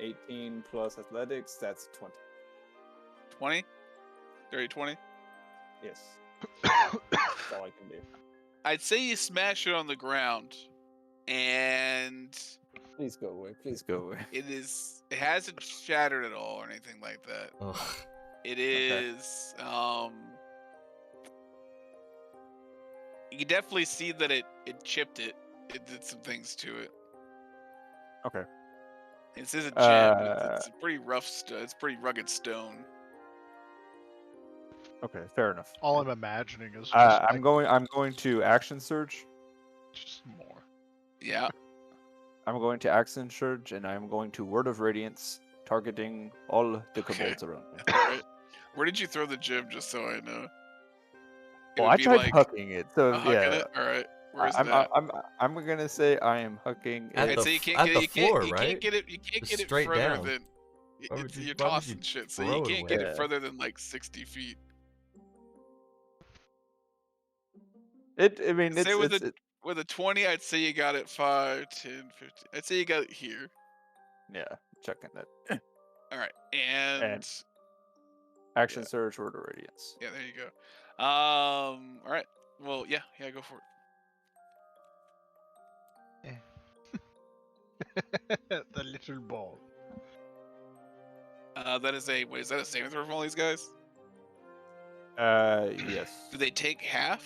18 plus athletics, that's 20. 20? Dirty 20? Yes. That's all I can do. I'd say you smash it on the ground, and Please go away. Please go away. it hasn't shattered at all or anything like that. Ugh. It is, you can definitely see that it chipped it. It did some things to it. Okay. This is a gem. It's a pretty rough it's pretty rugged stone. Okay, fair enough. All I'm imagining is just I'm going to action surge. just more. Yeah. I'm going to action surge, and I'm going to word of radiance, targeting all the kobolds around me. Alright. Where did you throw the gem, just so I know? It Well, would I be tried like hucking it, so hucking yeah. it? Alright. Where's I'm, that? I'm gonna say I am hucking At it. And the so you f- can't at get the it, you can't, floor, you right? can't get it. You can't Just get it straight further down. than. Why would you- You're why would tossing you shit, so throw you it can't get away? it further than like 60 feet. I mean, Say with it's with a 20, I'd say you got it 5, 10, 15. I'd say you got it here. yeah, checking that. All right, and Action surge, word of radiance. Yeah, there you go. All right. Well, yeah, go for The little ball. it. That is a wait. Is that a saving throw from all these guys? Yes. Do they take half?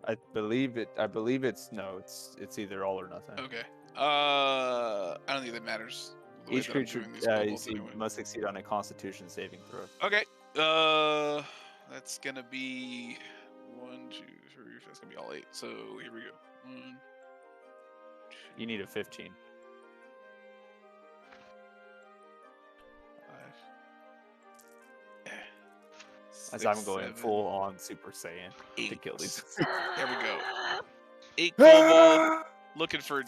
I believe it's no. It's either all or nothing. Okay. I don't think that matters. the way Each that I'm creature doing these kobolds you anyway. must succeed on a Constitution saving throw. Okay. That's gonna be 1, 2, 3. That's gonna be all 8. So here we go. 1, 2, You need a 15. 5. As 6, I'm going 7, full on Super Saiyan to 8. kill these. There we go. 8 kobold. Looking for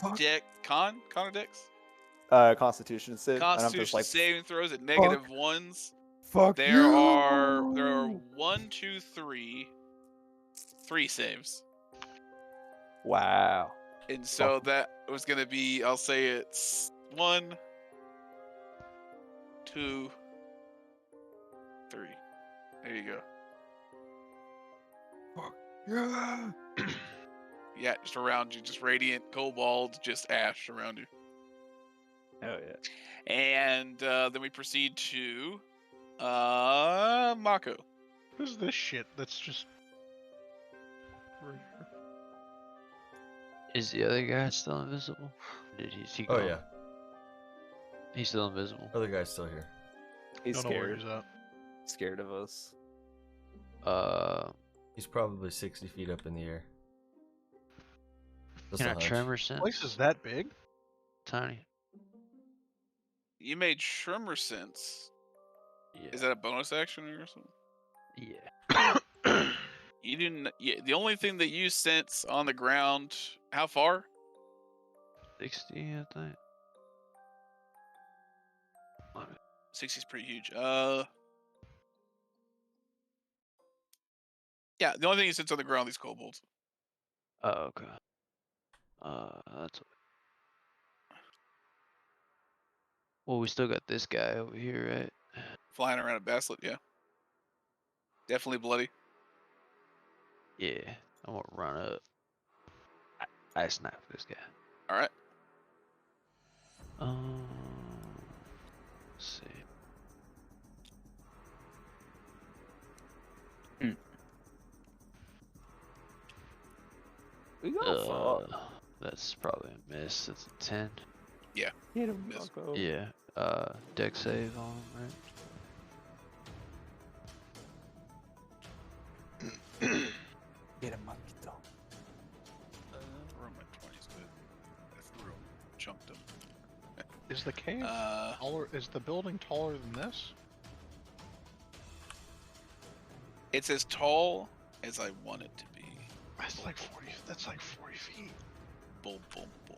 con or dex? Constitution save. Constitution saving throws at -1s. Fuck There are 1, 2, 3 saves. Wow. And so that was gonna be, I'll say it's 1, 2, 3. There you go. Yeah. Yeah, just around you, just radiant kobold, just ash around you. Oh yeah. And then we proceed to Mako. Who's this shit that's just... Is the other guy still invisible? Did he go? Oh yeah, He's still invisible. other guy's still here. He's Don't know where scared. he's at. Scared of us. He's probably 60 feet up in the air. Just Can a I hunch. tremor sense? Place is that big? Tiny. You made Tremor Sense. Yeah. Is that a bonus action or something? Yeah. You didn't. Yeah, the only thing that you sense on the ground. How far? 60, I think. 60 is pretty huge. Yeah, the only thing you sense on the ground are these kobolds. Oh, okay. That's. Well, we still got this guy over here, right? Flying around a baslet, yeah. Definitely bloody. Yeah. I'm gonna run up. I snap this guy. All right. Let's see. We go That's probably a miss. That's a 10. Hit him, Miss. Marco. Yeah. Deck save on him, right? Get him, Marquito. Room at 20 is good. I threw him. Chunked him. Is the cave Uh, taller? Is the building taller than this? It's as tall as I want it to be. That's like 40. That's like 40 feet. Boom, boom, boom.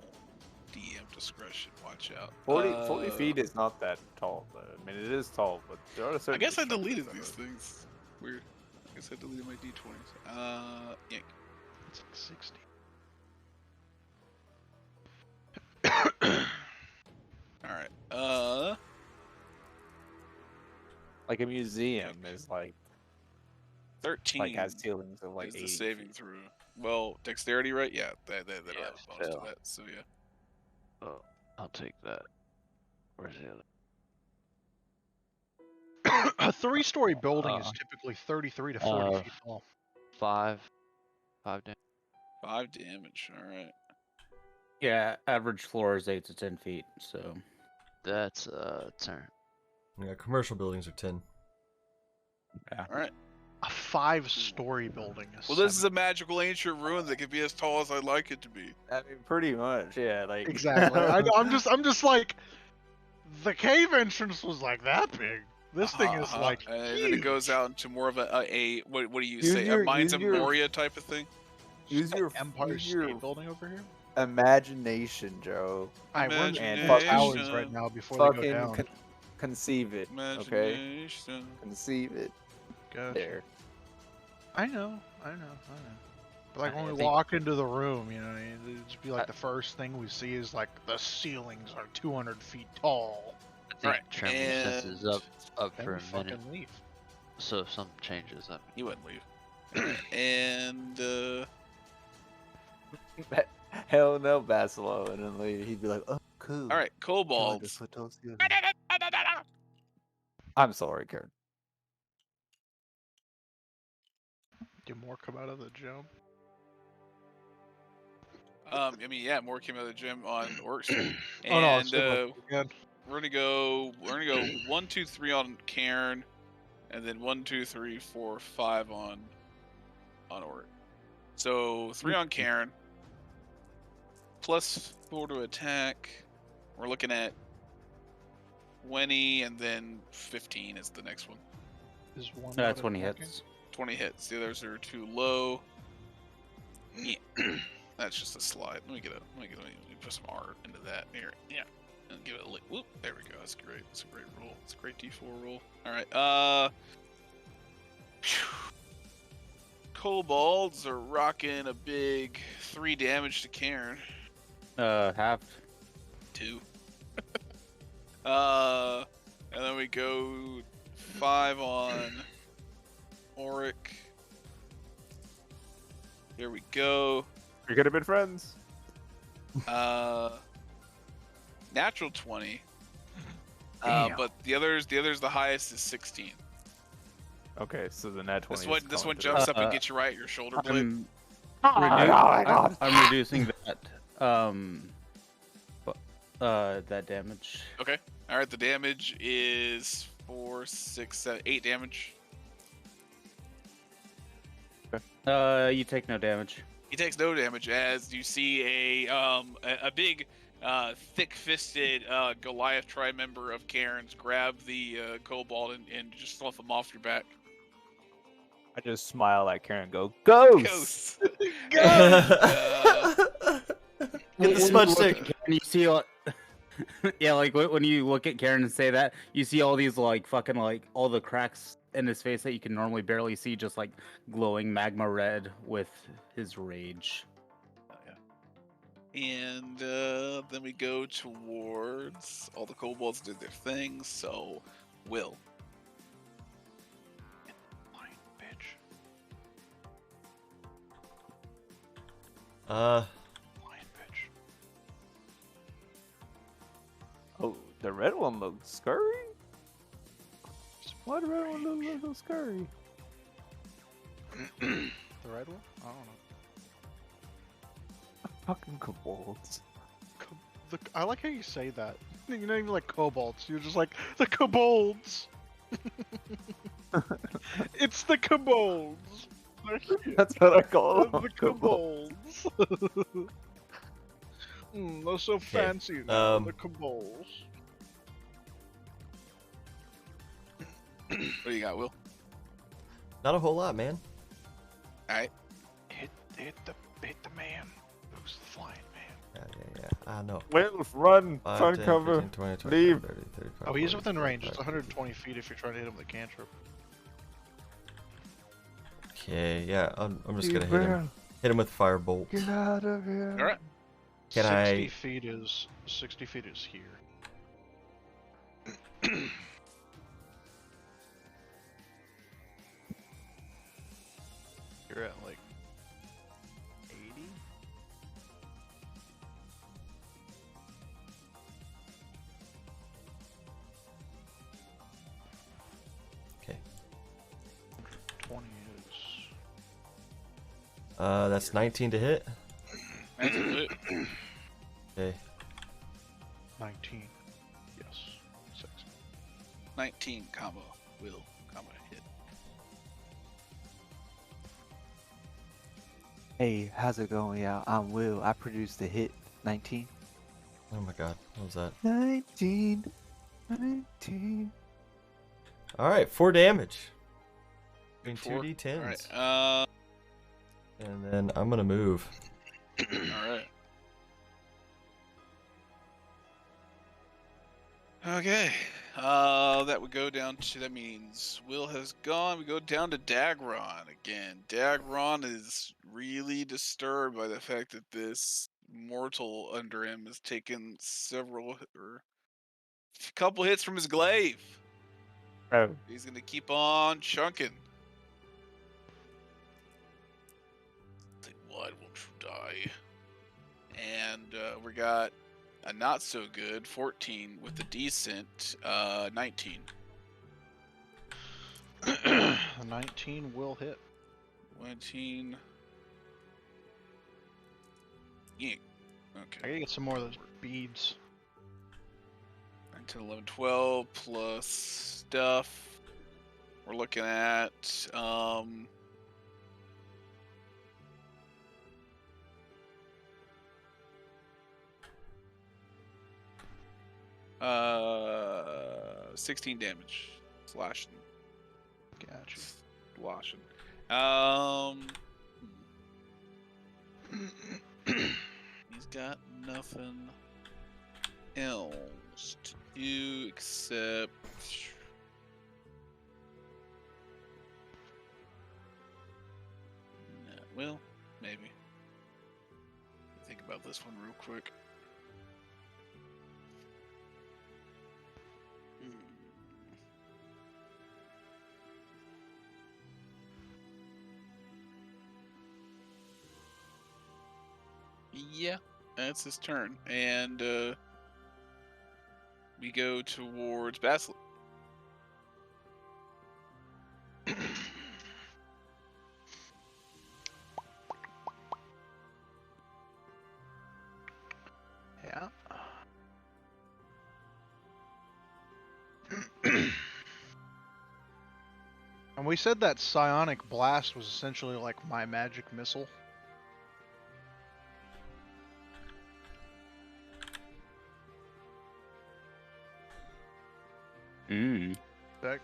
DM discretion. Watch out. 40 feet is not that tall. But, I mean, it is tall, but there are I certain. guess I constructions deleted that these are- things. Weird. I guess I deleted my d20s. Yank. It's like 60. Alright. Like a museum is like 13 has ceilings of like is 80 the saving feet. through. Well, dexterity, right? Yeah, they don't Yeah, have a bonus fail. to that, so yeah. Oh, I'll take that. Where's the other? A 3-story building is typically 33 to 40 feet tall. 5 damage. 5 damage, alright. Yeah, average floor is 8 to 10 feet, so. That's a turn. Yeah, commercial buildings are 10. Alright. A 5-story building is Well, this is a magical ancient ruin that could be as tall as I'd like it to be. I mean, pretty much, yeah. Like exactly. I'm just like, the cave entrance was like that big. This thing is like and then it goes huge. out into more of a what do you Use say? your- A Mines of use your- Moria type of thing? use your Empire use your State Building over here. imagination, Joe. Alright, we're in the Imagination. towers right now before they go Fucking down. conceive it, okay? Imagination. Conceive it. Gotcha. There. I know. But like I when we think- walk into the room, you know, it'd just be like the first thing we see is like the ceilings are 200 feet tall. think Alright, Tremor since is up Then for we a minute. fucking leave. So if something changes, He wouldn't leave. And Hell no, Basilo. And then later he'd be like, oh, cool. all right, Join the kobolds. Foothills Guild. I'm sorry, Karen. Did more come out of the gym? I mean, yeah, more came out of the gym on Orc Street. Oh no, And it's again. we're gonna go 1, 2, 3 on Cairn, and then 1, 2, 3, 4, 5 on Orc. So 3 on Cairn, plus 4 to attack. We're looking at 20, and then 15 is the next one. Is one 20 hits. 20 hits. The others are too low. Yeah. That's just a slide. Let me put some art into that here. Yeah. And give it a lick. Whoop. There we go. That's great. That's a great roll. It's a great D4 roll. Alright. Kobolds are rocking a big 3 damage to Cairn. Half. 2. And then we go 5 on Auric. Here we go. We could have been friends. Natural 20. Damn. But the others, the highest is 16. Okay, so the nat 20. This one jumps up and gets you right at your shoulder blade. I'm reducing that. That damage. Okay. All right. The damage is 4, 6, 7, 8 damage. You take no damage. He takes no damage as you see a big, thick-fisted Goliath tri-member of Cairns grab the kobold and just slough him off your back. I just smile at Karen and go, Ghost! Get the smudge stick. And you see, yeah, like when you look at Karen and say that, you see all these like fucking like all the cracks in his face that you can normally barely see, just like glowing magma red with his rage. Oh, yeah. And then we go towards all the kobolds did their thing. So, Will. Fine, bitch. Fine, bitch. Oh, the red one looks scurry? Why the red one look a little scurry? The red one? I don't know. Fucking kobolds. I like how you say that. You're not even like kobolds. You're just like the kobolds. It's the kobolds. That's what I call them. The kobolds. They're so fancy now. The kobolds. What do you got, Will? Not a whole lot, man. All right. Hit the man. Who's the flying man? Yeah. I know. Will, run, 5, front 10, cover, 15, 20, 25, leave. 30, 35, Oh, he's 40, within range. It's 45, 120 feet if you're trying to hit him with a cantrip. Okay, yeah, I'm just gonna hit him. Hit him with firebolt. Get out of here. All right. Can 60 I? feet is 60 feet is here. You're at like 80. Okay. 20 is. That's 19 to hit. That's it. Okay. 19. Yes. 6. 19 combo. Will combo hit. Hey, how's it going? Yeah, I'm Will. I produced a hit. 19. Oh my god, what was that? 19. 19. Alright, 4 damage. Between 4? 2 d10s. All right. And then I'm gonna move. All right. Okay. That would go down to, that means Will has gone. We go down to Dagron again. Dagron is really disturbed by the fact that this mortal under him has taken several or couple hits from his glaive. Oh. He's gonna keep on chunking. Why won't you die? And we got a not so good 14 with a decent 19. A 19 will hit. 19. Yeah. I Okay. gotta get some more of those beads. 9, 10, 11, 12 plus stuff. We're looking at 16 damage. Slashing. Gotcha. Slashing. He's got nothing else to do except well, maybe. Think about this one real quick. Yeah, that's his turn, and we go towards Basilisk. Yeah. And we said that psionic blast was essentially like my magic missile. That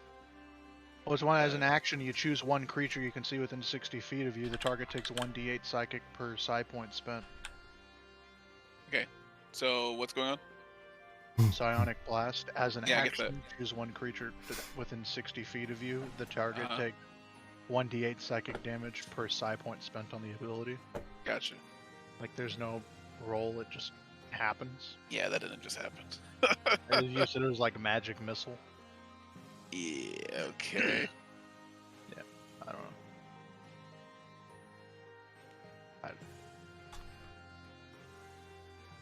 was one as an action. You choose one creature you can see within 60 feet of you. The target takes 1d8 psychic per psi point spent. Okay, so what's going on? Psionic blast as an Yeah, I get action. Choose one creature within 60 feet of you. The target take 1d8 psychic damage per psi point spent on the ability. Gotcha. Like there's no roll; it just happens. Yeah, that didn't just happen. You said it was like a magic missile. Yeah. Okay. Yeah, I don't know.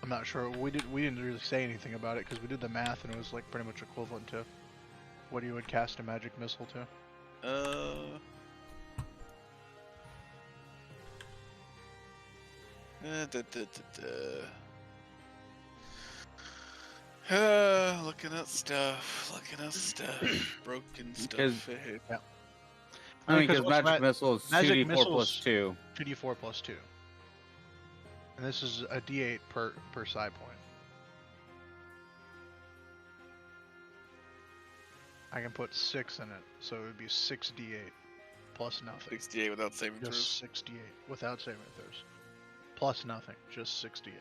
I'm not sure. We didn't really say anything about it because we did the math and it was like pretty much equivalent to what you would cast a magic missile to. Looking at stuff. Broken stuff. Yeah. I mean, because what's magic missile is magic 2d4 plus 2. 2d4 plus 2. And this is a d8 per psi point. I can put 6 in it, so it would be 6d8 plus nothing. 68 without saving throws. Just 68 without saving throws. Plus nothing, just 68.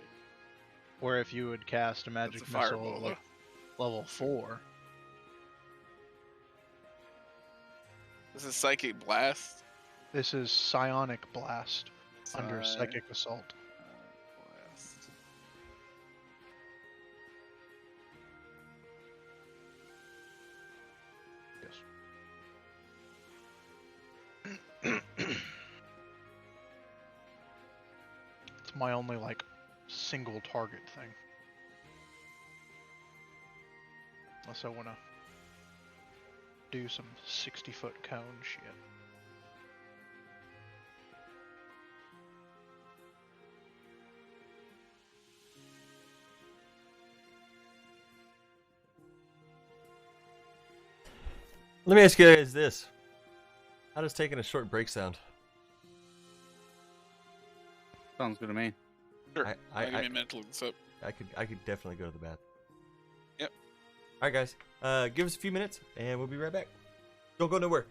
Where if you would cast a magic That's a missile fireball, at like level 4. This is Psychic Blast. This is Psionic Blast under Psychic Assault. Blast. Yes. It's my only like single target thing. Unless I want to do some 60-foot cone shit. Let me ask you guys this. How does taking a short break sound? Sounds good to me. Sure. I give me a mental look this up. I could definitely go to the bathroom. Yep. Alright guys. Give us a few minutes and we'll be right back. Don't go nowhere.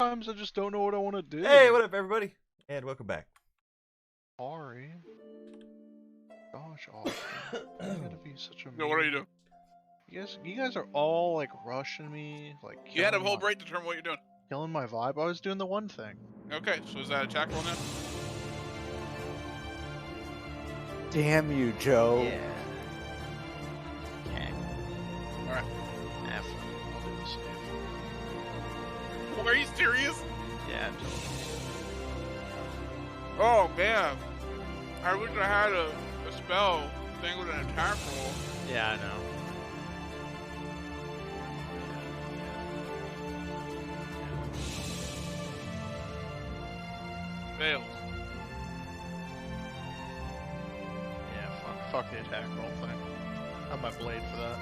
Sometimes I just don't know what I want to do. Hey, what up, everybody? And welcome back. Sorry. Gosh, Austin. You gotta be such a. No, what are you doing? You guys are all like rushing me, like. You had a killing whole my- break to determine what you're doing. Killing my vibe. I was doing the one thing. Okay, so is that attack roll now? Damn you, Joe. Yeah. Okay. Alright. Nah, fuck it. I'll do the save. Are you serious? Yeah, I'm totally. Oh man, I wish I had a spell thing with an attack roll. Yeah, I know. Fails. Yeah, fuck the attack roll thing. I have my blade for that.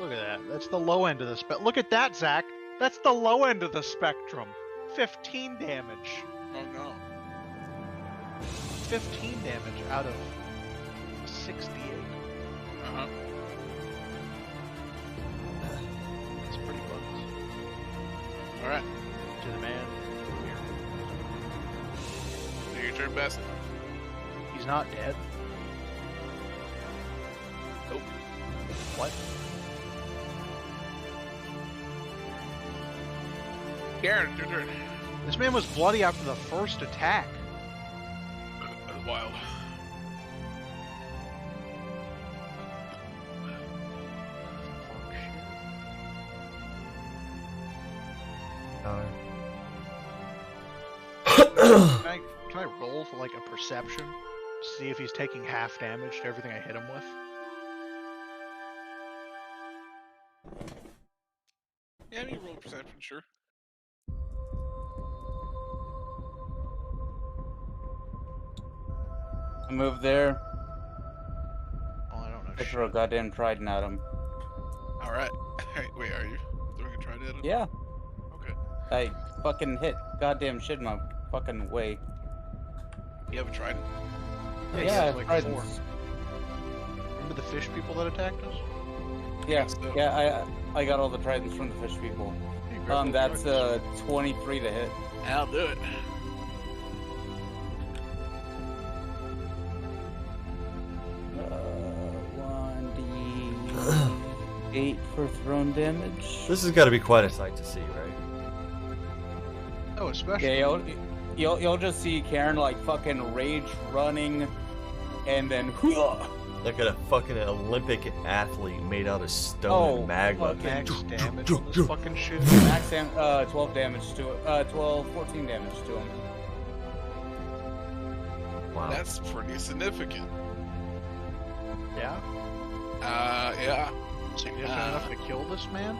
Look at that. That's the low end of the spec. Look at that, Zach. That's the low end of the spectrum. 15 damage. Oh no. 15 damage out of 68. Uh-huh. That's pretty close. Alright. To the man. Do your turn best. He's not dead. Nope. What? Karen, it's your turn. This man was bloody after the first attack. That's wild. Can I roll for like a perception? To see if he's taking half damage to everything I hit him with? Yeah, you roll perception, sure. I move there. Oh, I don't know. I throw a goddamn trident at him. Alright. Wait, are you throwing a trident at him? Yeah. Okay. I fucking hit goddamn shit in my fucking way. You have a trident? Yeah, like tridents. 4. Remember the fish people that attacked us? Yeah, So- yeah, I got all the tridents from the fish people. Hey, grab those That's tridents. 23 to hit. I'll do it. Uh, 1d8 for thrown damage. This has got to be quite a sight to see, right? Oh, especially. Yeah, you'll just see Karen like fucking rage running, and then Like a fucking Olympic athlete made out of stone Oh, and magma. fuck. Max damage on this fucking shit. max 12 damage to it. 14 damage to him. Wow. That's pretty significant. Yeah? Yeah. Significant enough to kill this man?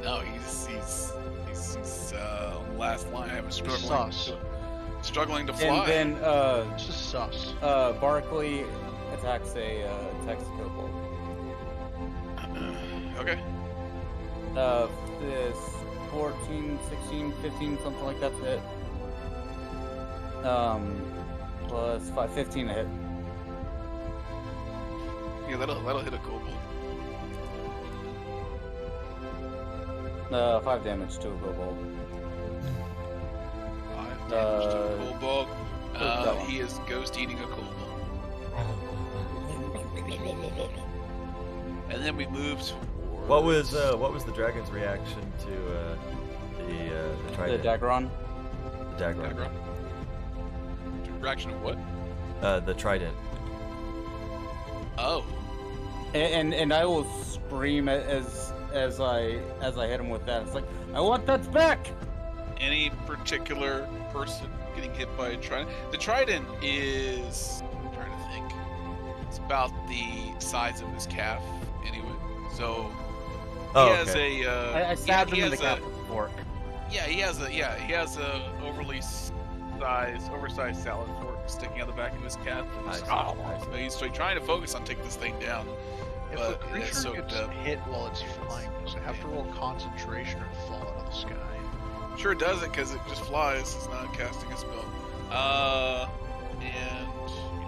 No, he's last line. I was struggling. Sus. Struggling to And fly. then It's just sus. Barkley attacks a kobold. Okay. This 14, 16, 15, something like that's it. Plus 5, 15 to hit. Yeah, that'll hit a kobold. 5 damage to a kobold. 5 damage to a kobold. that one. He is ghost eating a kobold. And then we move towards... What was the dragon's reaction to the The trident? Daggeron. The Daggeron. Background? Reaction of what? The trident. Oh. And I will scream as I hit him with that. It's like, I want that back. Any particular person getting hit by a trident? The trident is... I'm trying to think. It's about the size of his calf, anyway. So... Oh, he has okay. a... I stabbed he him in the has calf with a fork. Yeah, he has a oversized salad fork sticking out the back of his calf. I see, Oh, I see. so he's trying to focus on taking this thing down. If but a creature it's soaked gets up. hit while it's flying, does it have to roll concentration or fall out of the sky? Sure it doesn't, because it just flies. It's not casting a spell. And you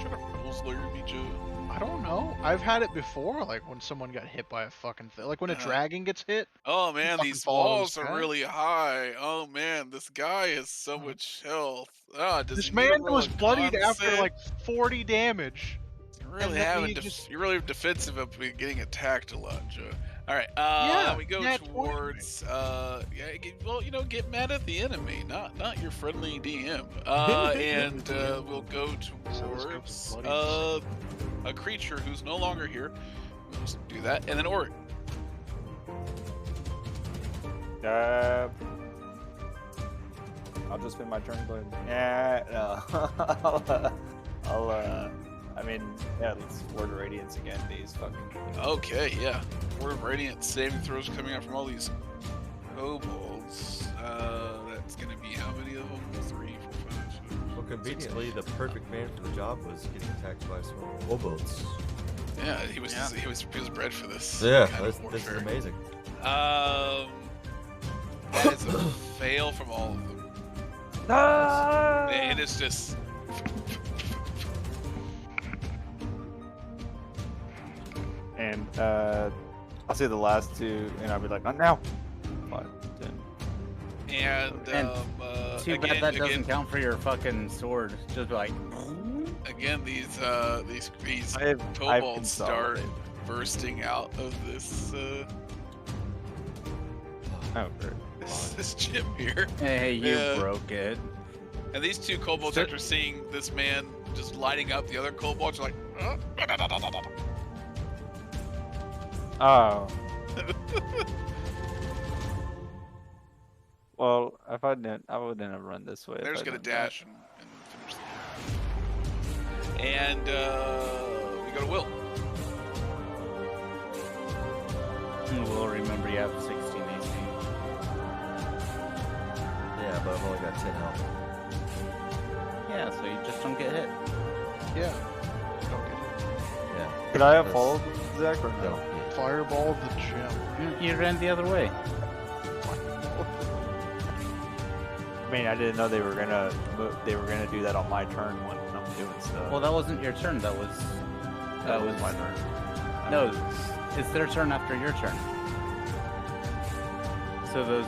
trying to rules lawyer me, Joe? I I don't know. I've had it before, like when someone got hit by a fucking thing. Like when a dragon gets hit. Oh man, fucking these fall out of walls the are sky. really high. Oh man, this guy has so much health. Ah, does This he need to man roll was a bloodied con after save? like 40 damage. You're really defensive of getting attacked a lot, Joe. All right, Yeah, we go yeah, towards get mad at the enemy, not your friendly DM. And we'll go towards a creature who's no longer here. We'll just do that, and then Ori. I'll just spend my turn going. Yeah, no. Let's Word of Radiance again. These fucking. Okay, yeah. Word of Radiance saving throws coming out from all these kobolds. That's gonna be how many of them? 3, 4, 5, 6. Well, conveniently, the perfect man for the job was getting attacked by some kobolds. Yeah, he was bred for this. Yeah, this is amazing. That is a fail from all of them. And it's just. And I'll say the last two, and I'll be like, now. 5, 10. And too bad that doesn't count for your fucking sword. Just like. Again, these I've kobolds start bursting out of this this gym here. Hey, you broke it. And these two kobolds, after seeing this man just lighting up the other kobolds, are like, oh. Well, if I didn't, I wouldn't have run this way. They're just gonna dash and finish the And we go to Will. Will, remember you have 16 AC. Yeah, but I've only got 10 health. Yeah, so you just don't get hit. Yeah. Don't get hit. Yeah. Could I have followed Zach or no? Fireball the gym. You ran the other way. I mean, I didn't know they were gonna do that on my turn when I'm doing stuff. Well, that wasn't your turn. That was my turn. No, it's their turn after your turn. So those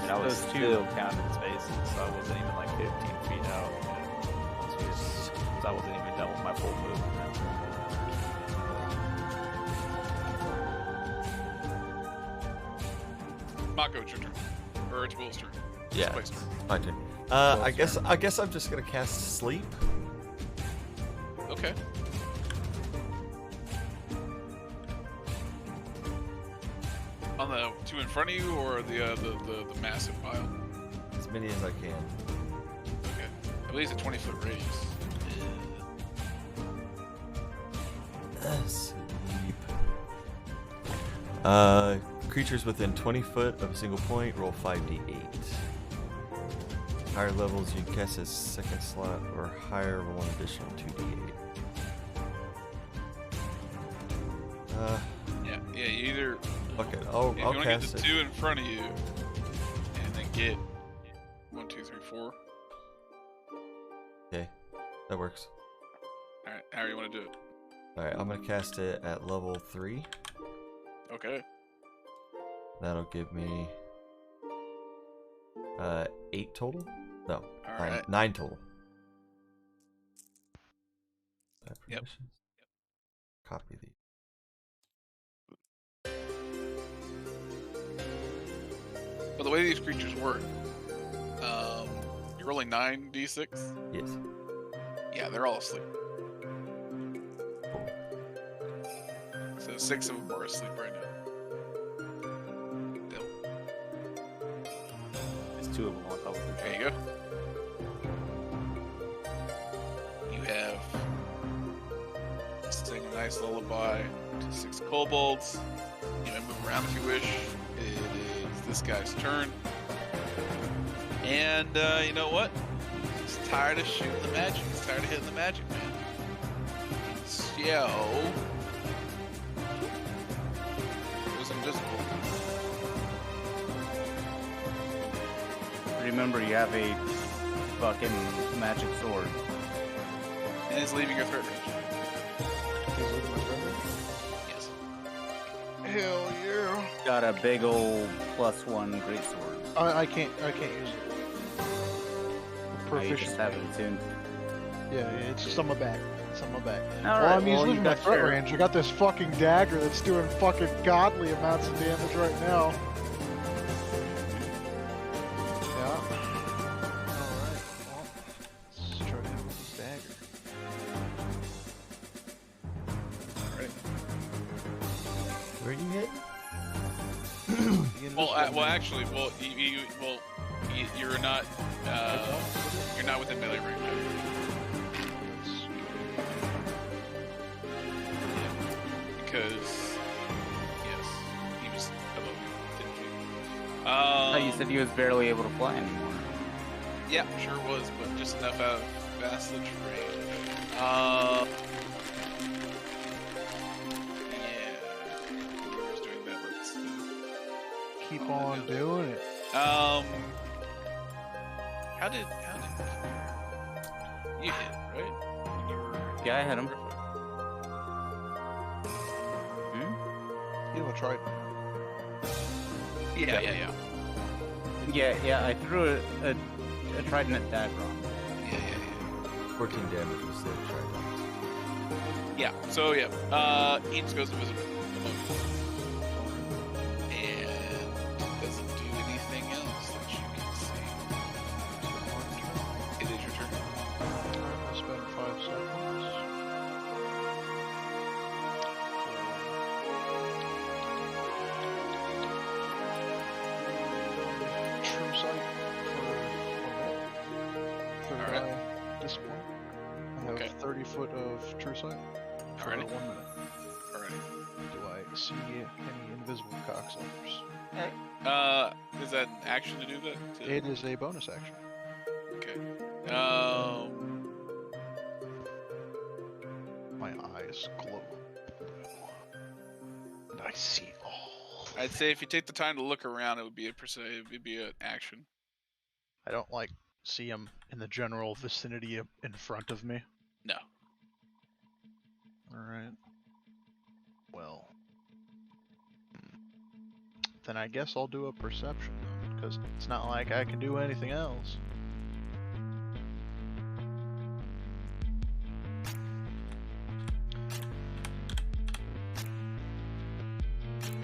two still counted spaces, so I wasn't even like 15 feet out. So I wasn't even done with my full move. Mako, it's your turn. Or it's Will's turn. Yeah, my turn. I guess I'm just gonna cast Sleep. Okay. On the two in front of you, or the massive pile? As many as I can. Okay. At least a 20-foot radius. Sleep. Creatures within 20 foot of a single point roll 5d8. Higher levels you cast as second slot or higher roll an additional 2d8. Yeah, you either. Fuck it, I'll you want to get cast the it. two in front of you, and then get 1, 2, 3, 4. Okay, that works. All right, how do you want to do it? Alright, I'm gonna cast it at level 3. Okay. That'll give me 8 total? No, All right. 9 total. Yep. Copy these. Well, the way these creatures work, you're rolling 9d6. Yes. Yeah, they're all asleep. Cool. So 6 of them are asleep right now. There's 2 of them on top of the There you go. You have sing a nice lullaby to 6 kobolds. You may move around if you wish. It is this guy's turn. And you know what? He's tired of shooting the magic. He's tired of hitting the magic, man. So goes invisible. Remember, you have a fucking magic sword. And he's leaving your threat range. He's leaving my threat range. Hell yeah. Got a big old +1 greatsword. I can't use it. You just have it tuned. Yeah, it's just on my back. It's on my back. All Well, right, I'm well, using you my got threat your- range. I got this fucking dagger that's doing fucking godly amounts of damage right now. Yeah. Alright, well, let's try to hit with this dagger. Alright. Where you hit? You're not. You're not within melee range. Yeah, because yes, he was above you, didn't you? You said he was barely able to fly anymore. Yeah, sure was, but just enough out of vassalage range. Yeah. Whoever's doing that, let's Keep on doing it. How did you hit, right? When you were Yeah, I hit him. You have a trident. Yeah. Yeah, I threw a trident dagger on him. Yeah. 14 damage was the trident. Yeah, so yeah, he just goes invisible and doesn't do anything else that you can see. It is your turn. I spent 5 seconds. True sight for Alright. this point. I have Okay. 30 foot of true sight for Alrighty. 1 minute. Alright. Do I see any invisible cocksuckers? Is that an action to do that? It is a bonus action. Okay. My eyes glow blue, and I see all. I'd say if you take the time to look around, it would be an action. I don't like see them in the general vicinity in front of me. No. Alright. Well. Then I guess I'll do a perception, because it's not like I can do anything else.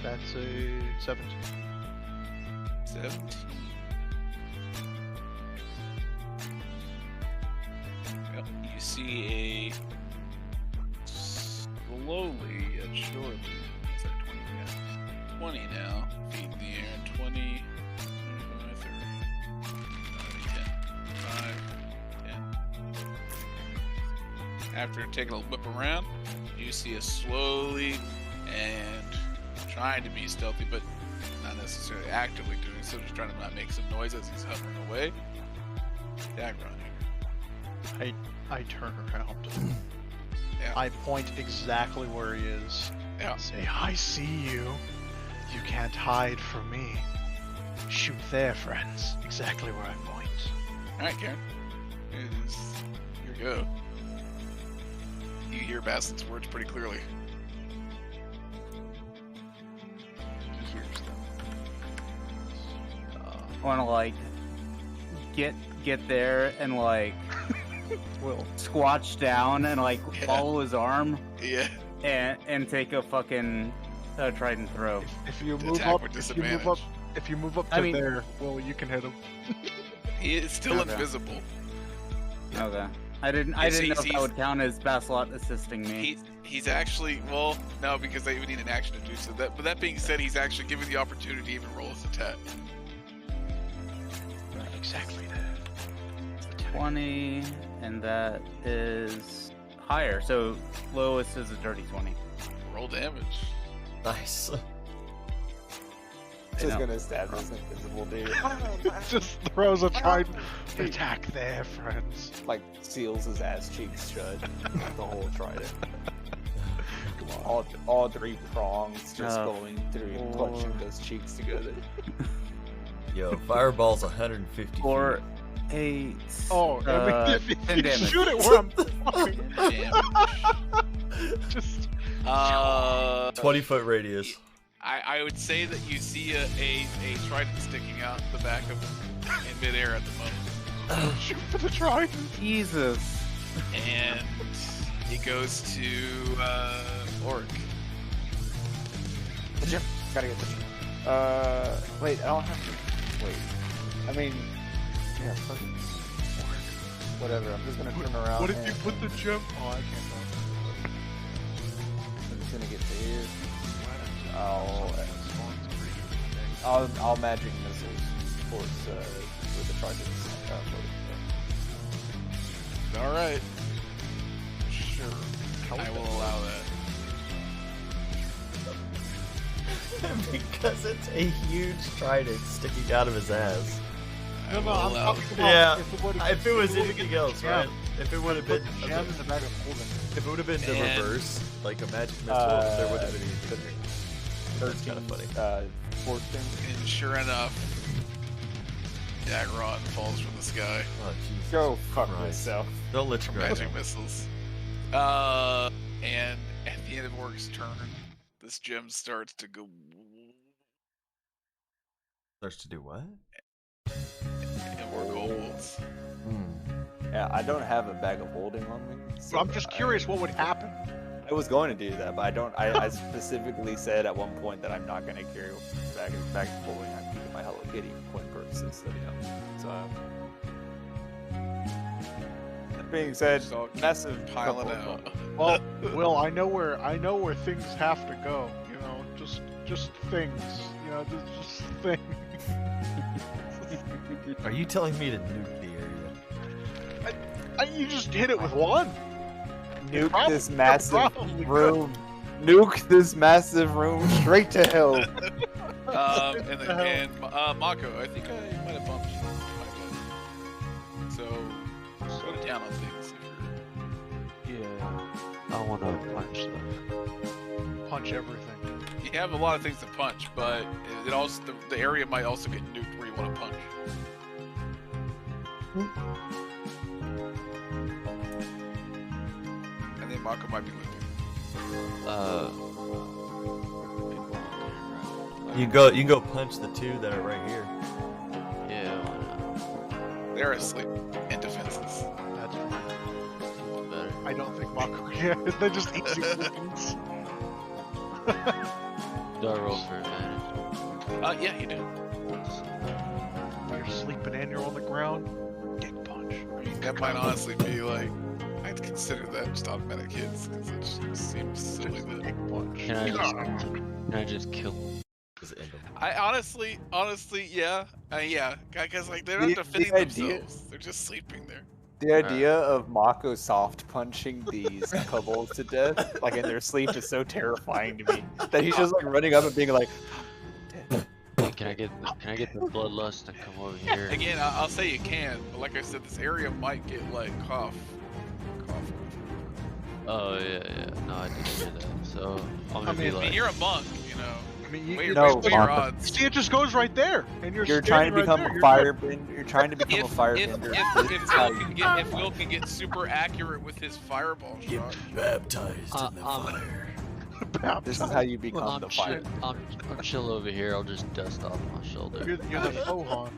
That's a 17. 17. Well, you see a slowly yet surely. Is that 20? Yeah. 20 now. Feet in the air. 20. 25, 30, 10. 10. After taking a whip around, you see a slowly and trying to be stealthy, but not necessarily actively doing so, just trying to not make some noise as he's hovering away. Dagger on here. I turn around. Yeah. I point exactly where he is. Yeah. Say, I see you. You can't hide from me. Shoot there, friends. Exactly where I point. Alright, Karen. It is your go. You hear Bassett's words pretty clearly. You hear stuff. I want to like get there and like Will. squatch down and like follow his arm Yeah. and take a fucking trident throw. If you To move attack up, with if you move disadvantage. up, if you move up I to mean- there, Will, you can hit him. He is still Okay. invisible. Okay. I didn't know if that would count as Basilot assisting me. He's actually, well, no, because they would need an action to do so. But that being said, he's actually given the opportunity to even roll his attack. Exactly there. 20, and that is higher. So lowest is a dirty 20. Roll damage. Nice. I Just know. gonna stab this invisible dude. Just throws a trident. Attack there, friends. Like seals his ass cheeks shut. The whole trident. All 3 prongs just going through and punching those cheeks together. Yo, fireball's 150 Or feet. 8. Oh, I mean, if 10 you damage. shoot it where I'm fucking. Damage. Just 20-foot radius. I would say that you see a trident sticking out the back of in midair at the moment. Shoot for the trident. Jesus. And it goes to Orc. The gym. Gotta get the gym. Wait, I don't have to. Wait. I mean, yeah, fuck it. Whatever. I'm just gonna turn around. What if you put the gem? Oh, I can't tell. I'm just gonna get to here. I'll magic missiles towards where the tridents. All right. Sure. I will allow that. Because it's a huge trident sticking out of his ass. No, I'm talking about Yeah, if it was anything else, right? If it would have been gem in the bag of holding. if it would have been the And- reverse, like a magic missile, there would have been. That's kind of funny. 14. And sure enough, Dagron falls from the sky. Oh, Jesus Go fuck Christ. yourself. Don't let you From grab magic him. missiles. And at the end of Orc's turn, this gem starts to go. Starts to do what? And more kobolds. Yeah, I don't have a bag of holding on me. So I'm just curious what would happen. I was going to do that, but I don't. I specifically said at one point that I'm not going to carry a bag of holding. I'm keeping my Hello Kitty for purposes. So, So. That being said, Just all keep massive piling couple- out. Well, Will, I know where things have to go. You know, just things. You know, just things. Are you telling me to nuke the area? You just hit it with one. Nuke this massive probably could. room. Nuke this massive room straight to hell. And Mako, I think I might have bumped you. So go to town on things if Yeah. I want to punch stuff. Punch everything. you have a lot of things to punch, but it also the area might also get nuked where you want to punch. And then Mako might be looking. You can go punch the two that are right here. Yeah, why They're asleep and defenseless. That's fine. not? Better. I don't think Mako. Yeah, they're just easy things. Do I roll for advantage? Yeah, you do. When you're sleeping and you're on the ground, get punched. That might honestly be like, I'd consider that just automatic hits because it just seems silly that. Get punched. Can I just kill him? Just end them. I honestly, yeah, because like they're not The defending idea- themselves; they're just sleeping there. The idea of Mako soft punching these kobolds to death, like in their sleep, is so terrifying to me. That he's just like running up and being like, Hey, can I get the bloodlust to come over here? Again, I'll say you can, but like I said, this area might get like cough. Oh yeah. No, I didn't hear that. So I'm gonna be I mean, like, you're a monk, you know. I mean, Weigh you No, your Mako. odds. see, it just goes right there, and you're trying to standing become right a there. firebender. You're trying to become a firebender. If Will can get super accurate with his fireball shot, Baptized in the fire. This is how you become the fire. I'm chill over here. I'll just dust off my shoulder. You're the Fohan.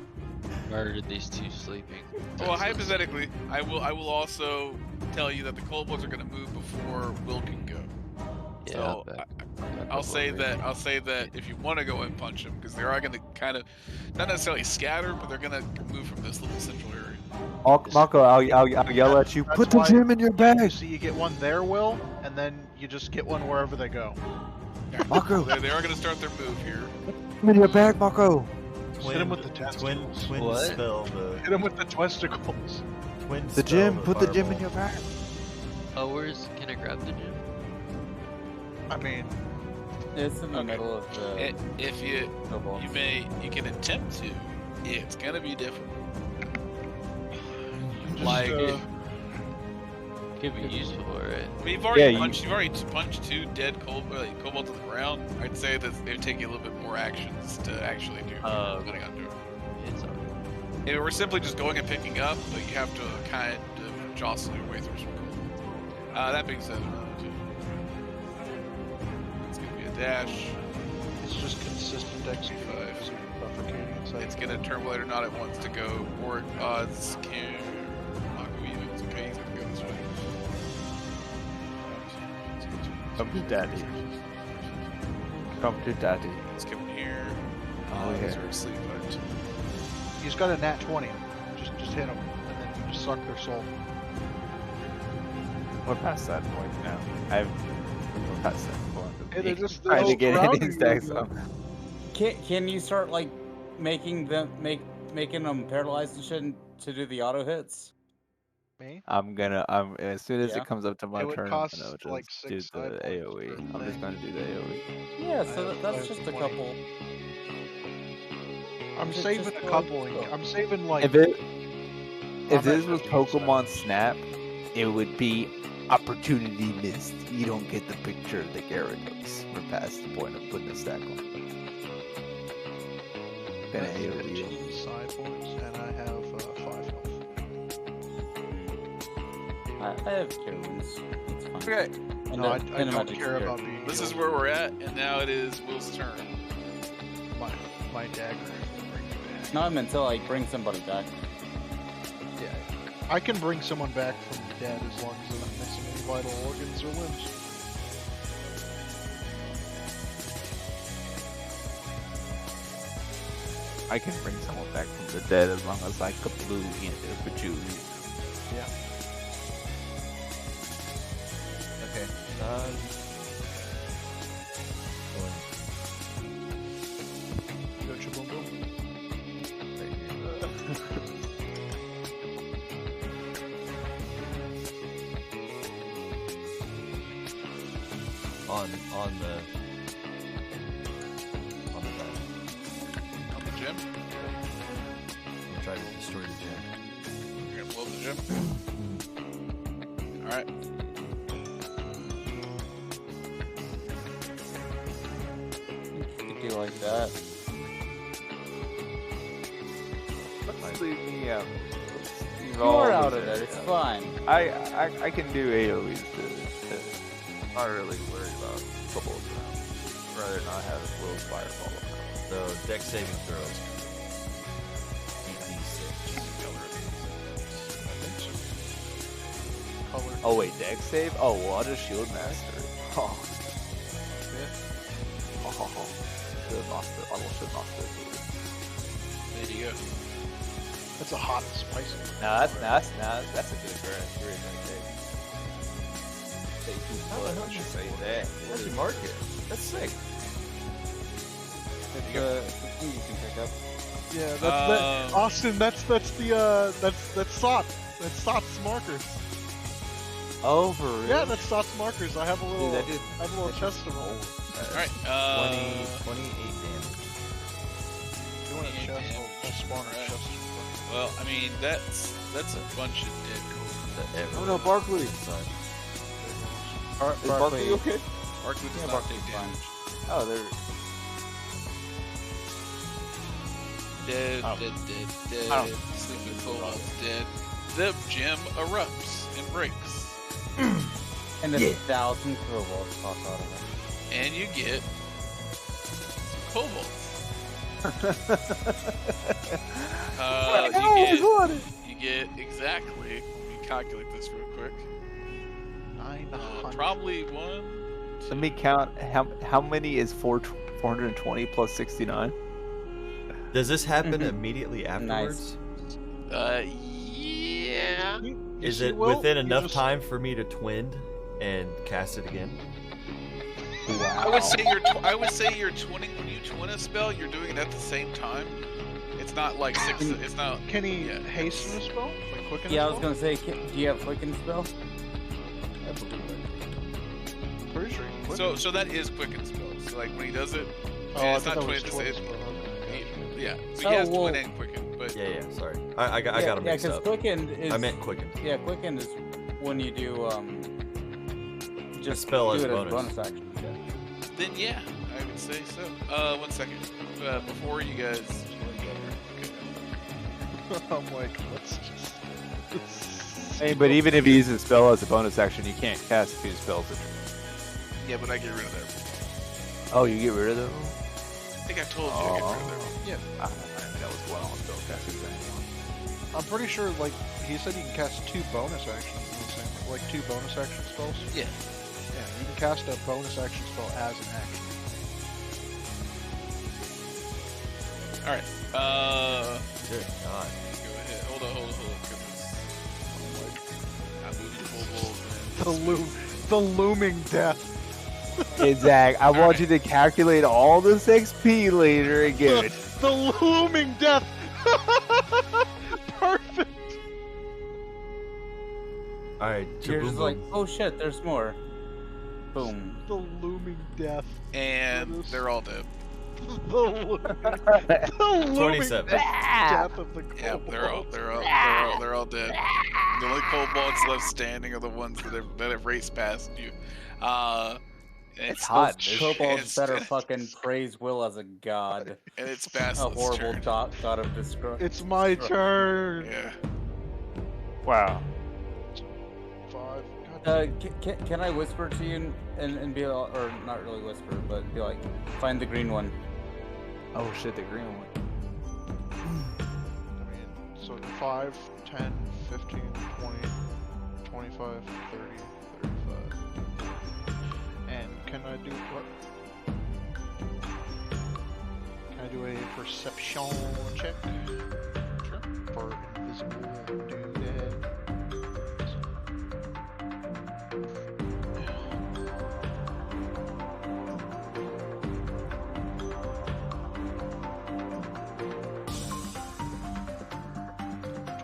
Murdered these two sleeping. well, defenseless. hypothetically, I will also tell you that the kobolds are going to move before Will can go. Yeah, So I bet. I'll say that if you want to go and punch them, because they are going to kind of not necessarily scatter, but they're going to move from this little central area. Mako, I'll yell at you. That's Put the why- gem in your bag. So you get one there, Will, and then you just get one wherever they go. Mako, They are going to start their move here. in your bag, Mako. Hit him with the testicles. twin What? spell the Hit him with the testicles. twin The spell gem. the Put the gem in fireball. your bag. Oh, can I grab the gem? I mean, It's in the Okay. middle of the If you kobold. you can attempt to, it's going to be difficult. just, Like, Could be useful, right? I mean, you've already Yeah, punched two dead kobolds to the ground. I'd say that it would take you a little bit more actions to actually do. Depending on doing it. It's alright. If we're simply just going and picking up, but you have to kind of jostle your way through some kobolds. That being said, it's gonna be a dash. It's just consistent XP5. It's gonna turn whether or not it wants to go, or odds can. It's okay, he's gonna go this way. Come to daddy. Come to daddy. It's coming here. Oh, yeah. These are asleep, but He's got a nat 20. Just hit him, and then you just suck their soul. We're past that point now. We're past that point. Hey, they're just Trying to get surrounding any you, stacks bro. up. Can you start like making them paralyzed and shit to do the auto hits? Me? I'm as soon as Yeah. it comes up to my It would turn, I'm cost, gonna just like, do 6 the side points AoE. per I'm just thing. gonna do the AoE. Yeah, so I that's have just a 20. couple. I'm Just- saving just a like coupling. so. I'm saving like. If this was Pokemon Snap, it would be opportunity missed. You don't get the picture of the Gyarados. We're past the point of putting a stack on. Gonna AoE. 15 side points, and I have 5 health. I have cure wounds. It's fine. okay. And No, I and a don't magic care spear. about being. This is healed. where we're at, and now it is Will's turn. My dagger will bring me back. No, I meant to like bring somebody back. Yeah, I can bring someone back from the dead as long as they're not missing any vital organs or limbs. I can bring someone back from the dead as long as I kablooey into patchouli. Yeah. Okay. Go Chaboom Boom. on the On the gym. I'm gonna try to destroy the gym. You're gonna blow the gym. All right. You could do like that. Let's leave me out. You're out of it. It's fine. I can do AoEs to not really worried about bubbles around. Rather not have Will's fireball around. So deck saving throws. Color. Oh wait, deck save? Oh, well, I'll just shield master. Oh. Yeah. Oh. Shield master. I will shield master. There you go. That's a hot and spicy. That's a good current. How the hell did you say that? How'd you mark it? That's sick. It's a thing you can pick up. Yeah, that's Austin. That's SOT. That's SOT's markers. Oh, for real? Yeah, that's SOT's markers. I have a little. Dude, I have a little chest of them. All right. 28 damage. If you want a chest, I'll spawn a Alright. chest. Well, I mean that's a bunch of dead gold. Oh no, Barkley. Is Barkley okay? Barkley does Yeah, not Barkley's take fine. damage. Oh, they're. Dead, Oh. dead. Oh. Sleeping Kobold's dead. The gem erupts and breaks. And 1,000 kobolds pop out of it. And you get some kobolds. You get exactly, let me calculate this real quick. 900. Probably one. Let me count. How many is 420 plus 69? Does this happen immediately afterwards? Yeah. Is it within enough time for me to twin and cast it again? I would say you're twinning when you twin a spell. You're doing it at the same time. It's not like six. It's not. Can he Yeah. hasten a spell? Like quicken Yeah, a I was spell? gonna say, do you have quicken spell? I believe Pretty sure he can quicken. So that is quicken spells. So like when he does it, Oh, yeah, I it's thought not that was twin. twin It's, spell. Okay. yeah. So Oh, he has well- twin and quicken, but Yeah, sorry. I got them mixed because up. quicken is. I meant quicken. Yeah, quicken is when you do just spell do as it bonus. as a bonus action. Yeah. then yeah, I would say so. 1 second. Before you guys. I'm like, let's just. Hey, but even if you use a spell as a bonus action, you can't cast 2 spells. Yeah, but I get rid of that. Oh, you get rid of them? think I told you to get rid of them. Yeah. That was one on spellcasting thing. I'm pretty sure, like, he said you can cast 2 bonus actions in the same, like 2 bonus action spells. Yeah. Yeah, you can cast a bonus action spell as an action. Alright. Good God. Go ahead. Hold on. 'Cause I moved the full The looming death. Hey Zach, I want you to calculate all this XP later and give it. The looming death. Perfect. All right, You're just Jaboom like, boom. oh shit, there's more. Boom. The looming death. And they're all dead. The looming 27. death of the Yeah, kobold. they're all dead. The only kobolds left standing are the ones that have raced past you. It's hot. Kobolds better fucking praise Will as a god. And it's A Basil's horrible turn. god of destruction. It's my turn. Yeah. Wow. 5. God Can I whisper to you and be all, or not really whisper, but be like, find the green one. Oh shit, the green one. I mean, so 5, 10, 15, 20, 25, 30, 35. And can I do what? Can I do a perception check? Sure. For invisible doodad.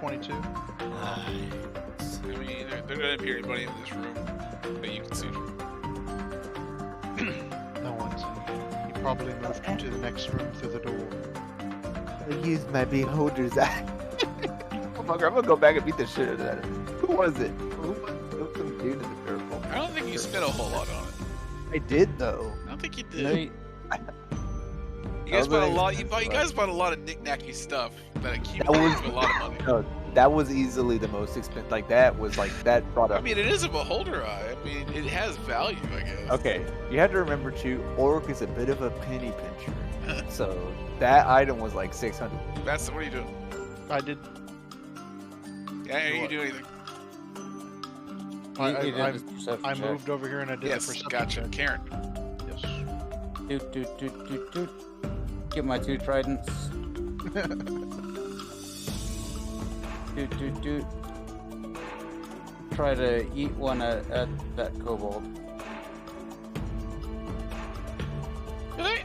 22. I mean, they're not appear anybody in this room that you can see. No one's in here. He probably moved to the next room through the door. I used my beholder's eye. Motherfucker, I'm gonna go back and beat the shit out of that. Who was it? Who was some dude in the purple? I don't think you spent a whole lot on it. I did though. I don't think you No, did. You guys That was bought a an lot. expensive You guys bought a lot of knick-knacky stuff that was- accumulated to a lot of money. No, that was easily the most expensive. Like that was like that brought up. I mean, it is a beholder eye. I mean, it has value, I guess. Okay, you have to remember too. Orc is a bit of a penny pincher, so that item was like 600. That's what are you doing? I did. Yeah, are you What? doing anything? I moved over here and I did the Yes, perception gotcha. check. Karen. Yes. Doot. Get my 2 tridents. Doot. Try to eat one at that kobold. Hey.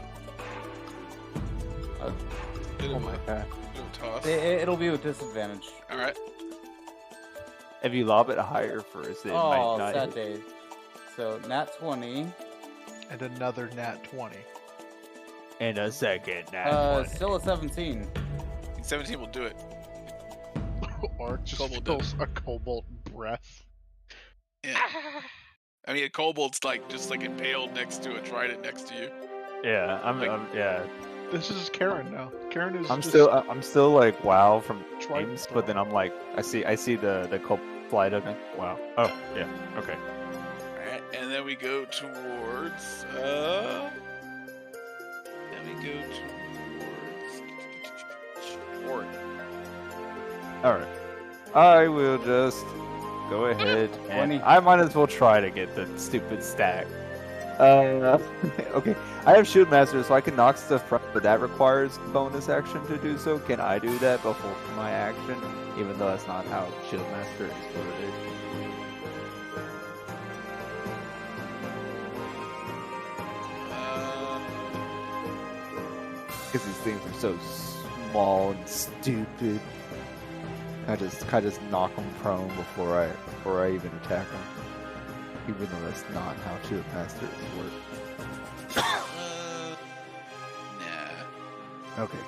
Oh my god! Toss. It'll be with disadvantage. All right. If you lob it higher first, it Oh, might not. sad hit. days. So, nat 20. And another nat 20. And a second. Nat 20. Still a 17. 17 will do it. Or just Kobold feels a cobalt breath. Yeah. I mean, a kobold's like just like impaled next to a trident next to you. Yeah, yeah. This is Karen now. Karen is. I'm just still like wow from trident games, throw. but then I'm like I see the cult flight of it. Wow. Oh yeah. Okay. Alright, and then we go towards Ort. All right. I will just go ahead and 20. I might as well try to get the stupid stack. Okay. I have Shield Master, so I can knock stuff from, but that requires bonus action to do so. Can I do that before my action? Even though that's not how Shield Master is worded. Because these things are so small and stupid. I just knock them prone before I even attack them. Even though that's not how Shield Masters work. Nah. Okay.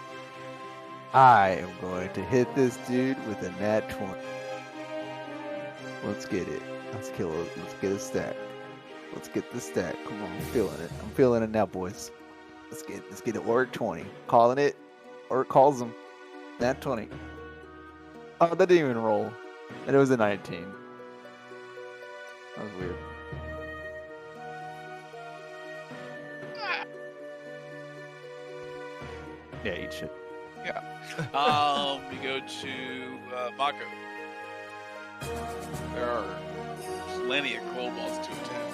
I am going to hit this dude with a nat 20. Let's get it. Let's kill it. Let's get a stack. Let's get the stack. Come on, I'm feeling it. I'm feeling it now, boys. Let's get it. Orc 20. Calling it. Orc calls him. Nat 20. Oh, that didn't even roll. And it was a 19. That was weird. Yeah, eat shit. We go to Mako. There are plenty of kobolds to attack.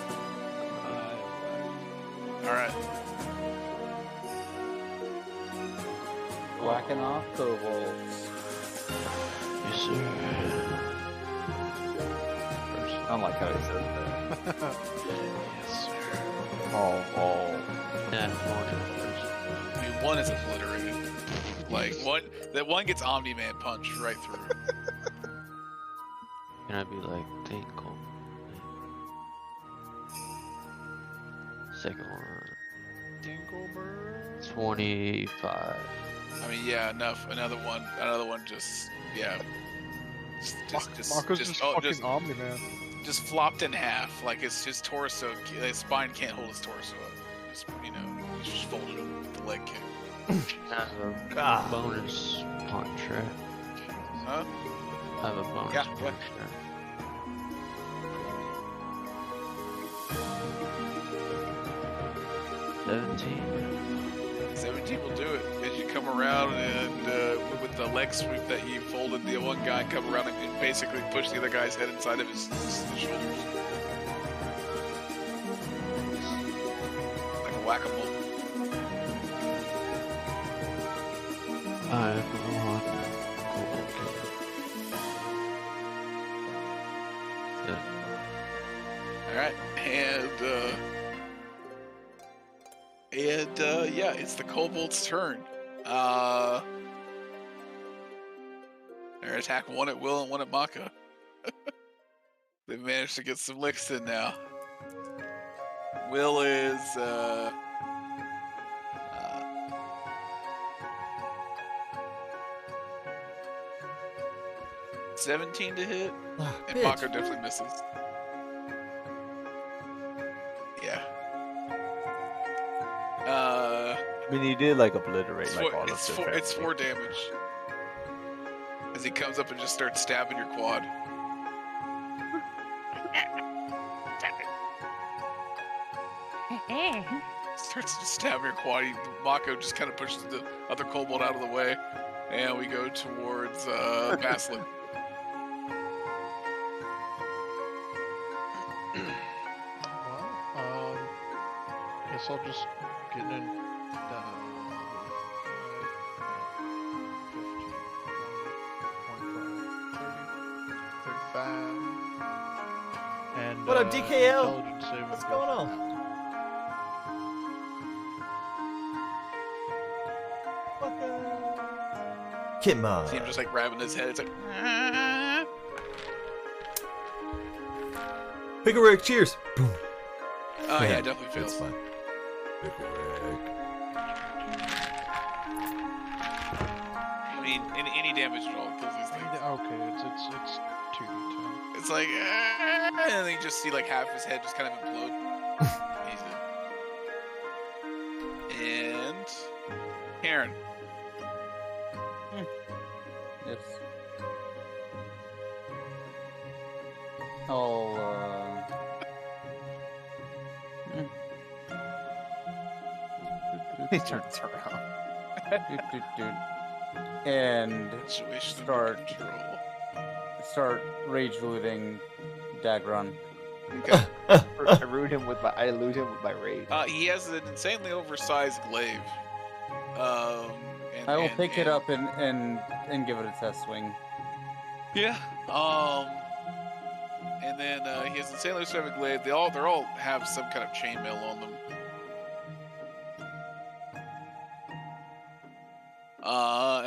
Alright. Whacking off kobolds. Yes, sir. I don't like how he says that. Yes, sir. Oh. Nat 20 I mean, one is obliterated. Like, one gets Omni-Man punched right through. Can I be like, Tinkle? Second one. Dingleberg. 25. I mean, yeah, enough. Another one just, yeah. Marco's just fucking Omni-Man. Just flopped in half. Like, his torso, his spine can't hold his torso up. Just, he's just folded with the leg kick. Have a bonus punch, right? Huh? Have a bonus Yeah, punch, yeah. right? 17 will do it. As you come around and with the leg sweep that you folded the one guy, come around and basically push the other guy's head inside of his shoulders. Like a whack-a-mole. I'm on. Alright, yeah, it's the kobold's turn. They're attack one at Will and one at Maka. They've managed to get some licks in now. Will is 17 to hit, and Mako definitely misses. Yeah. I mean, he did like obliterate like all of it's 4 damage. As he comes up and just starts stabbing your quad. Starts to stab your quad. Mako just kind of pushes the other kobold out of the way, and we go towards Baslin. Well, guess I'll just get in. 35. And What up, DKL? intelligence saving What's throw. going on? Come on. See him just like grabbing his head. It's like. Pickle Rick, cheers. Boom. Oh yeah, it definitely That's fails. fine. Pickle Rick. I mean, any damage at all kills these things. Okay, it's 2d10. It's like, and then you just see like half his head just kind of implode. He's dead. And Karen. Yes. I'll, He turns around. and Situation Start. under control. start rage looting Dagron. Okay. I elude him with my rage. He has an insanely oversized glaive. I will pick it up and give it a test swing. Yeah. And then he has insanely oversized glaive. They all have some kind of chainmail on them.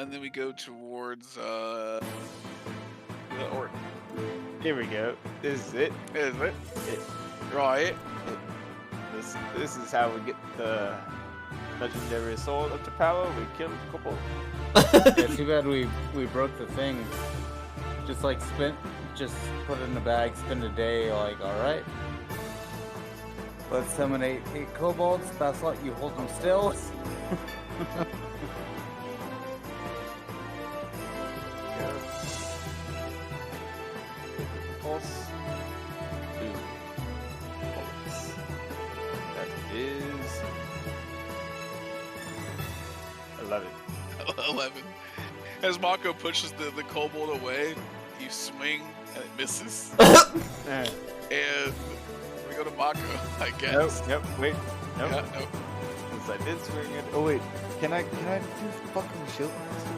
And then we go towards Orton. Here we go. This is it. Is it? Right. This is how we get the legendary sword up to power. We kill a couple. Yeah, too bad we broke the thing. Just put it in a bag, spend a day, like, alright. Let's summon 8 kobolds. Baslot, you hold them still. Pulse. 2 bullets. That is 11. 11. As Mako pushes the kobold away, you swing and it misses. And we go to Mako, I guess. Nope. Wait. Nope. Yeah, nope. Since I did swing it. Oh wait, can I do fucking shield master?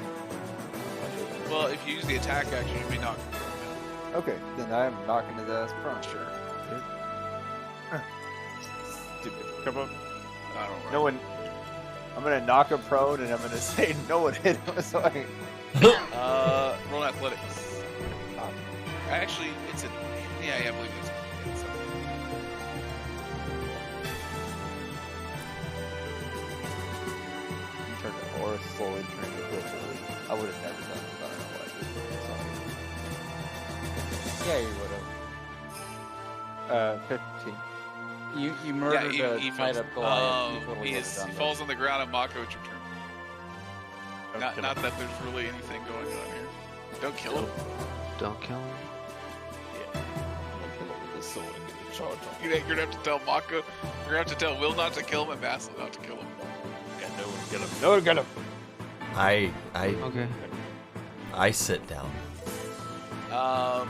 Well, if you use the attack action, you may knock. Okay, then I am knocking his ass prone. Sure. Stupid. Come on. I don't know. No one. I'm gonna knock him prone and I'm gonna say no one hit him. So I. Roll athletics. Actually, it's a. Yeah, I believe it's. You turned it or slowly turned it quickly. I would have never done it. I don't know why I did it. Yeah, you would have. 15. You murdered he a tied up Goliath. You totally he would've is. done He that. falls on the ground, and Mako, it's your turn. Don't kill Not him. that there's really anything going on here. Don't kill him. Don't kill him. I'm gonna kill him with this sword and get the charge on. You're gonna have to tell Mako. You're gonna have to tell Will not to kill him and Vassal not to kill him. Yeah, no one kill him. No one kill him. Okay. I sit down.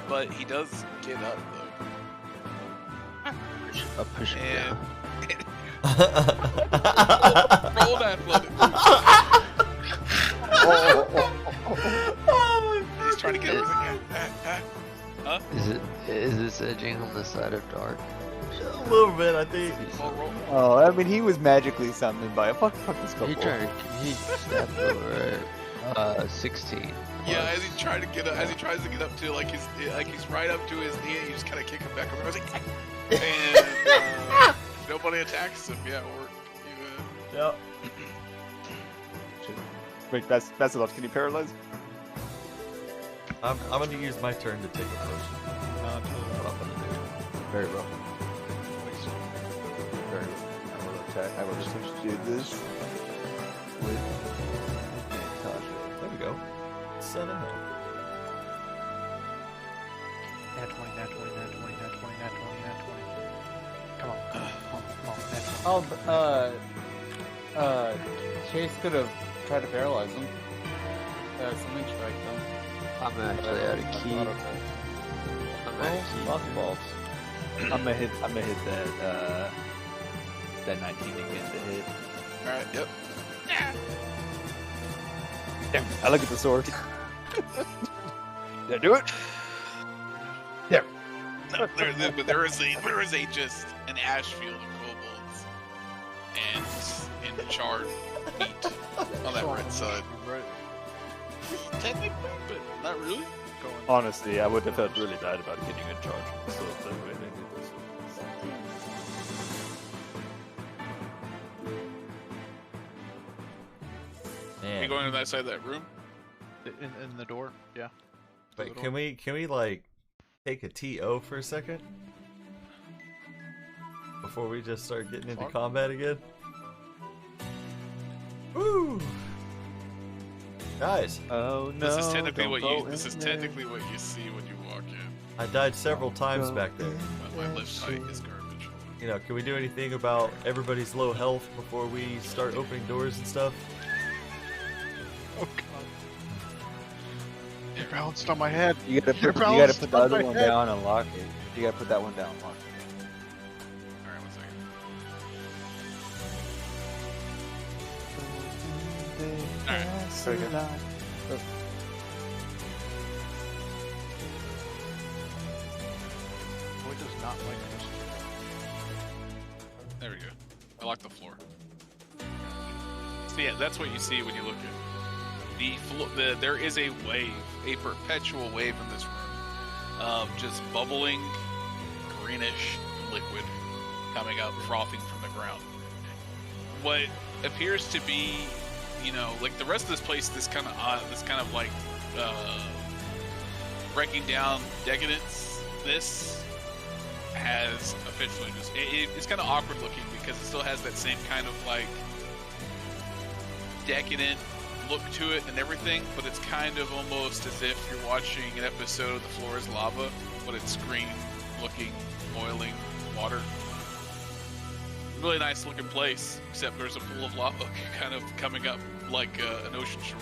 But he does get up though. I'll push him And down. roll that blood. He's trying to get everything. Huh? Is this edging on the side of dark? A little bit, I think. Roll. Oh, I mean, he was magically summoned by a fucking skull. He stepped over 16. Yeah, as he tries to get up to like he's right up to his knee, and you just kind of kick him back over. I was like, and nobody attacks him. Yeah, or you, Yep. Wait, that's enough. Can you paralyze? I'm gonna use my turn to take a potion. That's what I'm gonna do. Very well. Very well. I will attack. I will just do this with Natasha. There we go. 7 health. Nat 20, nat 20, nat 20, nat 20, nat 20, nat 20. Come on, nat 20. Chase could have tried to paralyze him. Something strike them. I'm actually out of key. I'm out of key. Fuck balls. I'm gonna hit that 19 again to hit. all right, yep. Damn, I look at the sword. Did I do it? There. No, but there is a just an ash field of kobolds and charred meat on that right side. Right. Technically, but not really. Honestly, I would have felt really bad about getting in charge. So the way they did this. Are Man. you going to that side of that room? In the door, yeah. Wait, can we like take a TO for a second? Before we just start getting into combat again? Woo! Guys, Oh no! This is technically what don't you. go This is in there. technically what you see when you walk in. I died several times Go back there. in My there, lift height is garbage. You know, can we do anything about everybody's low health before we start opening doors and stuff? Oh god. It bounced on my head. You gotta You're put the balanced on other my one head. down and lock it. You gotta put that one down and lock it. Alright, 1 second. Very good. Boy does not like this. There we go. I locked the floor. So yeah, that's what you see when you look at there is a wave, a perpetual wave in this room of just bubbling greenish liquid coming up, frothing from the ground. What appears to be, like the rest of this place, this kind of like breaking down decadence. This has officially just it's kind of awkward looking because it still has that same kind of like decadent look to it and everything, but it's kind of almost as if you're watching an episode of The Floor is Lava, but it's green looking, boiling water. Really nice looking place, except there's a pool of lava kind of coming up like an ocean shore.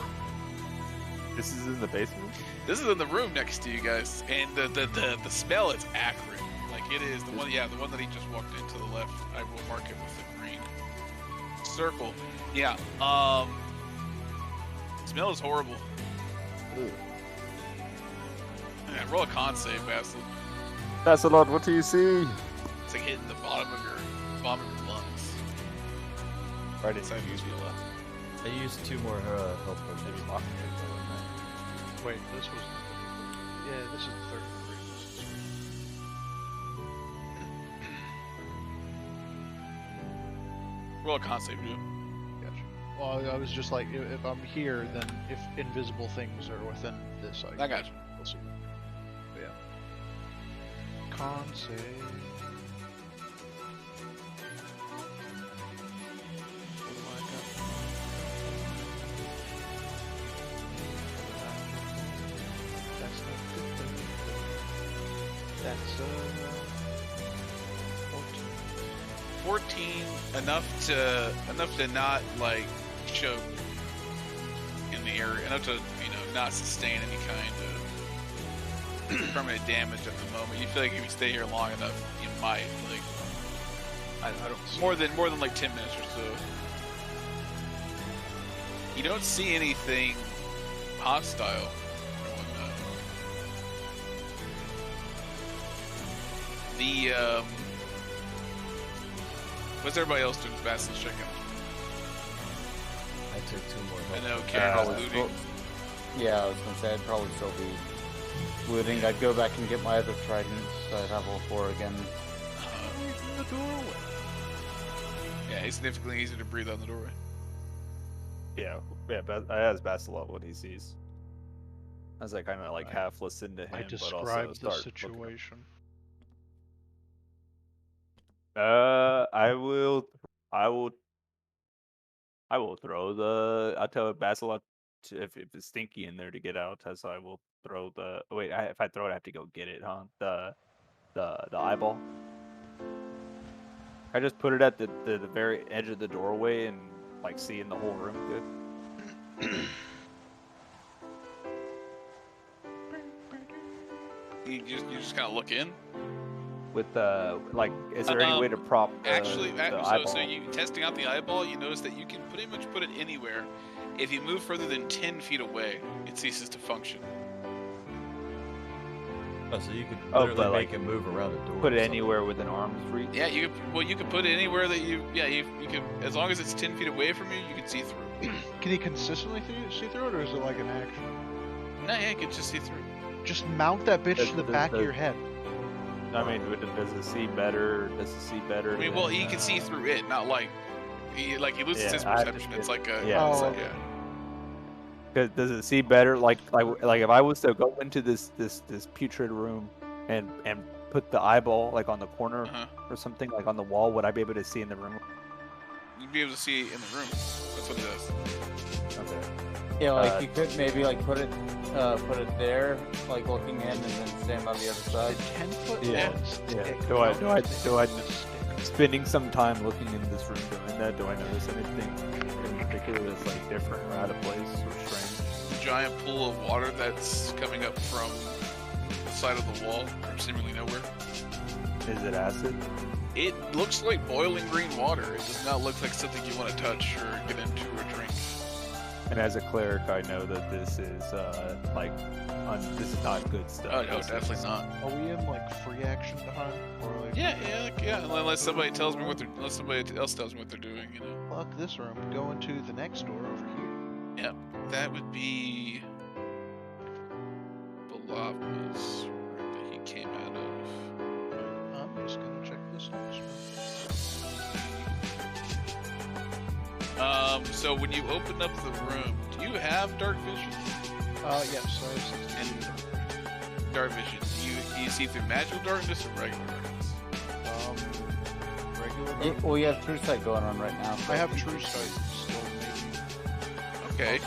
This is in the basement? This is in the room next to you guys, and the smell is acrid. Like it is the one, the one that he just walked into the left. I will mark it with the green circle. Yeah. Smell is horrible. Yeah, roll a con save, Bastard. Basilot, what do you see? It's like hitting the bottom of your lungs. Right inside you. I used 2 more health potions. Wait, this was. Yeah, this is the third one. Roll a con save, dude. Gotcha. Well, I was just like, if I'm here, then if invisible things are within this, I got you. We'll see. But yeah. Con save. What do I got? That's not good. That's 14, enough to not like choke in the area, enough to not sustain any kind of permanent damage at the moment. You feel like if you stay here long enough, you might like I don't more than like 10 minutes or so. You don't see anything hostile. What's everybody else doing? Bastards checking. I took 2 more I health know potions. Karen's looting. Yeah, I was gonna say I'd probably still be looting. I'd go back and get my other trident, so I'd have all 4 again. in the doorway. Yeah, it's significantly easier to breathe on the doorway. Yeah. I asked Basilot what he sees. As I kind of like half listen to him, I but also described the start situation. I will throw the. I'll tell Basilot if it's stinky in there to get out, as I will throw the. Wait, if I throw it, I have to go get it, huh? The eyeball. I just put it at the very edge of the doorway and like see in the whole room good. You just kind of look in. With like, is there any way to prop the eyeball? So you testing out the eyeball, you notice that you can pretty much put it anywhere. If you move further than 10 feet away, it ceases to function. Oh, so you could literally make it move around the door. Put it anywhere within arm's reach. Yeah, you could put it anywhere that you can, as long as it's 10 feet away from you, you can see through. Can he consistently see through it, or is it like an action? No, yeah, you can just see through. Just mount that bitch to the back of your head. I mean, does it see better? Does it see better? I mean, well, he can see through it, not like he loses his perception. It's like a yeah. Does it see better? Like if I was to go into this putrid room and put the eyeball like on the corner or something, like on the wall, would I be able to see in the room? You'd be able to see in the room. That's what it does. Okay. Yeah, like you could maybe like put it there, like looking in, and then stand on the other side. 10-foot Yeah. Do I spending some time looking in this room doing that? Do I notice anything in particular that's like different or out of place or strange? Giant pool of water that's coming up from the side of the wall from seemingly nowhere. Is it acid? It looks like boiling green water. It does not look like something you want to touch or get into or drink. And as a cleric, I know that this is this is not good stuff. Oh no, definitely not. Are we in like free action time, or like? Yeah. Unless somebody else tells me what they're doing, you know. Fuck this room. Go into the next door over here. Yep, that would be Balava's room that he came out of. I'm just gonna check this next room. So when you open up the room, do you have dark vision? Yes, I have 16. And dark vision, do you see through magical darkness or regular darkness? Regular Yeah, darkness. well, you have True Sight going on right now. So I have True Sight still, maybe. Okay.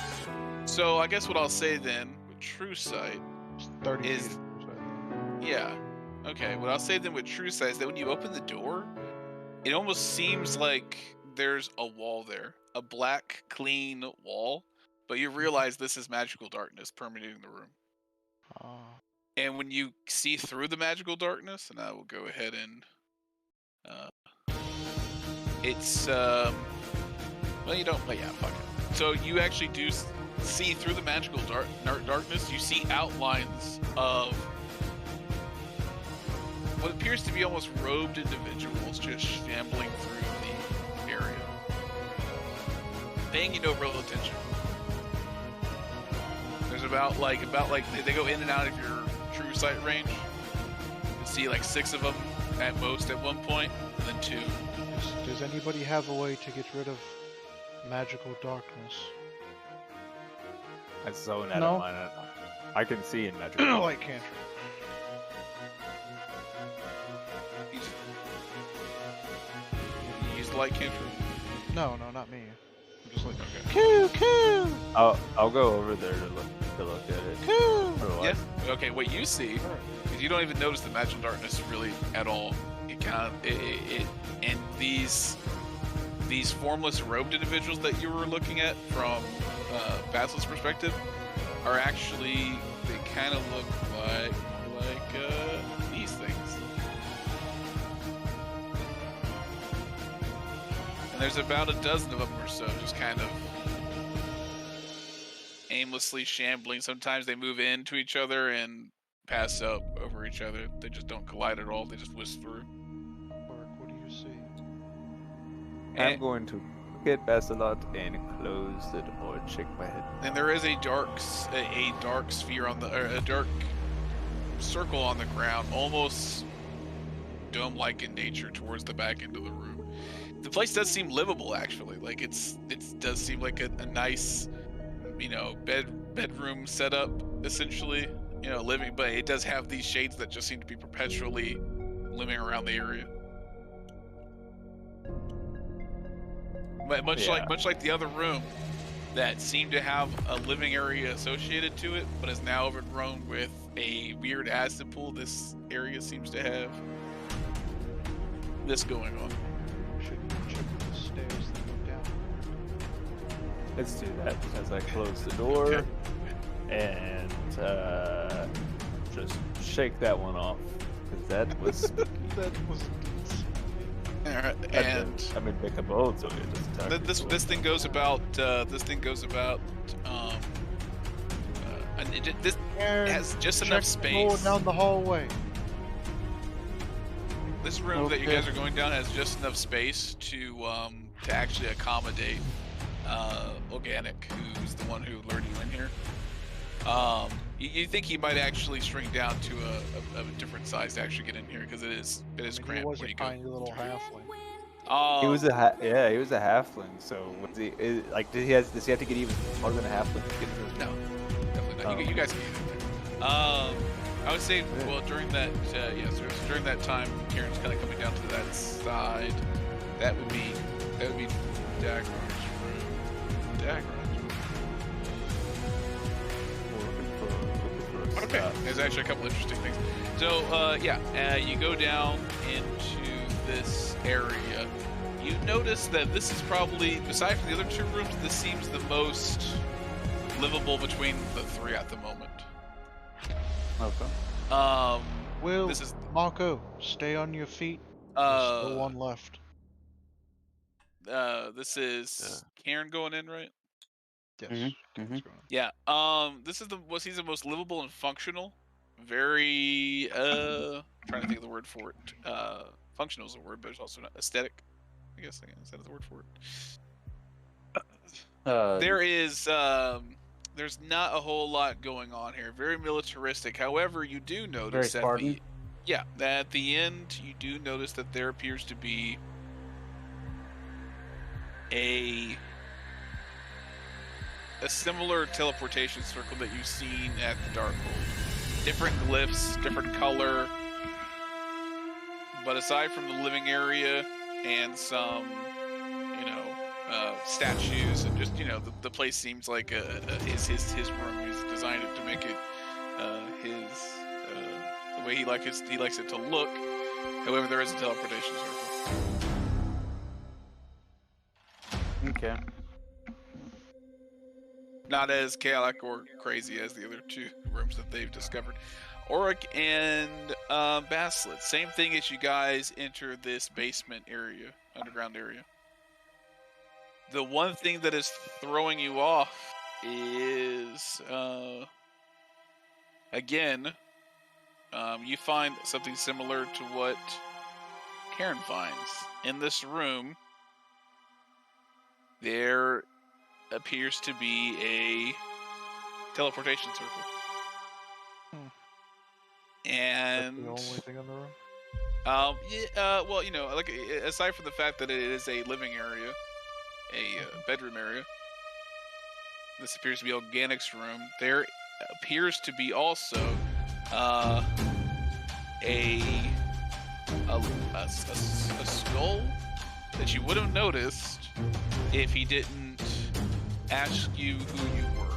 So I guess what I'll say then with True Sight It's 30 is, feet. yeah. Okay. What I'll say then with True Sight is that when you open the door, it almost seems like there's a wall there, a black, clean wall, but you realize this is magical darkness permeating the room. And when you see through the magical darkness, and I will go ahead and it's well, you don't. But yeah, fuck it. So you actually do see through the magical darkness. You see outlines of what appears to be almost robed individuals just shambling through the area, paying you no real attention. There's about like they go in and out of your true sight range. You see like 6 of them at most at one point, and then 2. Does anybody have a way to get rid of magical darkness? I zone out No. of mine. I can see in magical. Light cantrip. You use the light cantrip. No, not me. I'm just like, Okay. Coo! I'll go over there to look at it. Coo! Otherwise- Yeah. Okay. What you see is you don't even notice the magical darkness really at all. It kind of and these formless robed individuals that you were looking at from Basil's perspective are actually, they kind of look like these things. And there's about a dozen of them or so, just kind of aimlessly shambling. Sometimes they move into each other and pass up over each other. They just don't collide at all. They just whisk through. Mark, what do you see? I'm going to get Basilot and close the door and shake my head. And there is a dark sphere on a dark circle on the ground, almost dome-like in nature, towards the back end of the room. The place does seem livable, actually. Like it does seem like a nice, bedroom setup, essentially. Living, but it does have these shades that just seem to be perpetually living around the area. But much like the other room that seemed to have a living area associated to it, but is now overgrown with a weird acid pool, this area seems to have this going on. Should check the stairs that go down. Let's do that as I close the door and just shake that one off, because that was That was Alright, and I mean, make a bold, so it just attack this thing goes about this has just enough check the door space. down the hallway. This room that you guys are going down has just enough space to actually accommodate Organic, who's the one who lured you in here. You think he might actually shrink down to a different size to actually get in here, because it is cramped. He was when a you go tiny little through. halfling. He was a halfling. So was he does he have to get even smaller than a halfling to get into his No, definitely not. You guys can get in there. I would say, well, during that, so during that time, Kieran's kind of coming down to that side. That would be Dagron's room. Dagron's room. Okay, there's actually a couple interesting things. So, you go down into this area. You notice that this is probably, aside from the other 2 rooms, this seems the most livable between the 3 at the moment. Okay. Will, this is Marco, stay on your feet. There's still one left. This is Karen going in, right? Yes. Mhm. Yeah. This is what seems the most livable and functional. Very trying to think of the word for it. Functional is a word, but it's also not aesthetic. I guess is that the word for it. There is there's not a whole lot going on here. Very militaristic. However, you do notice Very that at the end you do notice that there appears to be a similar teleportation circle that you've seen at the Darkhold. Different glyphs, different color. But aside from the living area and some, statues and just, the place seems like his room. He's designed it to make it the way he likes it to look. However, there is a teleportation circle. Okay. not as chaotic or crazy as the other two rooms that they've discovered. Auric and Baslet, same thing as you guys enter this basement area, underground area. The one thing that is throwing you off is, again, you find something similar to what Karen finds. In this room, there appears to be a teleportation circle. And That's the only thing in the room? well, you know, like aside from the fact that it is a living area, a bedroom area, this appears to be Organic's room. There appears to be also a skull that you would have noticed if he didn't ask you who you were.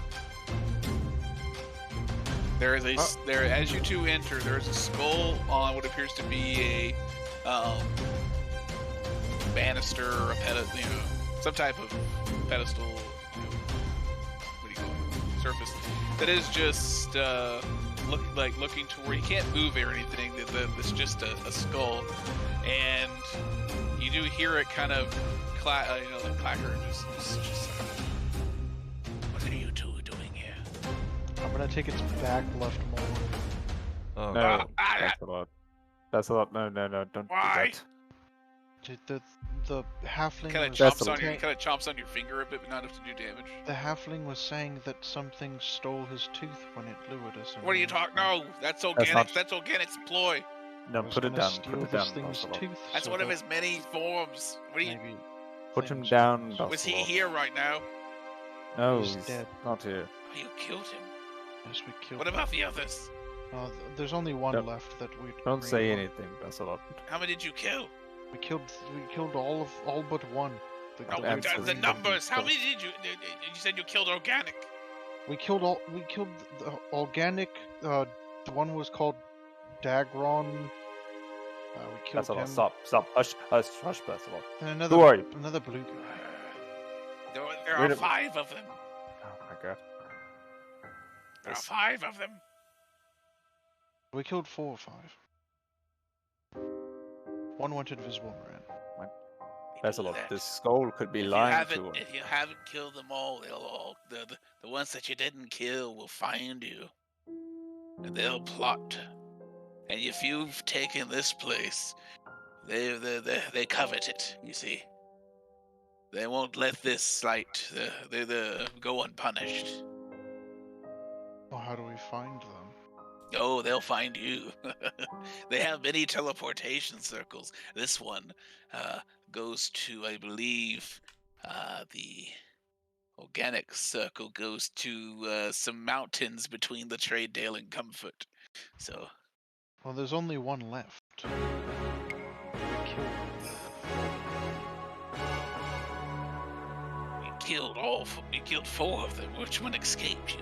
There is there as you two enter. There is a skull on what appears to be a banister or a pedestal, some type of pedestal. What do you call it? Surface that is just looking to where you can't move it or anything. It's just a skull, and you do hear it kind of clacker. Just what are you two doing here? I'm gonna take its back left more. Oh, no, that's a lot. That's a lot. No, don't Why? do that. The halfling Kind of chomps on your finger a bit, but not enough to do damage. The halfling was saying that something stole his tooth when it lured us. What are you talking? No, that's Organic. That's Organic's ploy. No, put it down. Put it down. That's one of his many forms. What are you? Put him down. Was he here right now? No, he's dead. Not here. Oh, you killed him. Yes, we killed. What about the others? There's only one left that we. Don't say anything. That's a lot. How many did you kill? We killed all but one. The numbers. How many did you? You said you killed Organic. We killed the Organic. The one was called Dagron. We killed That's a lot. him. Stop. Hush, Percival. And Who are you? Another blue guy. There are 5 of them. Oh my god. There are 5 of them. We killed 4 or 5. One went invisible and ran. That's a lot. This skull could be lying to us. If you haven't killed them all, the ones that you didn't kill will find you, and they'll plot. And if you've taken this place, they covet it. You see, they won't let this slight go unpunished. Well, how do we find them? Oh, they'll find you. They have many teleportation circles. This one goes to, I believe, the Organic circle goes to some mountains between the Trade Dale and Comfort. So. Well, there's only one left. We killed 4 of them. Which one escaped you?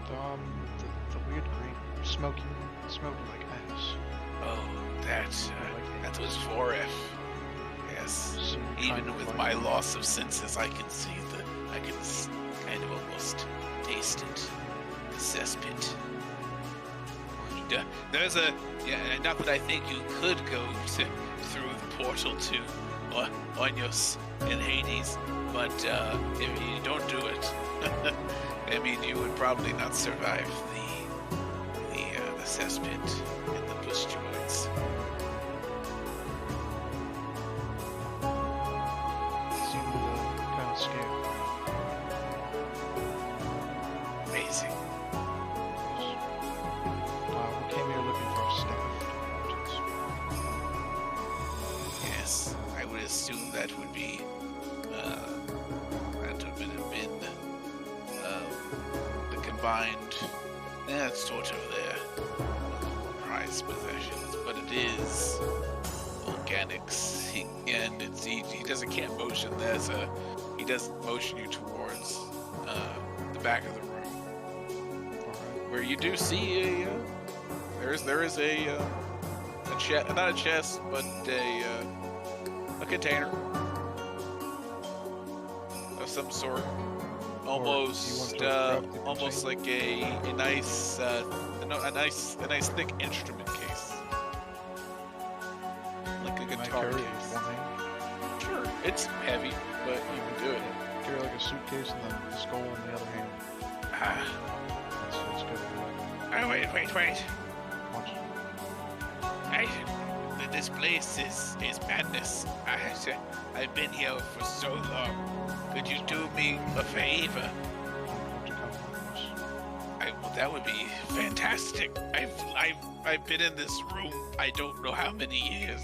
The weird green. Smoking like ass. Oh, that was 4F. Yes. Even with my loss of senses, I can see I can kind of almost taste it. The cesspit. There's not that I think you could go through the portal to Onyos in Hades, but if you don't do it, I mean, you would probably not survive the cesspit and the pustules. Seemed kind of scary. Amazing. We came here looking for a staff. Yes, I would assume that would be the combined. It's sort of their prized possessions, but it is Organic's, and he doesn't can't motion. He does motion you towards the back of the room, where you do see there is a chest, not a chest, but a container of some sort. almost like a nice thick instrument case, like a guitar case. Sure, it's heavy, but you can do it. Carry like a suitcase and then the skull in the other hand. That's good. Oh, wait. Watch. This place is madness. I've been here for so long. Could you do me a favor? That would be fantastic. I've been in this room I don't know how many years.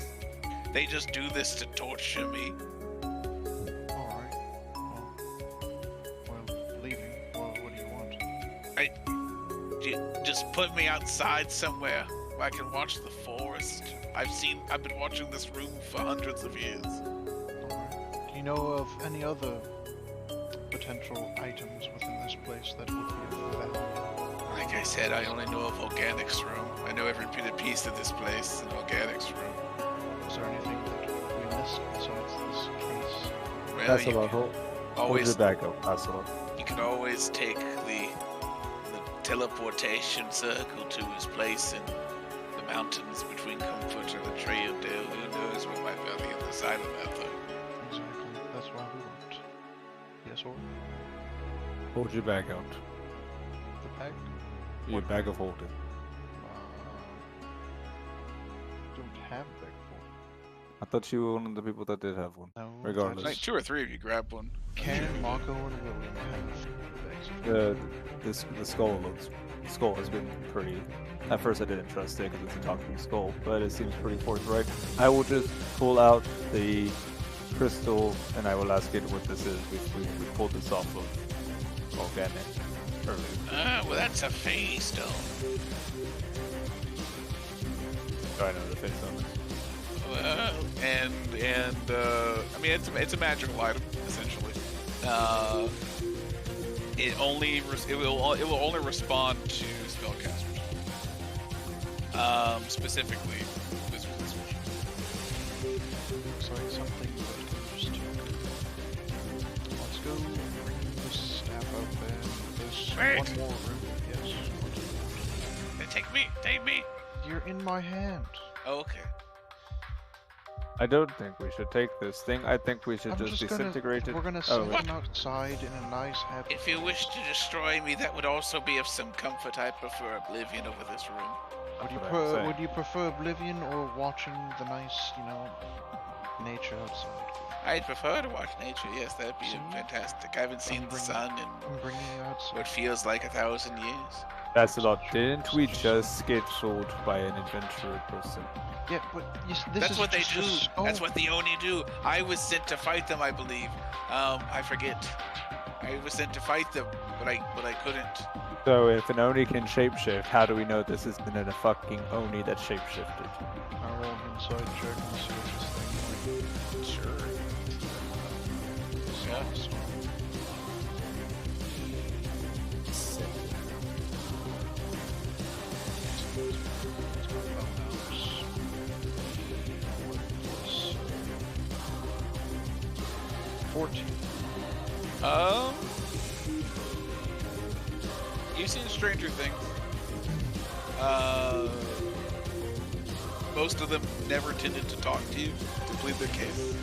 They just do this to torture me. Alright. Well, leaving. Well, what do you want? Just put me outside somewhere where I can watch the forest. I've been watching this room for hundreds of years. Alright. Do you know of any other potential items within this place that would be of value? Like I said, I only know of Organics Room. I know every piece of this place in Organics Room. Is there anything that we missed besides this case? Well, That's you about can hold your bag up. Pass it on. You can always take the teleportation circle to his place in the mountains between Comfort and the Tree of Dale. Who knows what might be on the other side of that thing? Exactly. That's why we went. Yes, or? Hold your bag out. The bag? Your bag of holding. Don't have a bag for. I thought you were one of the people that did have one. No. Regardless. Like 2 or 3 of you grab one. Ken, Mako, and William have bags. The skull has been pretty. At first I didn't trust it because it's a talking skull, but it seems pretty forthright. I will just pull out the crystal and I will ask it what this is. We pulled this off of Organic earlier. Well, that's a phase stone. I know the face on it. I mean, it's a magical item essentially. It will only respond to spellcasters. Specifically, wizards and sorcerers. Looks like something that goes to. Let's go bring the staff out there. There's one more room. Yes. Take me. You're in my hand. Oh, okay. I don't think we should take this thing. I think we should just disintegrate it. We're gonna set him outside in a nice happy. If you wish to destroy me, that would also be of some comfort. I prefer oblivion over this room. Would you prefer oblivion or watching the nice, nature outside? I'd prefer to watch nature. Yes, that'd be fantastic. I haven't seen the sun in what feels like 1,000 years. That's a lot. Didn't we just get sold by an adventurer person? Yeah, but that's what they do. That's what the Oni do. I was sent to fight them, I believe. I forget. I was sent to fight them, but I couldn't. So if an Oni can shapeshift, how do we know this isn't a fucking Oni that shapeshifted? I'll roll an inside check and see what this thing like. Sure. Yeah. 14. You've seen Stranger Things. Most of them never tended to talk to you to plead their case.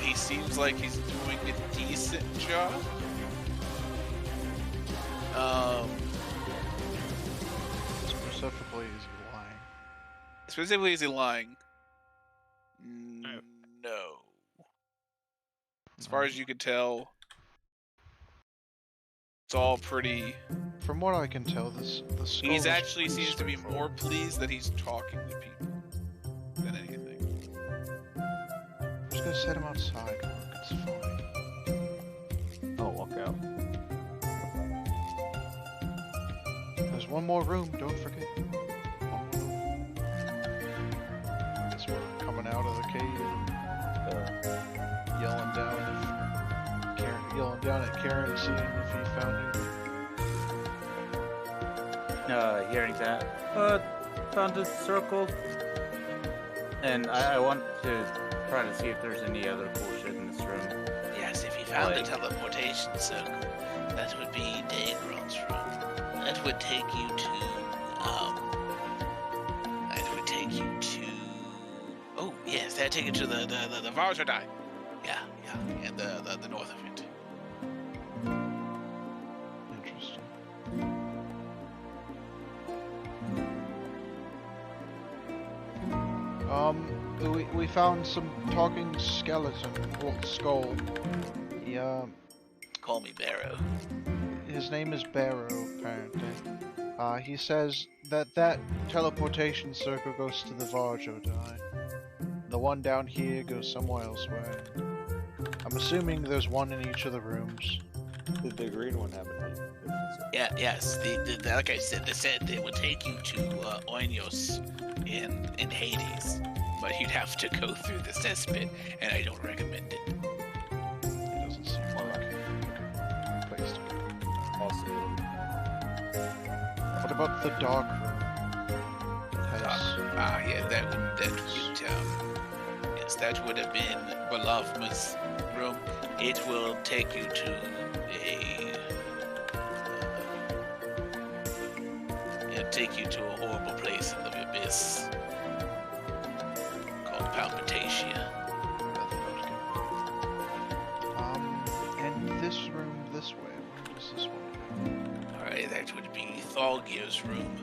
He seems like he's doing a decent job. Specifically, is he lying? Specifically, is he lying? No. As far as you can tell, it's all pretty. From what I can tell, the skull He's actually seems to be more pleased that he's talking to people than anything. I'm just gonna set him outside. It's fine. I'll walk out. There's one more room. Don't forget. Guess we're coming out of the cave. Yelling down at Karen, seeing if he found you. Hearing that. Found a circle. And I want to try to see if there's any other cool shit in this room. Yes, if you found the teleportation circle. That would be Dagron's room. That would take you to, oh, yes, that'd take you to the Varjadai. Yeah, and the north of it. Interesting. We found some talking skeleton, well, skull. He, Call me Barrow. His name is Barrow, apparently. He says that teleportation circle goes to the Varjodai. The one down here goes somewhere elsewhere. I'm assuming there's one in each of the rooms. Did the green one have any? Yes. Like I said, they said it would take you to Oinios in Hades, but you'd have to go through the cesspit, and I don't recommend it. It doesn't seem like a good place to go. Awesome. What about the dark room? Yeah, that would have been Balavma's room. It will take you to a horrible place in the abyss called Palpitatia. And this room this way. Where does this one go? Alright, that would be Thalgir's room.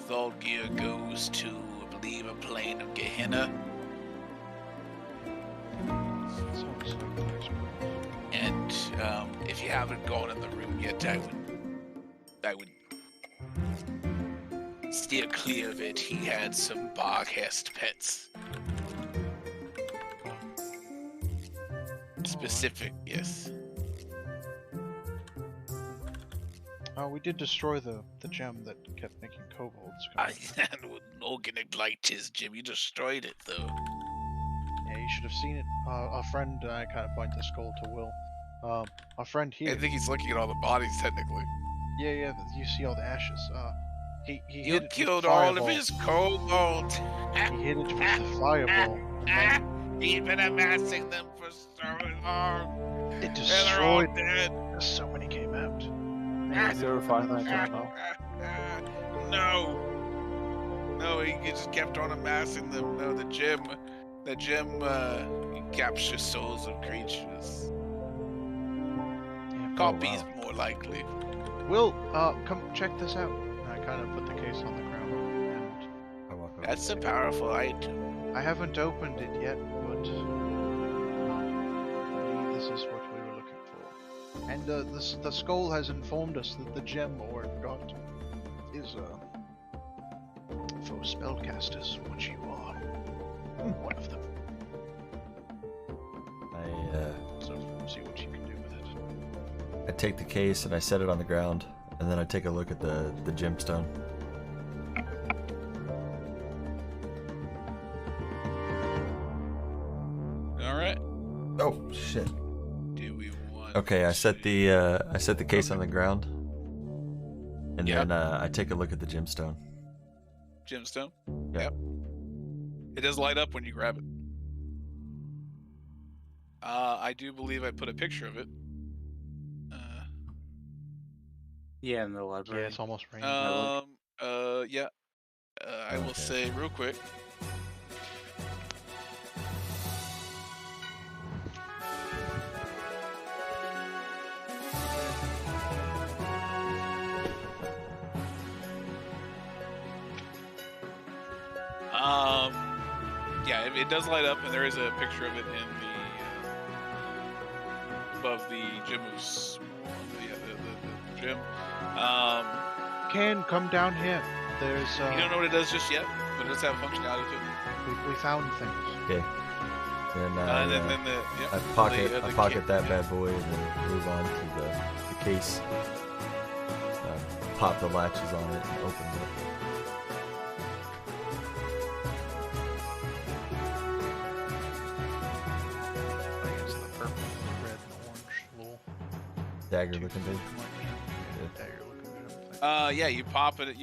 Thalgir goes to, I believe, a plane of Gehenna. And if you haven't gone in the room yet, I would steer clear of it. He had some Barghest pets. Specific, yes. We did destroy the gem that kept making kobolds. Organic liked his gem. You destroyed it, though. Yeah, you should have seen it. A friend, I kind of point the skull to Will. A friend here. I think he's looking at all the bodies, technically. Yeah, you see all the ashes. He You hit it killed with all of fireball. his kobolds. He hit it with the fireball. He's been amassing them for so long. It And they're all destroyed. dead. So many came out. Is there a find that now? No, he just kept on amassing them. No, the gem captures souls of creatures. Copies more likely. Will, come check this out. And I kind of put the case on the ground, and I walk over. That's a powerful item. I haven't opened it yet, but this is what we were looking for. And the skull has informed us that the gem Orc got is for spellcasters, which you are one of them. So see what you can do with it. I take the case and I set it on the ground, and then I take a look at the gemstone. All right. Oh shit. Do we want? Okay, I set the case on the ground, and Yep. then I take a look at the gemstone. Gemstone. Yeah. Yep. It does light up when you grab it. I do believe I put a picture of it. Yeah, in the library. Yeah, it's almost raining. Yeah. I will Okay. say real quick. Yeah, it does light up, and there is a picture of it in the above the gym's, the gym. Ken, come down here. There's You don't know what it does just yet, but it does have functionality to it. we found things. Okay. Then And then the yep, I pocket that bad boy, and then move on to the case. Pop the latches on it and open it. I think it's the purple, the red, and the orange little Dagger looking dude. dagger looking bit. yeah, you pop open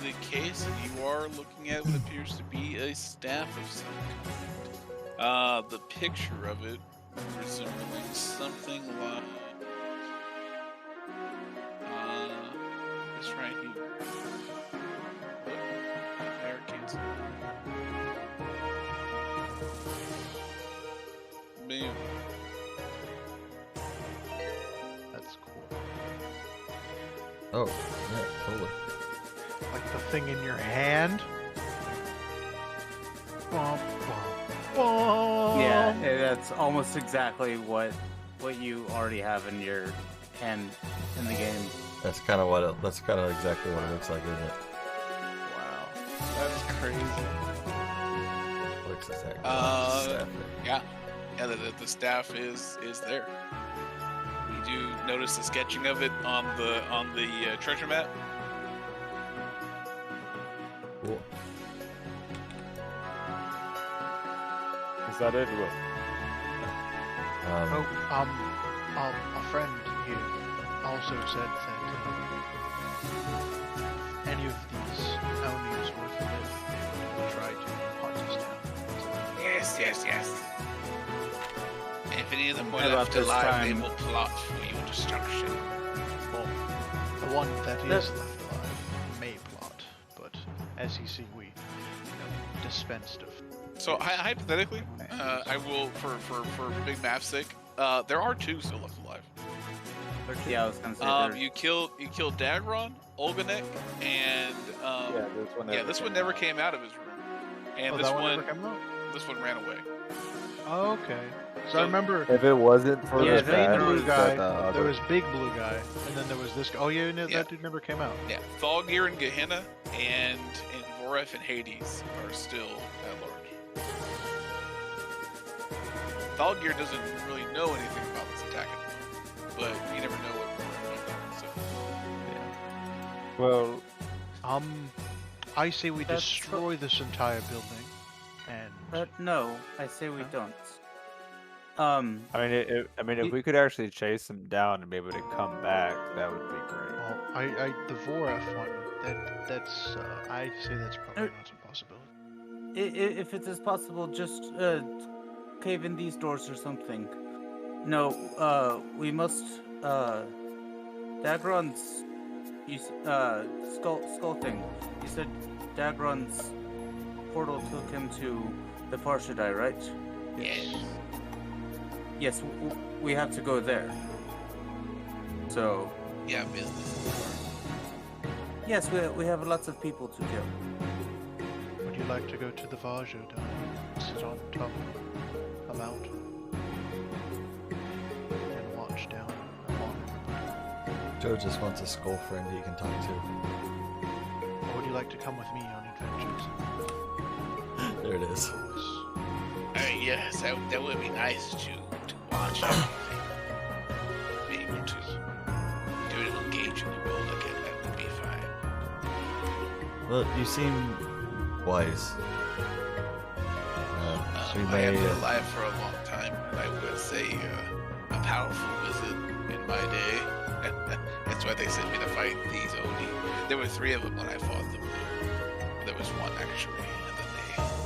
the case, and you are looking at what appears to be a staff of some The picture of it resembling something like this right here. There, cancel. Bam. That's cool. Oh, yeah, totally. Like the thing in your hand. Bum, bum, bum. Yeah, that's almost exactly what you already have in your hand in the game. That's kind of exactly what it looks like, isn't it? Wow, that's crazy. Looks exactly yeah, the staff is there. You do notice the sketching of it on the treasure map. Cool. Is that it? Or A friend here also said that any of these Elnians worth of it, they will try to hunt us down. Yes. And if any of them were How about left this alive, time? they will plot for your destruction. Well, the one that is left alive may plot, but as you see, we dispensed of. So hypothetically, I will for big math's sake, there are 2 still left alive. Yeah, I was gonna say. You killed Dagron, Olganek, and this one never came out of his room, and this that one never came out? this one ran away. Oh, okay. So I remember If it wasn't for Yeah, the fact blue that guy, there was big blue guy, and then there was this guy. Oh yeah, no, Yeah. that dude never came out. Yeah, Thalgir and Gehenna and Voref and Hades are still at large. Thalgir doesn't really know anything about this attack at the moment, but you never know what Voref knows. well, I say we That's destroy this entire building, and But no, I say we don't. I mean, if we could actually chase him down and be able to come back, that would be great. well, the Voref one, that's I say that's probably not a possibility. If it is possible, just cave in these doors or something. No, we must. Dagron's, skull thing. You said Dagron's portal took him to the Parshadai, right? Yes. Yes, we have to go there. So. Yeah, business. Yes, we have lots of people to kill. Would you like to go to the Vajodai, sit on top of a mountain, and watch down upon everybody? Joe just wants a skull friend he can talk to. Or would you like to come with me on adventures? There it is. Yes, that would be nice to watch everything. Be able to do a little engage in the world again, that would be fine. Well, you seem wise. So we I may. have been alive for a long time, and I was a powerful wizard in my day. That's why they sent me to fight these Oni. There were 3 of them when I fought them. There was 1 actually, and then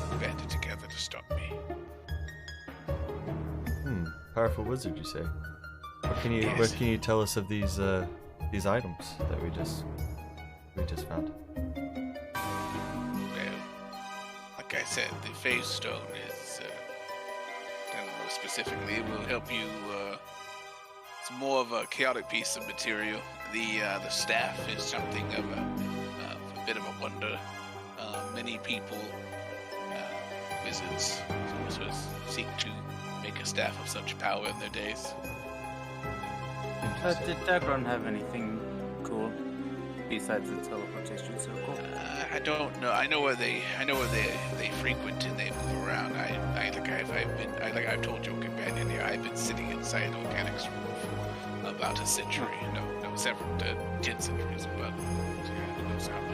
they banded together to stop me. Powerful wizard, you say? What can you Yes. What can you tell us of these items that we just found? Well, like I said, the Phase Stone is, I don't know specifically, it will help you, it's more of a chaotic piece of material. The staff is something of a bit of a wonder. Many people, wizards, seek to make a staff of such power in their days. Did Dagron have anything cool besides the teleportation circle? I don't know. I know where they frequent and they move around. I've told your companion here. I've been sitting inside Organic's room for about a century. No, several 10 centuries. But who knows how long.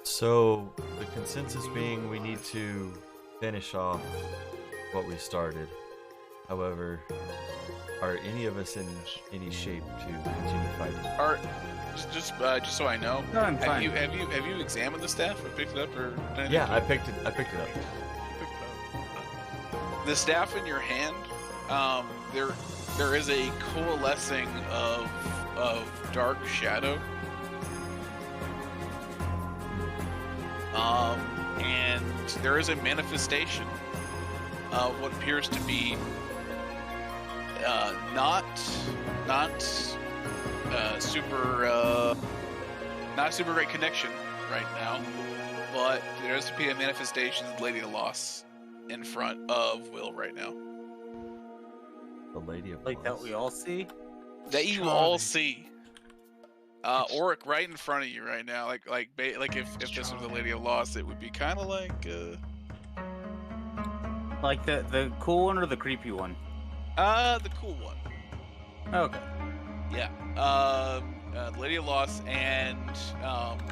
So the consensus being we need to finish off what we started. However, are any of us in any shape to continue fighting? Just so I know, No, I'm fine. have you examined the staff or picked it up or anything? Yeah, I picked it up. You The staff in your hand, there is a coalescing of dark shadow. And there is a manifestation of what appears to be not super great connection right now, but there does appear a manifestation of Lady of Loss in front of Will right now. The Lady of Like that Loss. we all see? That you all see. Auric right in front of you right now. Like if this was the Lady of Loss, it would be kind of like Like the cool one or the creepy one? the cool one. Okay. Yeah. Lady of Loss, and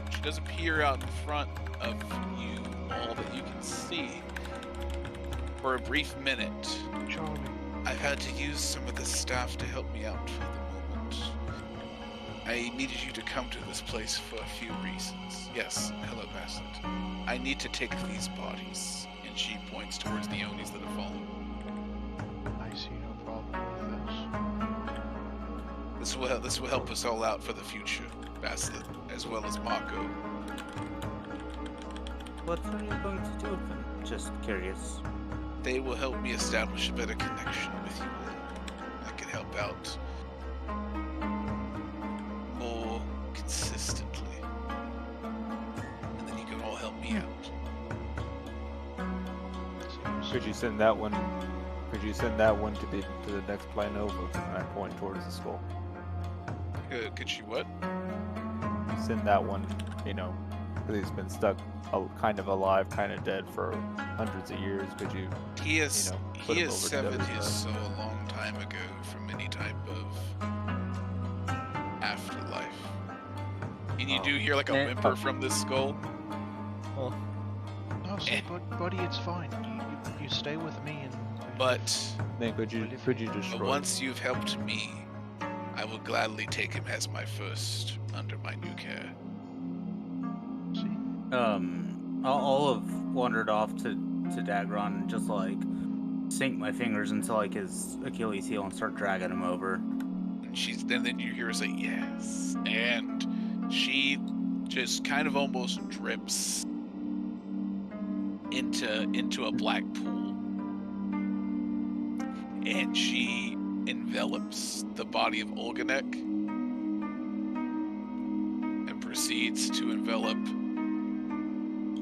she does appear out in front of you all that you can see for a brief minute. Charlie. I've had to use some of the staff to help me out for the moment. I needed you to come to this place for a few reasons. Yes, hello, Bassett. I need to take these bodies, and she points towards the Onis that have fallen. I see no problem with this. This will help us all out for the future, Bassett, as well as Mako. What are you going to do with them? Just curious. They will help me establish a better connection with you all. I can help out more consistently. And then you can all help me out. Could you send that one? Could you send that one to the next plane over? And I point towards the skull. Could she what? Send that one, because he's been stuck, kind of alive, kind of dead for hundreds of years. Could you? He has put him over to the severed other his side? soul a long time ago from any type of afterlife. And you do hear like a whimper from this skull. No, so, buddy, it's fine. You stay with me and. But Then could you destroy? once you've helped me, I will gladly take him as my first under my new care. I'll have wandered off to Dagron and just like sink my fingers into like his Achilles heel and start dragging him over. And then you hear her say yes, and she just kind of almost drips into a black pool, and she envelops the body of Olganek and proceeds to envelop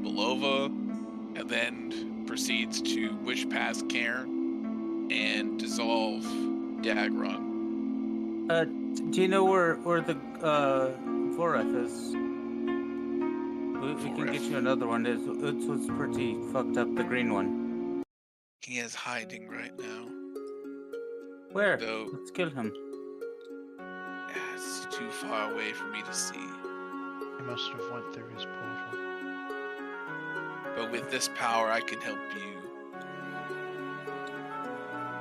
Belova, and then proceeds to wish past Cairn and dissolve Dagron. Do you know where the Voref is? We can get you another one. It's pretty fucked up, the green one. He is hiding right now. Where? Though Let's kill him. it's too far away for me to see. He must have went through his portal. But with this power, I can help you.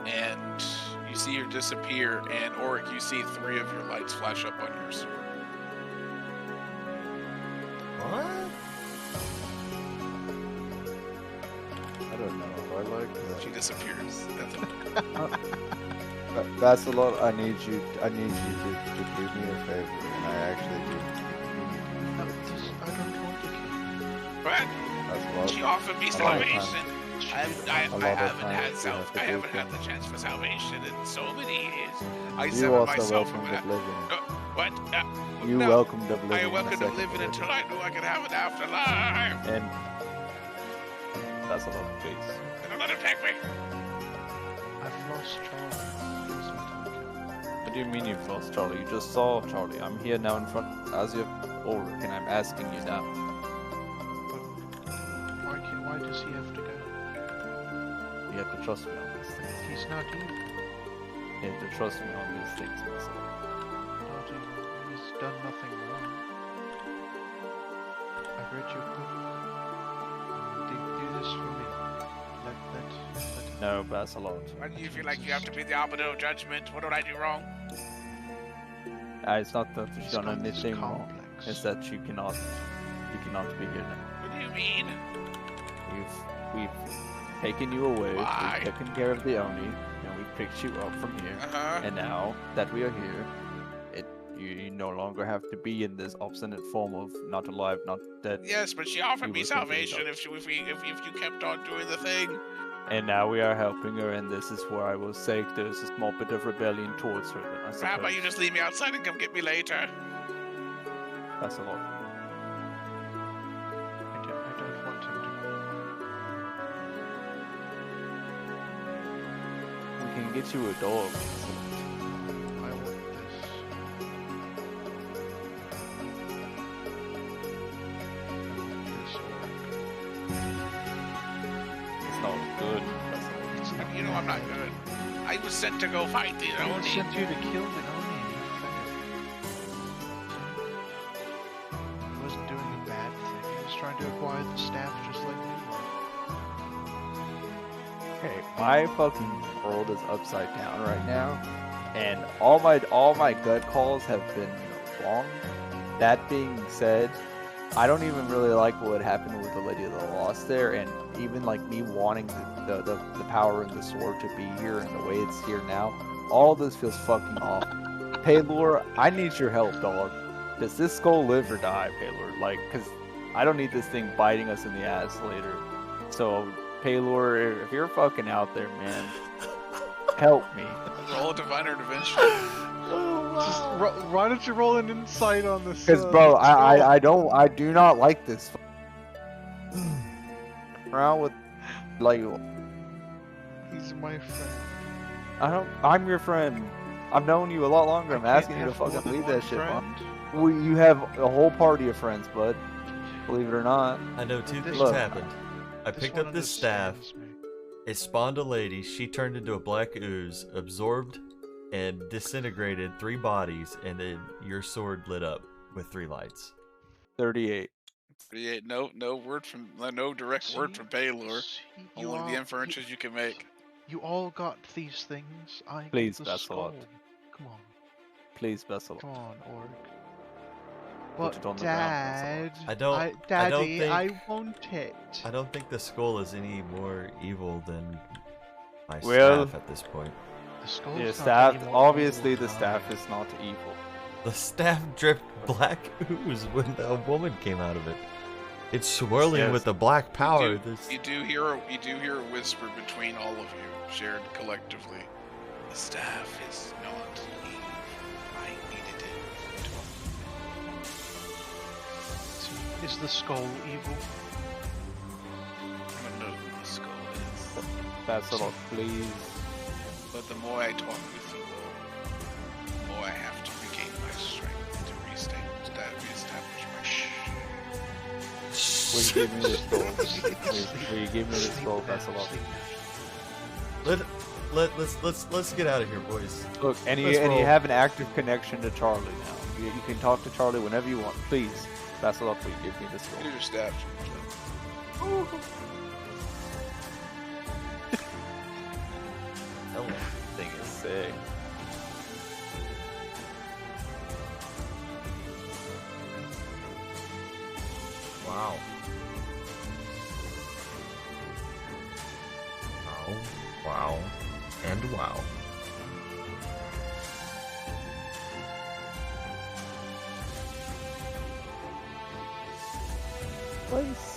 And you see her disappear, and Auric, you see 3 of your lights flash up on your sword. What? I don't know. I like that. She disappears. That's it. That's a lot. I need you to do me a favor, and I actually do. I don't want to kill you. What? That's a lot. She offered me a lot of salvation. I haven't had the chance for salvation in so many years. I You severed also myself from welcomed that. oblivion. What? You no. welcomed oblivion. I a welcomed second oblivion ago. until I knew I could have an afterlife. And that's a lot of face. Don't let him take me. I've lost Charlie. What do you mean you've lost Charlie? You just saw Charlie. I'm here now in front as your Auric, and I'm asking you now. But why does he have to go? You have to trust me on these things. He's not evil. You have to trust me on these things, myself. Not evil. He's done nothing wrong. I read your book. Do this for me. Let No, that's a lot. Why do you feel like you have to be the arbiter of judgment? What did I do wrong? It's not that you've He's done got this anything wrong. complex. It's that you cannot be here now. What do you mean? taken you away. Why? We've taken care of the Oni, and we picked you up from here. And now that we are here, you no longer have to be in this obstinate form of not alive, not dead. Yes, but she offered You me will continue salvation if you kept on doing the thing. And now we are helping her, and this is where I will say there's a small bit of rebellion towards her. Then I suppose. How about you just leave me outside and come get me later? That's a lot. I don't want him to. We can get you a dog. I want this. It's not good. You know I'm not good. I was sent to go fight the I Oni. sent you to kill the Oni. He wasn't doing a bad thing. He was trying to acquire the staff just like we were. Okay, my fucking world is upside down right now, and all my gut calls have been wrong. That being said, I don't even really like what happened with the Lady of the Lost there, and even like me wanting the power and the sword to be here and the way it's here now, all of this feels fucking off. Paylor, I need your help, dog. Does this skull live or die, Paylor? Like, cause I don't need this thing biting us in the ass later. So, Paylor, if you're fucking out there, man, help me. Roll a divine intervention. Why don't you roll an insight on this? Cause bro, I do not like this. Around with, like, He's my friend. I'm your friend. I've known you a lot longer. I'm asking you to fucking leave that shit, man. You have a whole party of friends, bud. Believe it or not. I know two things Look. happened. I picked up this staff. It spawned a lady. She turned into a black ooze, absorbed and disintegrated 3 bodies, and then your sword lit up with 3 lights. 38. Yeah, no direct word from Baylor. Only the inferences you can make. You all got these things. Please, got the Basilot. skull. Come on. Please, Basilot. Come on, Orc. Put it on the ground, Dad, Basilot. I want it. I don't think the skull is any more evil than my Well, staff at this point. The skull's The not staff, any more obviously evil the than staff I is not evil. The staff dripped black ooze when a woman came out of it. It's swirling Yes. with the black power. You do hear a whisper between all of you, shared collectively. The staff is not evil. I needed it. Is the skull evil? I don't know who the skull is. Basilot, please. But the more I talk with you all, the more I have to regain my strength to reestablish my Will you give me the scroll? Will you give me the scroll, Basilot? Let's get out of here, boys. Look, and you Let's roll. have an active connection to Charlie now. You can talk to Charlie whenever you want. Please, Basilot, will you give me the scroll? Here's your staff. That thing is sick. Wow. Wow. And wow. Place.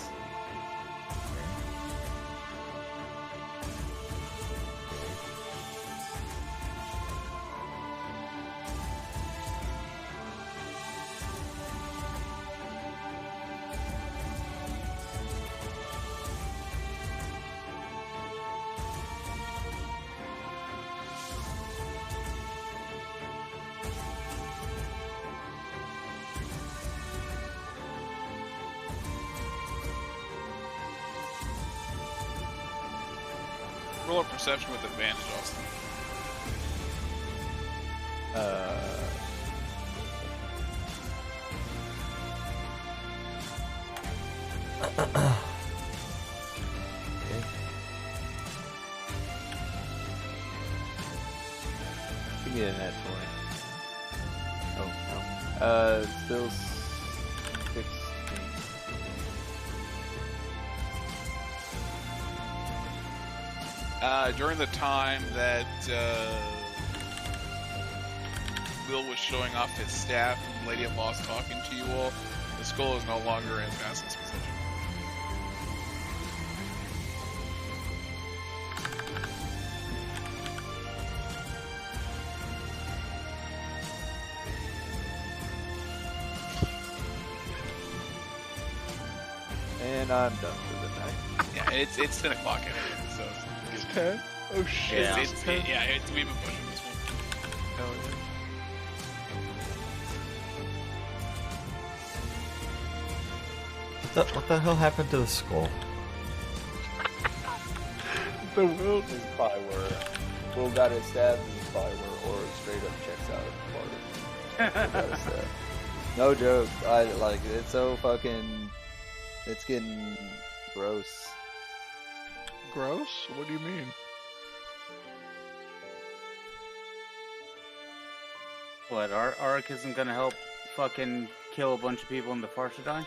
Roll a perception with advantage, Austin. Give me a net 20. Oh, no. Still 16. During the time that Will was showing off his staff and Lady of Lost talking to you all, the skull is no longer in Basilisk's possession. And I'm done for the night. Yeah, it's 10 o'clock anyway, so It's 10? Oh shit. Yeah. we've been pushing this one. Hell yeah. What the hell happened to the skull? The world. This is probably where Will got his stab. This is probably where Aura straight up checks out of the party. Got his stab. No joke. I like it's so fucking. It's getting gross. Gross? What do you mean? What, Arik isn't gonna help fucking kill a bunch of people in the Farshadai?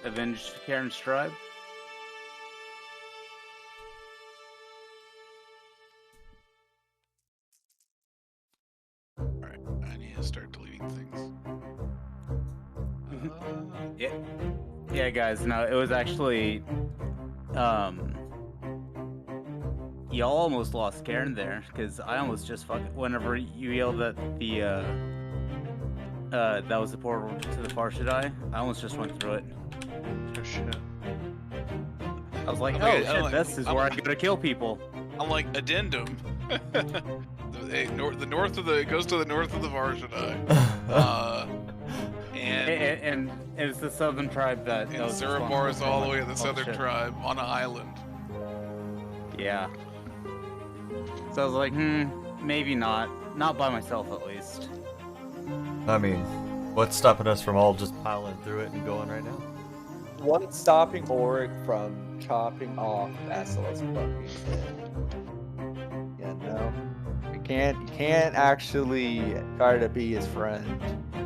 Avenge Karen's tribe? Alright, I need to start deleting things. Yeah, guys, no, it was actually, y'all almost lost Karen there, because I almost just whenever you yelled at the, that was the portal to the Farshadai, I almost just went through it. Oh shit. I was like, Okay, oh shit, this is where I go to kill people. I'm like, addendum. the north of the, it goes to the north of the Varshadai. And it's the southern tribe that and was Zerabar is all the way to the Oh, southern shit. tribe on an island. Yeah. So I was like, maybe not. Not by myself, at least. I mean, what's stopping us from all just piling through it and going right now? What's stopping Auric from chopping off Basilisk fucking head? Yeah, no. You can't actually try to be his friend,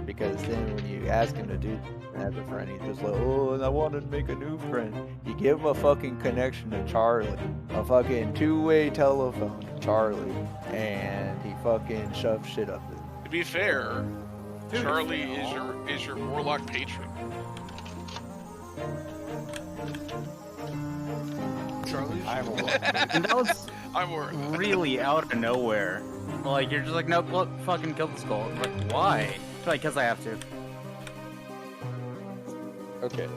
because then when you ask him to do as a friend, he's just like, oh, and I want to make a new friend. You give him a fucking connection to Charlie, a fucking two-way telephone to Charlie, and he fucking shoves shit up his. To be fair, Charlie is your warlock patron. Charlie's? And that was I'm worried. really out of nowhere. Like, you're just like, nope, look, fucking kill the skull. I'm like, why? Like, because I have to. Okay.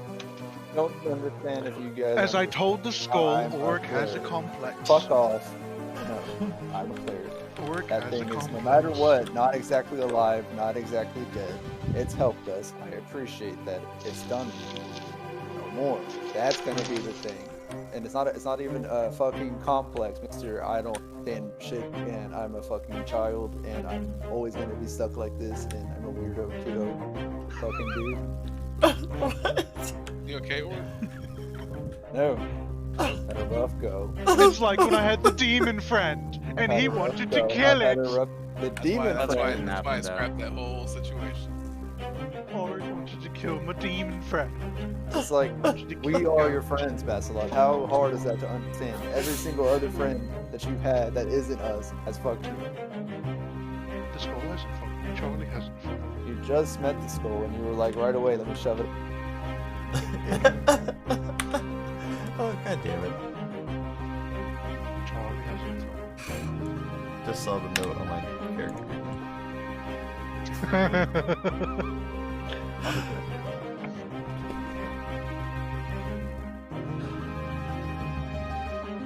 Don't understand if you guys. As I told the skull, I'm Orc has a clear. complex. Fuck off. No, I'm clear. Orc That has a thing is, complex. no matter what, not exactly alive, not exactly dead. It's helped us. I appreciate that it's done no more. That's gonna be the thing. And it's not even a fucking complex, Mister. I don't stand shit, and I'm a fucking child, and I'm always gonna be stuck like this, and I'm a weirdo kiddo fucking dude. What? You okay, or? No. Had a rough go. It's like when I had the demon friend, and he Had a rough wanted to go. kill I've had it. a rough- The demon That's why friend. I scrapped that whole situation. Orc wanted to kill my demon friend. It's like, we are your friends, Basilot. How hard is that to understand? Every single other friend that you've had that isn't us has fucked you. The skull hasn't fucked me. Charlie hasn't fucked me. You just met the skull and you were like, right away, let me shove it. Oh, god damn it. Charlie hasn't fucked me. Just saw the note on my character.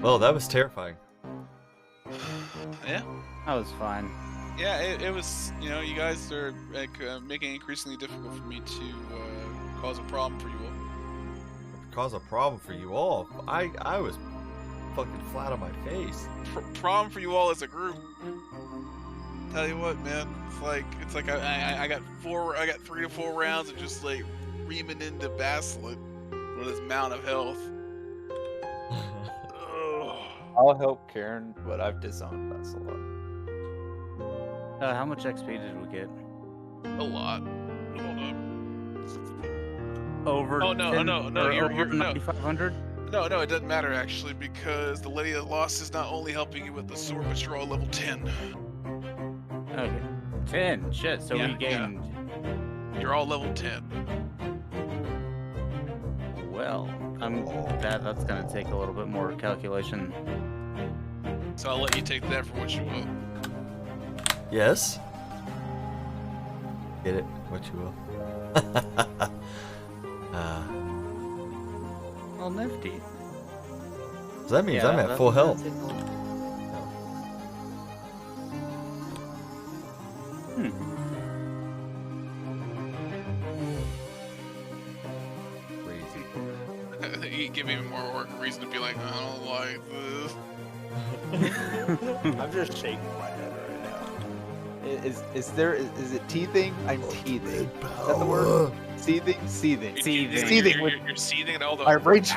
Well, that was terrifying. Yeah. That was fine. Yeah, it was, you know, you guys are like, making it increasingly difficult for me to cause a problem for you all. Cause a problem for you all. I was fucking flat on my face. Problem for you all as a group. Tell you what, man, it's like I got 3 to 4 rounds of just like reaming into Basilet with his amount of health. I'll help Karen, but I've disowned Basilot. How much XP did we get? A lot. Hold up. Over Oh, no, 10 no, no, or you're over no. 9,500? No, it doesn't matter actually, because the Lady of the Lost is not only helping you with the sword, but you're all level 10. Okay. 10. Shit. So Yeah, we gained. You're all level 10. Well, that's gonna take a little bit more calculation. So I'll let you take that for what you will. Yes. Get it? What you will. Well, nifty. So that means I'm at full health. Crazy. You give me more reason to be like, I don't like this. I'm just shaking my head right now. Is it teething? I'm teething. Is that the word? Seething? Seething. Seething. You're seething at all the My rage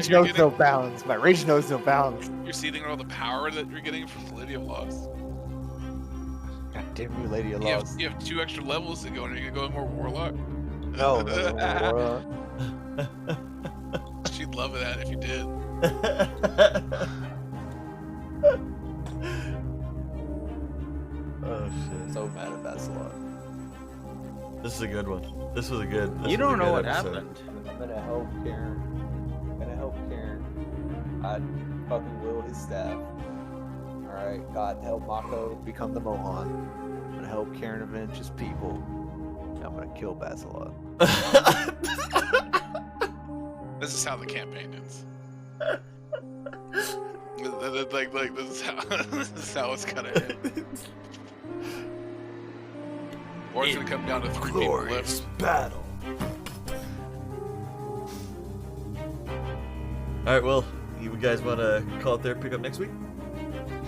knows no bounds. My rage knows no bounds. You're seething at all the power that you're getting from the Lady of Lost. God damn you, Lady of Lost. You have 2 extra levels to go, and you're gonna go more Warlock. No, Warlock. She'd love that if you did. Oh shit. So mad at Basilot. This is a good one. This was a good. You don't know what happened. I'm gonna help Karen. God fucking will his staff. Alright, God help Mako become the Mohan. I'm gonna help Karen avenge his people. And I'm gonna kill Basilot. This is how the campaign ends. Like this is how it's gonna end. Or it's gonna come down to 3 people left. Battle. All right, well, you guys want to call it there? Pick up next week?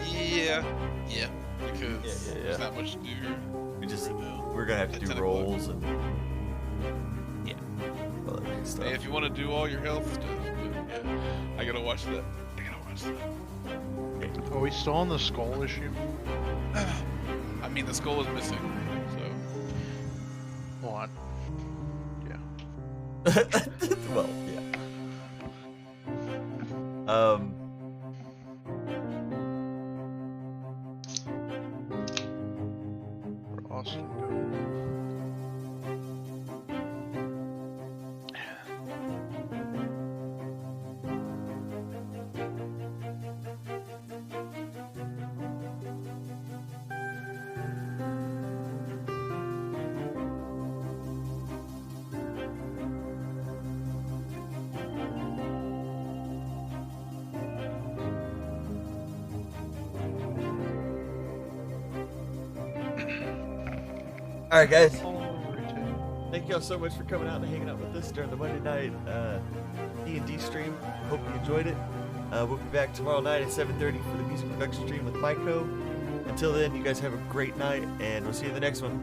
Yeah, because there's not much to do here. We're gonna have to do rolls and all that good stuff. Hey, if you want to do all your health stuff, but yeah, I gotta watch that. Are we still on the skull issue? I mean, the skull is missing, so. What? Well, yeah. For Austin. All right, guys. Thank y'all so much for coming out and hanging out with us during the Monday night D&D stream. Hope you enjoyed it. We'll be back tomorrow night at 7:30 for the music production stream with Myco. Until then, you guys have a great night, and we'll see you in the next one.